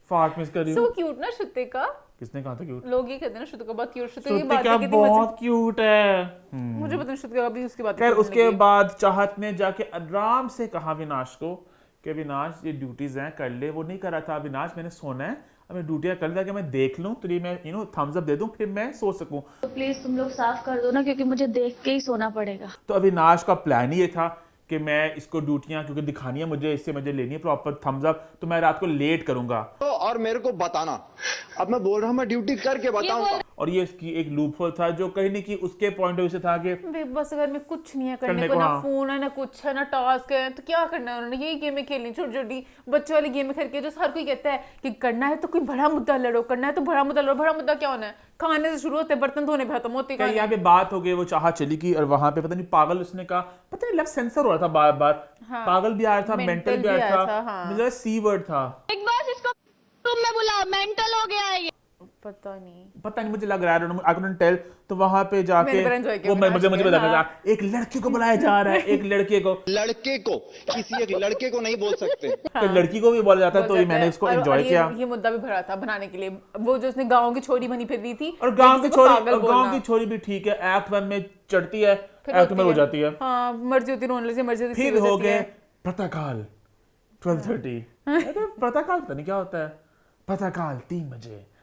फाट मिस कर रही सो हूँ। क्यूट ना श्रुतिका, किसने कहा था क्यूट? लोग ये कहते हैं ना श्रुतिका बहुत क्यूट, श्रुतिका की श्रुतिका बातें कितनी बहुत क्यूट है। मुझे पता नहीं, श्रुतिका भी उसकी बात खैर उसके बाद चाहत ने जाके आराम से कहा अविनाश को कि अविनाश ये ड्यूटीज हैं कर ले। वो नहीं कर रहा था। अविनाश मैंने सोना है, अब मैं ड्यूटियाँ कर लिया कि मैं देख लूँ तो ये मैं थम्स अप दे दूँ फिर मैं सो सकूँ। तो प्लीज तुम लोग साफ कर दो ना, क्योंकि मुझे देख के ही सोना पड़ेगा। तो अविनाश का प्लान ही ये था कि मैं इसको ड्यूटियाँ क्योंकि दिखानी है मुझे, इससे मुझे लेनी है प्रॉपर थम्स अप, तो मैं रात को लेट करूंगा और मेरे को बताना। अब मैं बोल रहा हूँ मैं ड्यूटी करके बताऊंगा। और ये इसकी एक लूप होल था जो कहीं नहीं की उसके पॉइंट ऑफ व्यू से था कि बिग बॉस घर में कुछ नहीं है करने करने को, को, ना हाँ। फोन है ना कुछ है ना टास्क है, तो क्या करना है उन्होंने? यही गेमें खेलनी, छोटी छोटी बच्चों वाली गेमें खेल के, जो हर कोई कहता है कि करना है तो कोई बड़ा मुद्दा लड़ो, करना है तो बड़ा मुद्दा लड़ो। बड़ा मुद्दा क्या होना है? खाने से शुरू होते बर्तन धोने पे खत्म होते। कहीं यहाँ पे बात हो गई, वो चाह चली गई और वहां पे पता नहीं पागल उसने कहा, पता नहीं लफ्ज सेंसर हो रहा था बार बार। हाँ। पागल भी आ रहा था, मेंटल भी आ रहा था, हाँ। मुझे सी वर्ड था। एक बार इसको रूम में बुलाओ, मेंटल हो गया है ये। पता नहीं मुझे लग रहा है आई कुडंट टेल। तो वहां पे जाके मैंने बड़ा enjoy किया वो अविनाश मुझे के, पता हाँ। लगा एक लड़के को बुलाया जा रहा है, एक लड़के को किसी एक लड़के को नहीं बोल सकते। तो लड़की को भी बोला जाता है, तो ये मैंने इसको एंजॉय किया। ये मुद्दा भी भरा था बनाने के लिए, वो जो उसने गाँव की छोरी बनी फिर रही थी, और गांव की किसी को छोरी, पागल गांव बोलना। की छोरी भी ठीक है, एक्ट 1 में चढ़ती है, फिर एक्ट 2 में होती हो जाती है। हाँ, मर्जी होती रोने लगी, मर्जी होती फिर सीरियस हो होती गए है। प्रातःकाल 12:30। प्रातःकाल पता नहीं क्या होता है। प्रातःकाल 3 बजे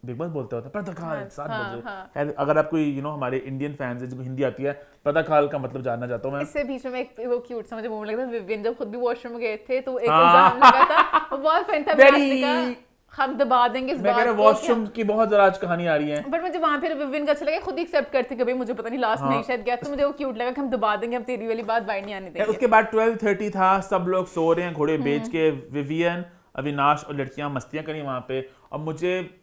बिग बॉस बोलता होता है प्रातःकाल 7 बजे। खैर, अगर आप कोई हमारे इंडियन फैंस है जिनको हिंदी आती है, प्रातःकाल का मतलब जानना चाहता हूँ मैं। इससे बीच में एक वो क्यूट सा मुझे मोमेंट लगा था, विवियन जब खुद भी वॉशरूम गए थे तो एक हाँ। एग्जाम लगा था, वो बहुत फन था। Very- मैंने कहा हम दबा देंगे इस मैं कह बात रहा को। वॉशरूम की बहुत जरा आज कहानी आ रही है। बट मुझे वहां फिर विवियन का अच्छा लगा, खुद ही एक्सेप्ट करती कि भाई मुझे पता नहीं लास्ट में शायद गया, तो मुझे वो क्यूट लगा कि हम दबा देंगे, हम तेरी वाली बात बाहर नहीं आने देंगे। उसके बाद 12:30 था, सब लोग सो रहे हैं घोड़े बेच के, विवियन, अविनाश और लड़कियां मस्तियां करी वहां पे। और मुझे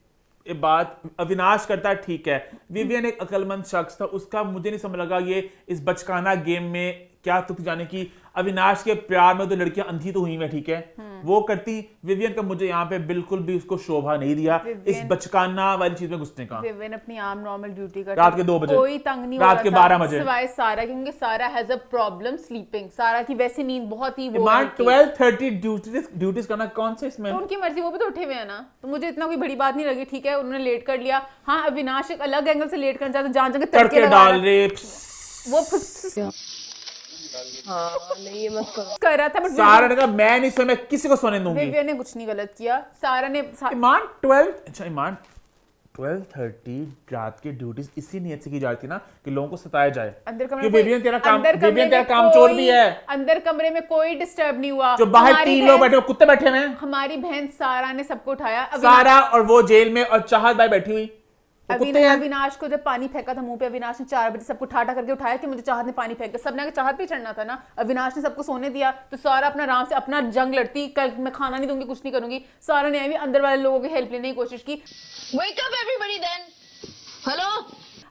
ये बात अविनाश करता ठीक है, विवियन एक अक्लमंद शख्स था, उसका मुझे नहीं समझ लगा ये इस बचकाना गेम में क्या तुक जाने की। अविनाश के प्यार में तो लड़कियां अंधी तो हुई मैं, ठीक है वो करती। विवियन का मुझे यहाँ पे बिल्कुल भी उसको शोभा नहीं दिया इस बचकाना वाली चीज में घुसने का। विवियन अपनी आम नॉर्मल ड्यूटी करती, रात के 2 बजे, कोई तंग नहीं रात के 12 बजे, सिवाय सारा, क्योंकि सारा हैज अ प्रॉब्लम स्लीपिंग। सारा की वैसी नींद बहुत ही वो ईमान है कि- 12:30 ड्यूटीज करना कौन से इसमें? तो उनकी मर्जी, वो भी तो उठे हुए हैं ना, तो मुझे इतना कोई बड़ी बात नहीं लगी। ठीक है उन्होंने लेट कर लिया। हाँ, अविनाश एक अलग एंगल से लेट करना चाहता, जहां जगह तड़के डाल रहे वो नहीं, ये मत करो कर रहा था। बट सारा ने कहा मैं नहीं सोया, मैं किसी को सोने दूंगी। विवियन ने कुछ नहीं गलत किया। सारा ने ईमान 12:30 रात की ड्यूटीज इसी नियत से की जाती ना कि लोगों को सताया जाए। अंदर कि कमरे विवियन तेरा काम, अंदर कमरे विवियन तेरा में काम चोर कोई- भी है। अंदर कमरे में कोई डिस्टर्ब नहीं हुआ। जो बाहर हमारी 3 लोग बहन- बैठे हुए, कुत्ते बैठे हुए हैं। हमारी बहन सारा ने सबको उठाया। सारा और वो जेल में और चाहत भाई बैठी हुई, वो कुत्ते हैं। अविनाश को जब पानी फेंका था मुंह पे, अविनाश ने 4 बजे सबको ठाटा करके उठाया कि मुझे चाहत ने पानी फेंका। सबने आगे चाहत पे चढ़ना था ना, अविनाश ने सबको सोने दिया, तो सारा अपना आराम से अपना जंग लड़ती, कल मैं खाना नहीं दूंगी, कुछ नहीं करूंगी। सारा ने भी अंदर वाले लोगों की हेल्प लेने की कोशिश की। Wake up everybody then. Hello,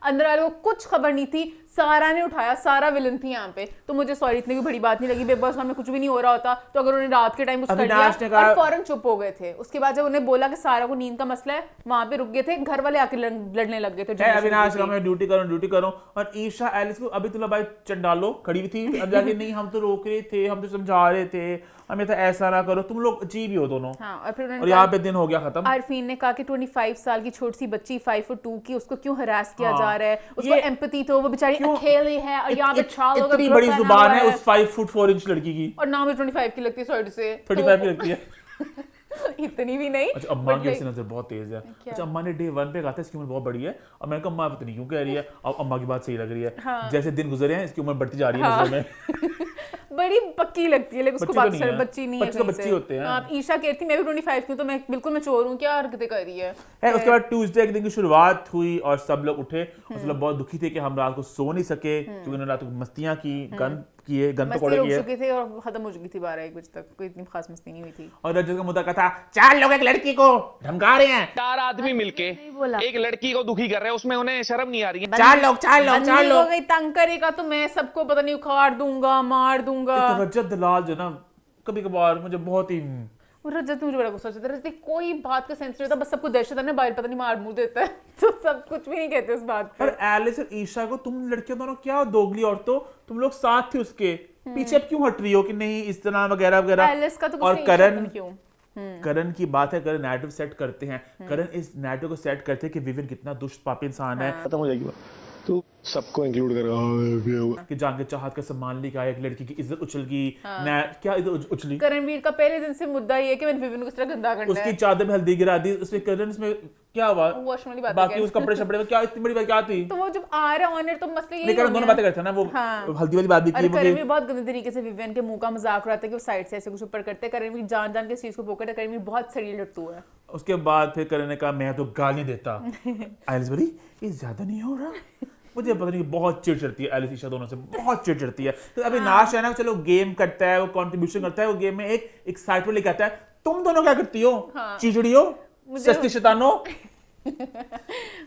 अंदर वाले को कुछ खबर नहीं थी, सारा ने उठाया। सारा विलन थी यहाँ पे, तो मुझे सॉरी इतनी भी बड़ी बात नहीं लगी। बिग बॉस में कुछ भी नहीं हो रहा होता तो अगर उन्होंने रात के टाइम कुछ कर अविनाश ने लिया कहा- और फौरन चुप हो गए थे। उसके बाद जब उन्हें बोला कि सारा को नींद का मसला है, वहां पे रुक गए थे। घर वाले आके लड़ने लग गए थे। अविनाश का मैं ड्यूटी करूं और ईशा एलिस को अभी तो भाई चंडालो खड़ी हुई थी, अब जाके नहीं हम तो रोक रहे थे, हम तो समझा रहे थे, हमें तो ऐसा ना करो, तुम लोग अजीब ही हो दोनों। हाँ, और फिर और यहाँ पे दिन हो गया खत्म। आरफीन ने कहा कि 25 साल की छोटी सी बच्ची 5'2" की, उसको क्यों हरास किया जा रहा है? उसको ये- एम्पैथी तो, वो बेचारी अकेली है और यहाँ पे 6 लोग इतनी बड़ी जुबान है उस 5'4" लड़की की, और नाम 25 की लगती है साइड से, 35 की लगती है। इतनी भी नहीं। अच्छा, अम्मा की ऐसी नजर बहुत तेज है। अच्छा, अम्मा ने डे 1 पे कहा था इसकी उम्र बहुत बड़ी है, और मैंने कहा अम्मा पता नहीं क्यों कह रही है, अब अम्मा की बात सही लग रही है। हाँ। जैसे दिन गुजरे हैं इसकी उम्र बढ़ती जा रही है नजर में। बड़ी पक्की लगती है, लेकिन उसको बच्ची तो बात नहीं सर है। बच्ची नहीं है बच्चे तो कहीं बच्ची से। होते हैं। हाँ, ईशा कहती मैं भी 25 की हूँ, तो मैं बिल्कुल मैं चोर हूँ, क्या हरकतें कर रही है। उसके बाद ट्यूसडे के दिन की शुरुआत हुई और सब लोग उठे और सब लोग बहुत दुखी थे कि हम रात को सो नहीं सके, क्योंकि उन्होंने रात को मस्तियां की, गन किए, गन मस्ती पकौड़े रुक किए, चुकी थी और खत्म हो चुकी थी 12-1 बजे तक, कोई इतनी खास मस्ती नहीं हुई थी। और रजत का मुद्दा था 4 लोग एक लड़की को धमका रहे हैं। 4 आदमी मिलके एक लड़की को दुखी कर रहे हैं, उसमें उन्हें शर्म नहीं आ रही है। 4 लोग बंदी को कोई तंग करेगा तो मैं सबको पता नहीं उखाड़ दूंगा, मार दूंगा। रजत दलाल जो ना कभी कभार मुझे बहुत ही रजत मुझे बड़ा गुस्सा आता है, रजत कोई बात का सेंस नहीं होता, बस सबको दहशत है ना, बाहर पता नहीं मार मुंह देता है तो सब कुछ भी नहीं कहते उस बात पे। और एलिस और ईशा को तुम लड़कियों दोनों क्या दोगली औरतों, तुम लोग साथ थे उसके, पीछे अब क्यों हट रही हो कि नहीं इस तरह वगैरह वगैरह। एलिस का तो कुछ और नहीं, करण क्यों करण की बात है, करण नैरेटिव सेट करते हैं, करण इस नैरेटिव को सेट करते हैं कि विविन कितना दुष्ट पापी इंसान है, खत्म हो जाएगी बात। तू सबको इंक्लूड कर कि जान के चाहत का सम्मान लेके आया, एक लड़की की इज्जत उछल गई, क्या इज्जत उछली। करणवीर का पहले दिन से मुद्दा ये है कि मैंने विविन को किस तरह गंदा करना उसकी है। चादर में हल्दी गिरा दी, उसमें करण इसमें क्या हुआ, वॉशरूम वाली बात बाकी उस कपड़े शपड़े में क्या इतनी बड़ी बात क्या थी। तो वो जब आ रहा है ऑनर तो मसले यही लेकिन दोनों बातें करते हैं ना, वो हल्दी वाली बात भी की। करणवीर बहुत गंदे तरीके से विवियन के मुंह का मजाक उड़ाता है कि वो साइड से ऐसे कुछ ऊपर करते हैं, करणवीर जान जान के इस चीज को पोकट है, करणवीर बहुत सड़ी लट्टू है। उसके बाद फिर करण ने कहा मैं तो गाली देता। एलिस बोली ये ज्यादा नहीं हो रहा, मुझे पता नहीं बहुत चिढ़ चढ़ती है एलिस ईशा दोनों से, बहुत चिढ़ चढ़ती है। तो अभी नाश है ना, चलो गेम करता है, वो कंट्रीब्यूशन करता है, वो गेम में एक एक्साइटमेंट लेके आता है, तुम दोनों क्या करती हो, चिचड़ी हो, सस्ती शैतानो।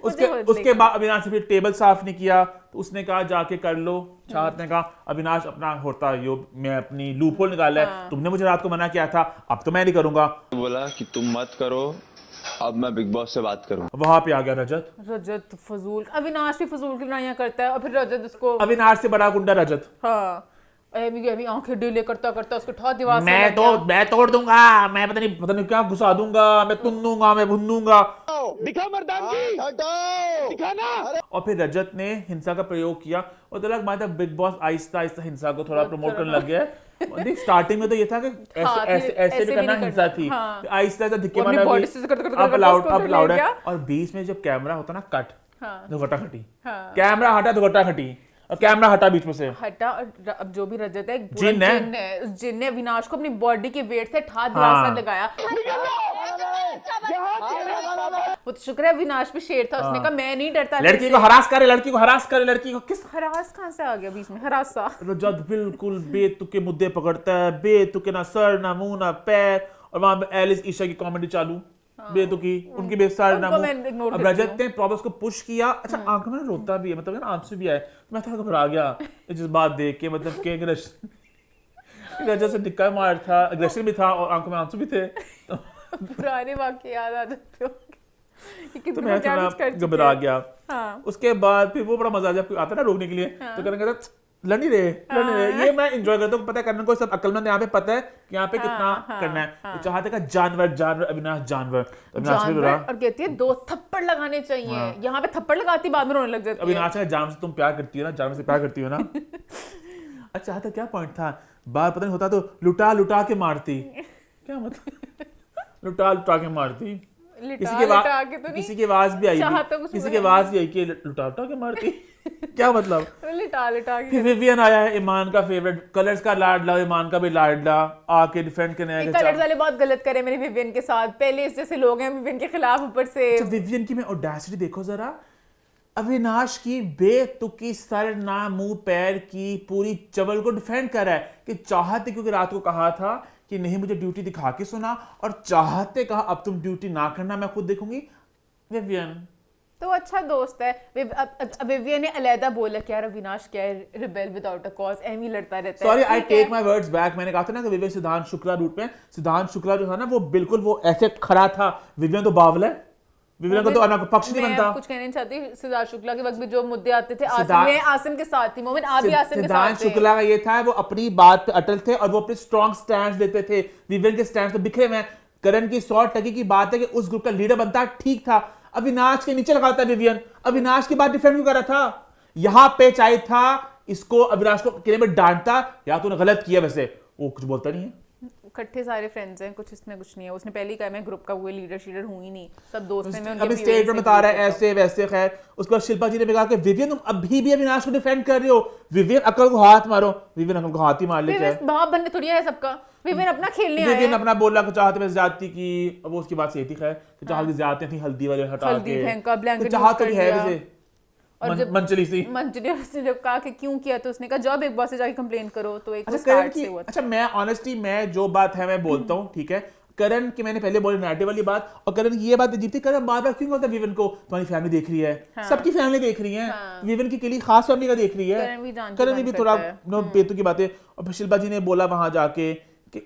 उसके बाद अविनाश ने फिर टेबल साफ नहीं किया, तो उसने कहा जाके कर लो। चाहत ने कहा अविनाश अपना होता यो, मैं अपनी लूपहोल निकाला है, तुमने मुझे रात को मना किया था, अब तो मैं नहीं करूंगा। बोला कि तुम मत करो, अब मैं बिग बॉस से बात करूं। वहां पे आ गया रजत। रजत फजूल, अविनाश भी फजूल की लड़ाइयां करता है और फिर रजत उसको, अविनाश से बड़ा गुंडा रजत। हाँ अभी आंखें डीले करता करता उसको ठा दीवार से मैं तोड़ दूंगा, मैं पता नहीं क्या घुसा दूंगा, मैं तुन दूंगा, मैं भुन दूंगा। दिखा मर्दानगी, दिखा ना। और फिर रजत ने हिंसा का प्रयोग किया और तो लग माता बिग बॉस आहिस्ता आहिस्ता हिंसा को थोड़ा प्रमोट करने लग गया। देख स्टार्टिंग में तो ये था कि ऐसे भी करना हिंसा थी, आहिस्ता आहिस्ता धक्के मारना अब लाउड है। और बीच में जब कैमरा होता ना कट, दुगट्टा खटी, कैमरा हटा दुगट्टा खटी, और कैमरा हटा बीच में से हटा। और अब जो भी रजत है जिन है, उस जिन ने अविनाश को अपनी बॉडी के वेट से ठा दीवार से लगाया। वो तो शुक्र है अविनाश भी शेर था, उसने कहा मैं नहीं डरता। लड़की को हरास करे, लड़की को हरास करे, लड़की को किस हरास कहां से आ गया बीच में, हरासा। रजत बिल्कुल बेतुके मुद्दे पकड़ता है, बेतुके ना सर ना मुंह ना पैर, और वहां पे एलिस ईशा की कॉमेडी चालू, बेतुकी उनकी बेसार ना मुंह। अब रजत ने प्रॉब्लम को पुश किया। अच्छा आंखों में रोता भी है, मतलब ना आंसू भी आए, मैं थोड़ा घबरा गया जिस बात देख के, मतलब के रजत से धिक्का मार था, अग्रेशन भी था और आंखों में आंसू भी थे। पुराने वाकये याद आ जाते हो, तो मैं थोड़ा घबरा गया। उसके बाद फिर वो बड़ा मजा जब आता है ना रोकने के लिए, तो करेंगे लड़ नहीं रहे, ये मैं एंजॉय करता हूँ। पता है करने को सब अक्लमंद यहाँ पे पता है कि यहाँ पे कितना करना है। तो चाहते का जानवर अविनाश जानवर और कहती है 2 थप्पड़ लगाने चाहिए, यहाँ पे थप्पड़ लगाती बाद में रोने लग जाती है। अविनाश का जानवर से तुम प्यार करती हो ना, जानवर से प्यार करती हो ना। अच्छा था क्या पॉइंट था, बार पता नहीं होता तो लुटा के मारती, क्या मतलब लुटा के मारती, किसी की आवाज भी आई, किसी की आवाज भी आई कि लुटा के मारती, क्या मतलब लिटा के। विवियन आया है, ईमान का फेवरेट, कलर्स का लाडला, ईमान का भी लाडला, आके डिफेंड करने आएगा। कलर्स वाले बहुत गलत करे मेरे विवियन के साथ, पहले इस जैसे लोग हैं विवियन के खिलाफ ऊपर से। विवियन की मैं ऑडेसिटी देखो जरा, अविनाश की बेतुकी सर ना मुंह पैर की पूरी चवल को डिफेंड कर रहा है कि चाहते, क्योंकि रात को कहा था कि नहीं मुझे ड्यूटी दिखा के सुना, और चाहते कहा अब तुम ड्यूटी ना करना, मैं खुद देखूंगी। विवियन तो अच्छा दोस्त है। विवियन ने अलहदा बोला कि यार अविनाश क्या है, रिबेल विदाउट अ कॉज, एम ही लड़ता रहता है। Sorry I take my words back, मैंने कहा था ना कि विवियन सिद्धांत शुक्ला रूट में, सिद्धांत शुक्ला जो था ना वो बिल्कुल वो ऐसे खड़ा था, विवियन तो बावल है, विवियन को तो पक्ष नहीं बनता। कुछ कहना नहीं चाहती, सिद्धांत शुक्ला के वक्त भी जो मुद्दे आते थे आसिम के साथ थी, मोमिन आप भी आसिम के साथ थे। सिद्धांत शुक्ला का ये था वो अपनी बात पे अटल थे और वो अपने स्ट्रॉन्ग स्टैंड देते थे। विवियन के स्टैंड तो बिखरे हुए हैं। करण की 100% की बात है कि उस ग्रुप का लीडर बनता, ठीक था, अविनाश के नीचे लगाता विवियन, अविनाश की बात डिफेंड क्यों कर रहा था? यहाँ पे चाहिए था इसको अविनाश को अकेले में डांटता, या तो गलत किया, वैसे वो कुछ बोलता नहीं है। इकट्ठे सारे फ्रेंड्स हैं, कुछ इसमें कुछ नहीं है। उसने पहले ही कहा मैं ग्रुप का कोई लीडर हूं ही नहीं, सब दोस्त हैं। मैं अभी स्टेज में बता रहा है ऐसे वैसे। खैर उसके बाद शिल्पा जी ने भी कहा कि विवियन तुम अभी भी अविनाश को डिफेंड कर रहे हो, विवियन अकल को हाथ मारो। विवियन अकल को हाथ ही मार लेते हैं, भाव बनने थोड़ी है सबका। विवियन अपना खेलने आया है, विवियन अपना बोला कि चाहते में ज्यादती की, अब वो उसकी बात सही थी। खैर कि चाहते ज्यादती थी, हल्दी वाले हटा के चाहते भी है वैसे। और जब मंचली ने जब कहा कि क्यों किया, तो उसने कहा जाओ बिग बॉस से जाके कंप्लेन करो। तो एक स्टार्ट से हुआ। अच्छा मैं ऑनेस्टली मैं जो बात है मैं बोलता हूँ, ठीक है। करण की मैंने पहले बोली नैरेटिव वाली बात, और करण की ये बात अजीब थी। करण बार बार क्यों बोलता है विवियन को तुम्हारी फैमिली देख रही है, सबकी फैमिली देख रही है, विवियन की लिए खास फैमिली का देख रही है। करण भी थोड़ा बेतुकी बातें। और शिल्पा जी ने बोला वहां जाके कि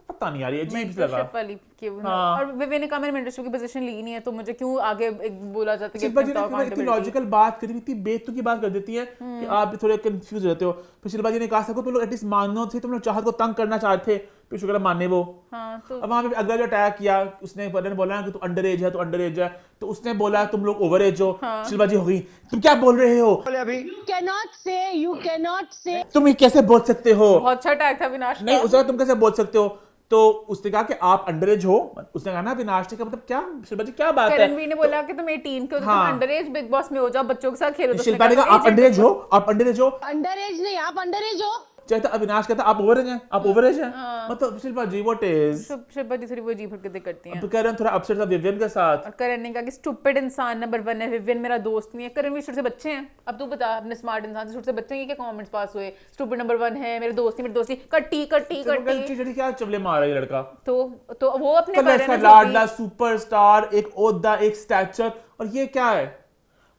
पता नहीं यार ये अजीब सा लगा। मेंटरशिप वाली क्यों हाँ। और विवेक ने कहा मैंने मेंटरशिप की पोजीशन ली नहीं है तो मुझे क्यों आगे एक बोला जाता है कि शिल्पा जी अपने ने accountability- इतनी लॉजिकल बात करी, इतनी बेतुकी की बात कर देती है कि आप भी थोड़े कंफ्यूज रहते हो। फिर शिल्पा जी ने कहा सको तुम लोग एटलीस्ट मानो थे, तुम लोग चाहत को तंग करना चाहते थे, फिर शुक्र है माने वो। हाँ तो अब वहां पे अगला जो अटैक किया उसने बोला कि तू अंडर एज है, तू अंडर एज है, तो उसने बोला तुम लोग ओवर एज हो। शिल्पा जी हो गई तुम क्या बोल रहे हो, you cannot say तुम ये कैसे बोल सकते हो, बहुत अच्छा अटैक था विनाश नहीं का। उसका तुम कैसे बोल सकते हो। तो उसने कहा कि आप अंडर एज हो, उसने कहा ना विनाश ने, का मतलब क्या शिल्पा जी क्या बात है। करणवीर ने बोला कि तुम 18 के हो तो हाँ। तुम अंडर एज बिग बॉस में हो जाओ, बच्चों के साथ खेलो। तो शिल्पा ने कहा आप अंडर एज हो, आप अंडर एज हो, अंडर एज नहीं, आप अंडर एज हो। चाहे तो अविनाश कहता आप ओवर एज हैं, आप ओवर एज हैं, मतलब शिल्पा जी व्हाट इज। शिल्पा जी थोड़ी वो अजीब हरकतें करती हैं। तो करण थोड़ा अपसेट था विवियन के साथ। और करण ने कहा कि स्टूपिड इंसान नंबर 1 है, विवियन मेरा दोस्त नहीं है। करणवीर छोटे से बच्चे हैं, अब तू बता अपने स्मार्ट इंसान से छोटे से बच्चे हैं, ये क्या कमेंट्स पास हुए, स्टूपिड नंबर 1 है, मेरे दोस्त नहीं, मेरे दोस्त नहीं, कट्टी कट्टी कट्टी। चीटी क्या चवले मार रहा है ये लड़का। तो वो अपने कलर्स का parents लाडला को सुपरस्टार, एक ओहदा, एक स्टैचर, और ये क्या है,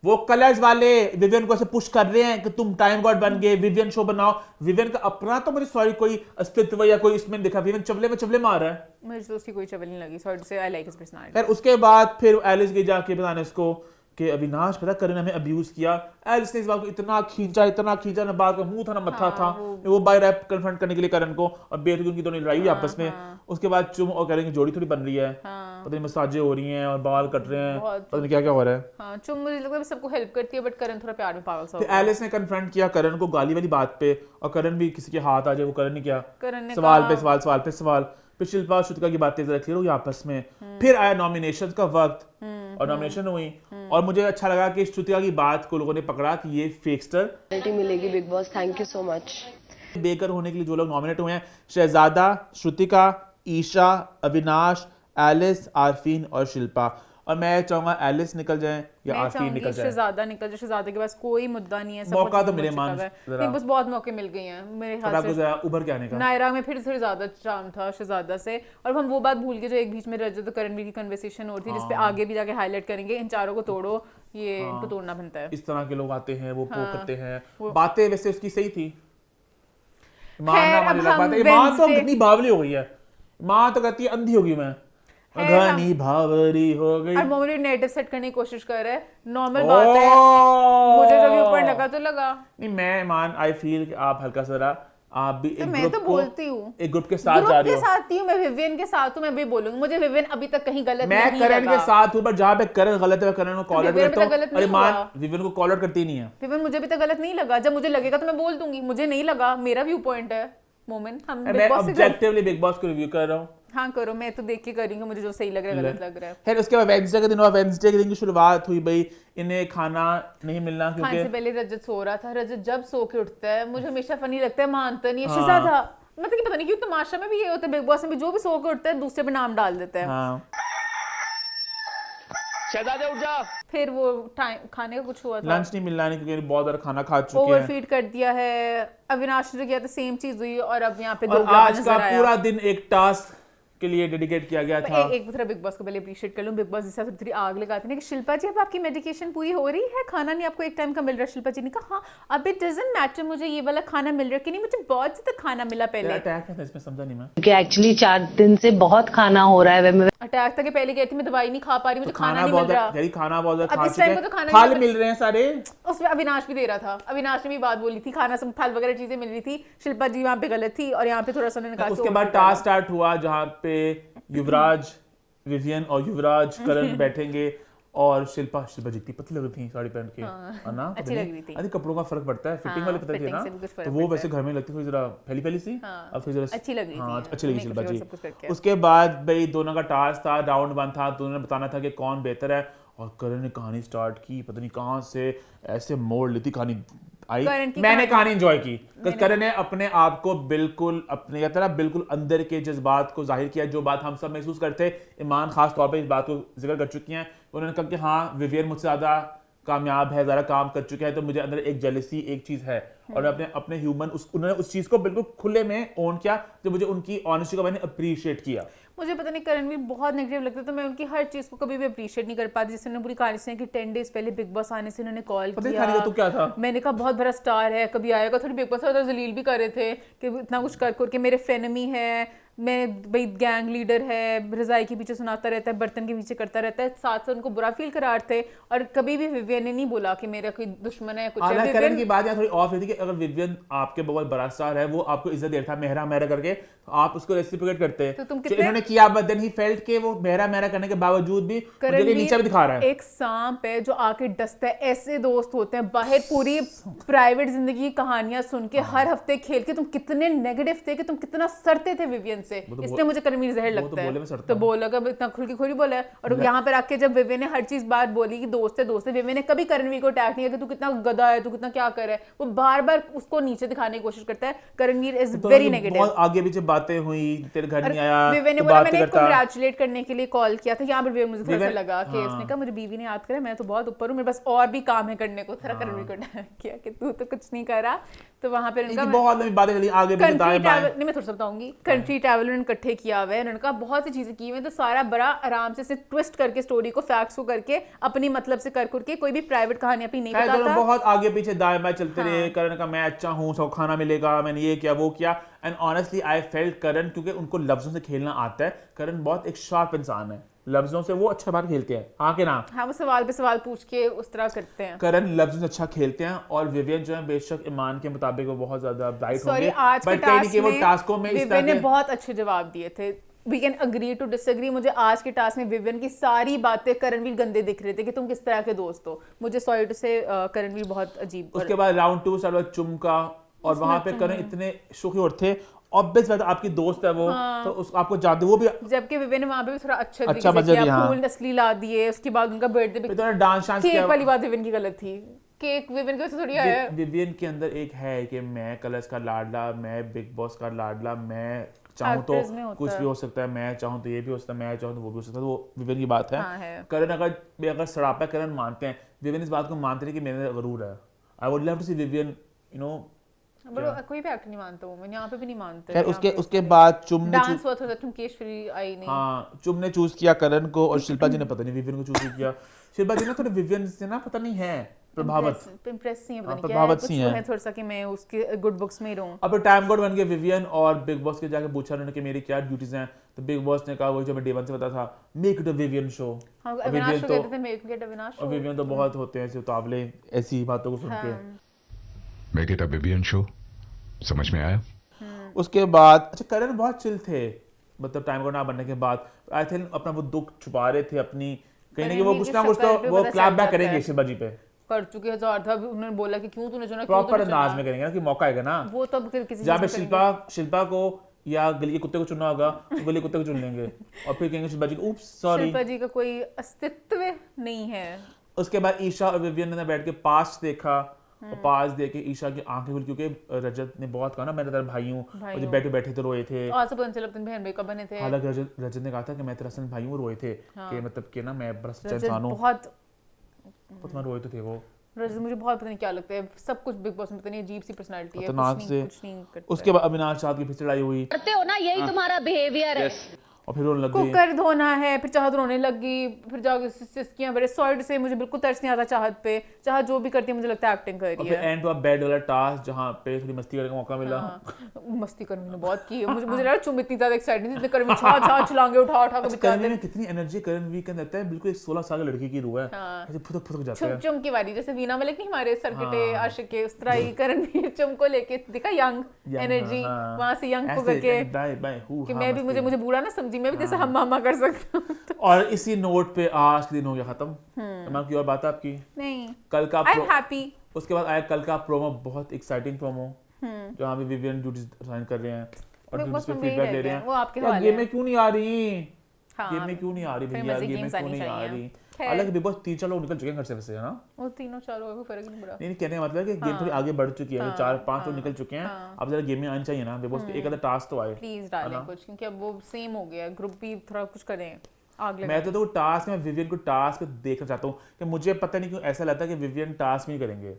वो कलर्स वाले विवियन को ऐसे पुश कर रहे हैं कि तुम टाइम गॉड बन गए, विवियन शो बनाओ। विवियन का अपना तो मुझे सॉरी कोई अस्तित्व या कोई इसमें दिखा, विवियन चवले में चवले मार रहा है। मुझे तो उसकी कोई चवल नहीं लगी, सॉरी से आई लाइक हिज पर्सनालिटी। खैर उसके बाद फिर एलिस गई जाके बताने उसको कि अविनाश पता करण हमें अब्यूज किया। एलिस ने इस बात को इतना खींचा, ना बात का मुंह था ना मत्था था। वो बाय रैप कन्फ्रंट करने के लिए करण को, और बेतुकी उनकी दोनों लड़ाई हुई आपस में। उसके बाद चुम और करण की जोड़ी थोड़ी बन रही है, पता नहीं मसाजें हो रही हैं और बाल कट रहे हैं, पता नहीं क्या क्या हो रहा है। हाँ चुम मुझे लगता है सबको हेल्प करती है, बट करण थोड़ा प्यार में पागल सा हो फिर गया। एलिस ने कन्फ्रंट किया करण को गाली वाली बात पे, और करण भी किसी के हाथ आ जाए वो करण ने क्या, करण ने सवाल कहा- पे सवाल, सवाल पे सवाल। फिर शिल्पा श्रुतिका की बातें जरा क्लियर हुई आपस में। फिर आया नॉमिनेशन का वक्त, और नॉमिनेशन हुई, और मुझे अच्छा लगा कि श्रुतिका की बात को लोगों ने पकड़ा कि ये फेकस्टर मिलेगी big boss, thank you so much. Baker होने के लिए जो लोग नॉमिनेट हुए हैं, शहजादा, श्रुतिका, ईशा, अविनाश, एलिस, आरफीन और शिल्पा। और मैं चाहूंगा एलिस निकल जाए या मैं आरफीन चाहूंगी निकल जाए। शहजादा निकल जाए, शहजादा के पास कोई मुद्दा नहीं है, सब मौका कुछ तो हो मिले चुका मान है। जरा। नहीं बस बहुत मौके मिल गए हैं मेरे और ख्याल आपको से। जरा उभर के आने का। नायरा में फिर थोड़ी ज्यादा चार्म था शहजादा से, और हम वो बात भूल गए जो एक बीच में रजत और करणवीर की कन्वर्सेशन हो रही थी, जिसपे आगे भी जाके हाईलाइट करेंगे। इन चारों को तोड़ो, ये इनको तोड़ना बनता है। इस तरह के लोग आते हैं, वो पोक करते हैं। वो- बातें वैसे उसकी सही थी, मानना खैर, वाली अब अलग बात है। हम माँ तो Wednesday- कितनी बावली हो गई है, माँ तो कहती है अंधी होगी मैं, खैर, हम- घनी भावरी हो गई। और मोमिन नेटिव सेट करने की कोशिश कर रहा है, नॉर्मल बात है, मुझे जब ये ऊपर लगा तो लगा। नहीं मैं मान आई फील कि आप हल्का सा जरा, आप भी तो एक मैं ग्रुप तो को, बोलती हूँ एक ग्रुप के साथ ग्रुप जा रही के हो। साथ ही हूँ मैं, विवियन के साथ हूँ, मैं भी बोलूंगी मुझे विवियन अभी तक कहीं गलत मैं नहीं करण लगा। के साथ हूँ, पर जहाँ पे करण गलत है करण को कॉल आउट विवियन करता पे तो गलत हूँ। अरे नहीं मान हुआ। विवियन को कॉल आउट करती नहीं है। विवियन मुझे भी तो गलत नहीं लगा, जब मुझे लगेगा तो मैं बोल दूंगी, मुझे नहीं लगा, मेरा व्यू पॉइंट है। मोमिन हम मैं बिग बॉस से ऑब्जेक्टिवली बिग बॉस को रिव्यू कर रहा हूँ। हाँ करो, मैं तो देख के करूंगी, मुझे जो सही लग रहा है गलत लग रहा है। खैर उसके बाद वेडनेसडे का दिन हुआ। वेडनेसडे के दिन की शुरुआत हुई भाई, इन्हें खाना नहीं मिलना खाने से क्योंकि पहले रजत सो रहा था। रजत जब सो के उठता है मुझे हमेशा फनी लगता है, मानता नहीं है। हाँ। शहजादा मतलब कि पता नहीं क्यों तमाशा में भी ये होता है, बिग बॉस में भी जो भी सो के उठता है दूसरे पे नाम डाल देता है। हाँ शहजादे उठ जा। फिर वो टाइम खाने का कुछ हुआ था, लंच नहीं मिलना है क्योंकि बहुत ज्यादा खाना खा चुके हैं। ओवरफीड कर दिया है। अविनाश ने किया था, सेम चीज हुई, और अब यहाँ पे और दोगलापन आज का नजर आया। पूरा दिन एक टास्क के लिए डेडिकेट किया गया था। एक तरह बिग बॉस को पहले अप्रिशिएट कर लूं, बिग बॉस जैसे थोड़ी आग लगाते हैं कि शिल्पा जी अब आपकी मेडिकेशन पूरी हो रही है, खाना नहीं आपको एक टाइम का मिल रहा है। शिल्पा जी ने कहा हाँ अब इट डजंट मैटर मुझे ये वाला खाना मिल रहा है कि नहीं, मुझे बहुत ज्यादा खाना मिला पहले। अटैक था इसमें, समझा नहीं मैं। क्योंकि एक्चुअली 4 दिन से बहुत खाना हो रहा है, मैं अटैक था कि पहले कहती मैं दवाई नहीं खा पा रही, मुझे खाना नहीं मिल बहुत रहा। खाना बहुत ज्यादा अब खा इस टाइम चुके पे तो हैं, खाना फल नहीं मिल रहे हैं सारे। उसमें अविनाश भी दे रहा था, अविनाश ने भी बात बोली थी, खाना सब फल वगैरह चीजें मिल रही थी। शिल्पा जी वहाँ पे गलत थी, और यहाँ पे थोड़ा सा उन्होंने कहा उसके बाद टास्क स्टार्ट हुआ जहाँ पे युवराज, विवियन और युवराज करण बैठेंगे, और शिल्पा जितनी पतली लग रही थी साड़ी पहन के, है ना, अच्छी लग रही थी। अरे कपड़ों का फर्क पड़ता है, फिटिंग वाले पता थी ना, से भी कुछ फर्क तो वो पड़ता वैसे घर में लगती थी जरा फैली फैली सी, अब फिर जरा अच्छी लग रही हाँ थी, अच्छी लगी make शिल्पा sure जी। सब कुछ करके। उसके बाद भाई दोनों का टास्क था, राउंड 1 था, दोनों ने बताना था कि कौन बेहतर है, और करण ने कहानी स्टार्ट की, पता नहीं कहाँ से ऐसे मोड़ ली थी कहानी आई। करण की मैंने कहानी एंजॉय की, करण ने अपने आप को बिल्कुल अपने कहते ना बिल्कुल अंदर के जज्बात को जाहिर किया, जो बात हम सब महसूस करते। ईमान खास तौर पे इस बात को जिक्र कर चुकी हैं, उन्होंने कहा कि हाँ विवियन मुझसे ज्यादा कामयाब है, ज्यादा काम कर चुके हैं, तो मुझे अंदर एक जेलसी एक चीज है, और अपने अपने ह्यूमन उन्होंने उस चीज को बिल्कुल खुले में ओन किया, जो मुझे उनकी ऑनेस्टी को मैंने अप्रिशिएट किया। मुझे पता नहीं करण भी बहुत नेगेटिव लगता है, तो मैं उनकी हर चीज को कभी भी अप्रिशिएट नहीं कर पाती। जैसे उन्होंने पूरी कहानी सुनाई कि 10 डेज पहले बिग बॉस आने से उन्होंने कॉल किया, खाने का तो क्या था, मैंने कहा बहुत बड़ा स्टार है, कभी आएगा। थोड़ी बिग बॉस जलील भी कर रहे थे कि इतना कुछ कर करके मेरे फ्रेनेमी है, मैं भाई गैंग लीडर है, रजाई के पीछे सुनाता रहता है, बर्तन के पीछे करता रहता है, साथ साथ उनको बुरा फील करा थे। और कभी भी विवियन ने नहीं बोला कि मेरा कोई दुश्मन है कुछ है। करण की बात यहाँ थोड़ी ऑफ थी कि अगर विवियन आपके बहुत बड़ा स्टार है, वो आपको इज्जत देता है मेहरा मेहरा करके, तो आप उसको रेसिप्रोकेट करते, तो तुम इन्होंने किया, बट देन ही फेल्ट के वो मेहरा मेहरा करने के बावजूद भी मुझे नीचे भी दिखा रहा है। एक सांप है जो आके डसता है, ऐसे दोस्त होते हैं बाहर। पूरी प्राइवेट जिंदगी की कहानियां सुन के हर हफ्ते खेल के तुम कितने नेगेटिव थे कि तुम कितना सड़ते थे विवियन से, इसलिए मुझे करणवीर जहर लगता है। तो बोला इतना खुल की खोरी बोला है। और यहाँ पर आके जब विवियन ने हर चीज बात बोली कि दोस्त है, विवियन ने कभी करणवीर को अटैक नहीं किया कि तू कितना गधा है, तू कितना क्या कर रहा है। वो बार बार उसको नीचे दिखाने की कोशिश करता है। Karanvir is very negative. बहुत आगे पीछे बातें हुई, तेरे घर नहीं आया, विवियन ने बोला मैंने कांग्रेचुलेट करने के लिए कॉल किया था। यहाँ पर विवियन मुझे थोड़ा सा लगा कि उसने कहा मुझे बीवी ने याद करा, मैं तो बहुत ऊपर हूँ, मेरे पास और भी काम है करने को। थोड़ा करणवीर को अटैक किया कि तू तो कुछ नहीं कर रहा। तो वहां पर उनका बहुत लंबी बातें चली आगे भी कंट्री ट्रैवल नहीं, मैं थोड़ा सा बताऊंगी। कंट्री ट्रैवल उन्होंने इकट्ठे किया हुआ है, उन्होंने कहा बहुत सी चीजें की हुई, तो सारा बड़ा आराम से ट्विस्ट करके स्टोरी को फैक्ट्स को करके अपनी मतलब से कर करके कोई भी प्राइवेट कहानी अपनी नहीं बताता। बहुत आगे पीछे दाएं बाएं चलते रहे। करण का मैं अच्छा हूँ, सब खाना मिलेगा, मैंने ये किया वो किया। एंड ऑनेस्टली आई फेल्ट करण, क्योंकि उनको लफ्जों से खेलना आता है। करण बहुत एक शार्प इंसान है, लफ्जों से वो अच्छा बात खेलते हैं। हाँ के ना, हाँ वो सवाल पे सवाल पूछ के उस तरह करते हैं। करण लफ्जों से अच्छा खेलते हैं। और विवियन जो है बेशक ईमान के मुताबिक वो बहुत ज्यादा ब्राइट होंगे, सॉरी आज के टास्क में विवियन ने बहुत अच्छे जवाब दिए थे। We can agree to disagree. मुझे आज के टास्क में विवियन की सारी बातें करणवीर गंदे दिख रहे थे कि तुम किस तरह के दोस्त हो। मुझे सॉरी टू से करणवीर बहुत अजीब। उसके बाद राउंड 2 साल चुमका, और वहां पे करण इतने शौकी और थे। ऑब्वियस बात आपकी दोस्त है वो, तो उसको आपको जानते वो भी। जबकि विवियन ने वहां पे भी थोड़ा अच्छा तरीके से किया, फूल असली ला दिए। उसके बाद उनका बर्थडे पे तो डांस केक वाली बात विवियन की गलत थी। केक विवियन के थोड़ी आया। विवियन के अंदर एक है कि मैं कलर्स का लाडला, मैं बिग बॉस का लाडला, मैं चाहूँ तो कुछ भी हो सकता है, मैं चाहूँ तो ये भी हो सकता है, मैं चाहूँ तो वो भी हो सकता है। वो विवियन की बात है। करण अगर सड़ापा करण मानते हैं, विवियन इस बात को मानते हैं कि मेरे गरूर है। I would love to see Vivian, you know. कोई भी एक्टर नहीं मानता हूँ मैं, यहाँ पे भी नहीं मानते। खैर उसके बाद चुम ने डांस हुआ था, चुमकेश्वरी आई नहीं। हाँ, चुम ने चूज किया करण को, और शिल्पा जी ने पता नहीं विवियन को चूज किया। शिल्पा जी ने थोड़े विवियन से ना पता नहीं है प्रभावित, इंप्रेस नहीं है, पता नहीं प्रभावित क्या है, थोड़ा सा कि मैं उसके गुड बुक्स में ही रहूं। अब टाइम गॉड बन गए विवियन, और बिग बॉस के जाके पूछा उन्होंने कि मेरी क्या ड्यूटीज हैं। तो बिग बॉस ने कहा, वो जो मैं डे 1 से पता था, make it a Vivian show. Avinash को कहते थे मेक इट अविनाश शो। और विवियन तो बहुत होते हैं ऐसे उतावले ऐसी बातों को सुन के। Make it a Vivian show, समझ में आया। उसके बाद अच्छा करण बहुत चिल थे, मतलब टाइम गॉड ना बनने के बाद। आई थिंक अपना वो दुख छुपा रहे थे अपनी, कहीं ना कहीं वो कुछ ना कुछ तो वो क्लैप बैक करेंगे शिल्पा जी पे। कर चुके हजार था, उन्होंने बोला कि क्यों तूने चुना, प्रॉपर अंदाज में करेंगे ना कि मौका आएगा ना। वो तब किसी जहाँ पे शिल्पा को या गली के कुत्ते को चुनना होगा, तो गली कुत्ते को चुन लेंगे और फिर कहेंगे शिल्पा जी को उप्स सॉरी। शिल्पा जी का कोई अस्तित्व नहीं है। उसके बाद ईशा और विवियन ने बैठ के पास्ट देखा, और पास देख के ईशा की आंखें खुली, क्योंकि रजत ने बहुत कहा ना मैं तेरा भाई हूँ, और जब बैठे थे रोए थे। आज पता चला तुम बहन भाई कब बने थे। हालांकि रजत ने कहा था कि मैं तेरा असल भाई हूँ, रोए थे कि मतलब कि ना मैं बड़ा सच्चा इंसान हूँ। बहुत पता रोए तो थे वो। रजत मुझे बहुत पता नहीं क्या लगता है, सब कुछ बिग बॉस में पता नहीं अजीब सी पर्सनालिटी है, कुछ नहीं करता। उसके बाद अविनाश साहब की फिर चढ़ाई हुई, करते हो ना, यही तुम्हारा बिहेवियर है। और फिर रोने लग गई। कुकर धोना है, फिर चाहत रोने लगी, फिर जाके सिसकियां बड़े सॉइड से। मुझे बिल्कुल तरस नहीं आता चाहत पे। चाहत जो भी करती है मुझे लगता है एक्टिंग कर रही है। और फिर एंड टू बेड वाला टास्क जहां पे थोड़ी मस्ती करने का मौका मिला। मस्ती करने ने बहुत की है। मुझे लगा चुम इतनी ज्यादा एक्साइटेड थी, करवी छा छलांगे उठा के बिचारे। कितनी एनर्जी करण वी कहता है, बिल्कुल एक 16 साल की लड़की की रूह है, ऐसे फुदक जाता है। चुम की वाली, जैसे वीना मलिक नहीं हमारे सर्किटे आशिक के, उस तरह ही करण भी चुम को लेके दिखा यंग एनर्जी, वहां से यंग को करके कि मैं भी मुझे बूढ़ा ना समझी, मैं भी जैसे हम मामा कर सकता हूं। और इसी नोट पे आज के दिन हो गया खत्म। तमाम की और बात है आपकी नहीं, कल का आई एम हैप्पी। उसके बाद आया कल का प्रोमो, बहुत एक्साइटिंग प्रोमो, जहाँ पे विवियन ड्यूटी साइन कर रहे हैं और ड्यूटीज पे फीडबैक ले रहे हैं। वो आपके हवाले है। गेम में क्यों नहीं आ रही, गेम में क्यों नहीं आ रही भैया, गेम में क्यों नहीं आ रही। हालांकि बिग बॉस 3-4 लोग निकल चुके हैं घर से वैसे, है ना। वो 3-4 लोगों को फर्क नहीं पड़ा। नहीं कहने का मतलब है कि गेम थोड़ी आगे बढ़ चुकी है, 4-5 लोग निकल चुके हैं। अब जरा गेम में आनी चाहिए ना, बिग बॉस के एक आधा टास्क तो आए प्लीज डालें कुछ, क्योंकि अब वो सेम हो गया है, ग्रुप भी थोड़ा कुछ करें। मैं तो टास्क में विवियन को टास्क देखना चाहता हूँ कि मुझे पता नहीं क्यों ऐसा लगता है कि विवियन टास्क नहीं करेंगे।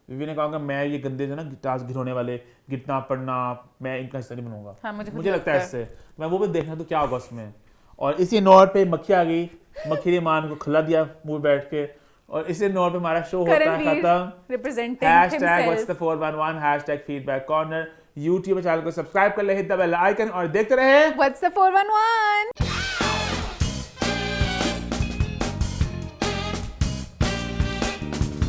विवियन ने कहा मैं ये गंदे जो ना टास्क घिरौने वाले, गिरना पड़ना, मैं इनका हिस्सा नहीं बनूंगा। हाँ, मुझे लगता है इससे मैं वो भी देखना तो क्या होगा उसमें। और इसी नोट पे मक्खी आ गई, मक्खी ने मान को खिला दिया मुंह बैठ के, और इसी नोट पे हमारा शो होता है खत्म। Representing himself #what's the 411 #feedback corner। YouTube channel को सब्सक्राइब कर ले, हिट द बेल आइकन और देखते रहे What's the 411?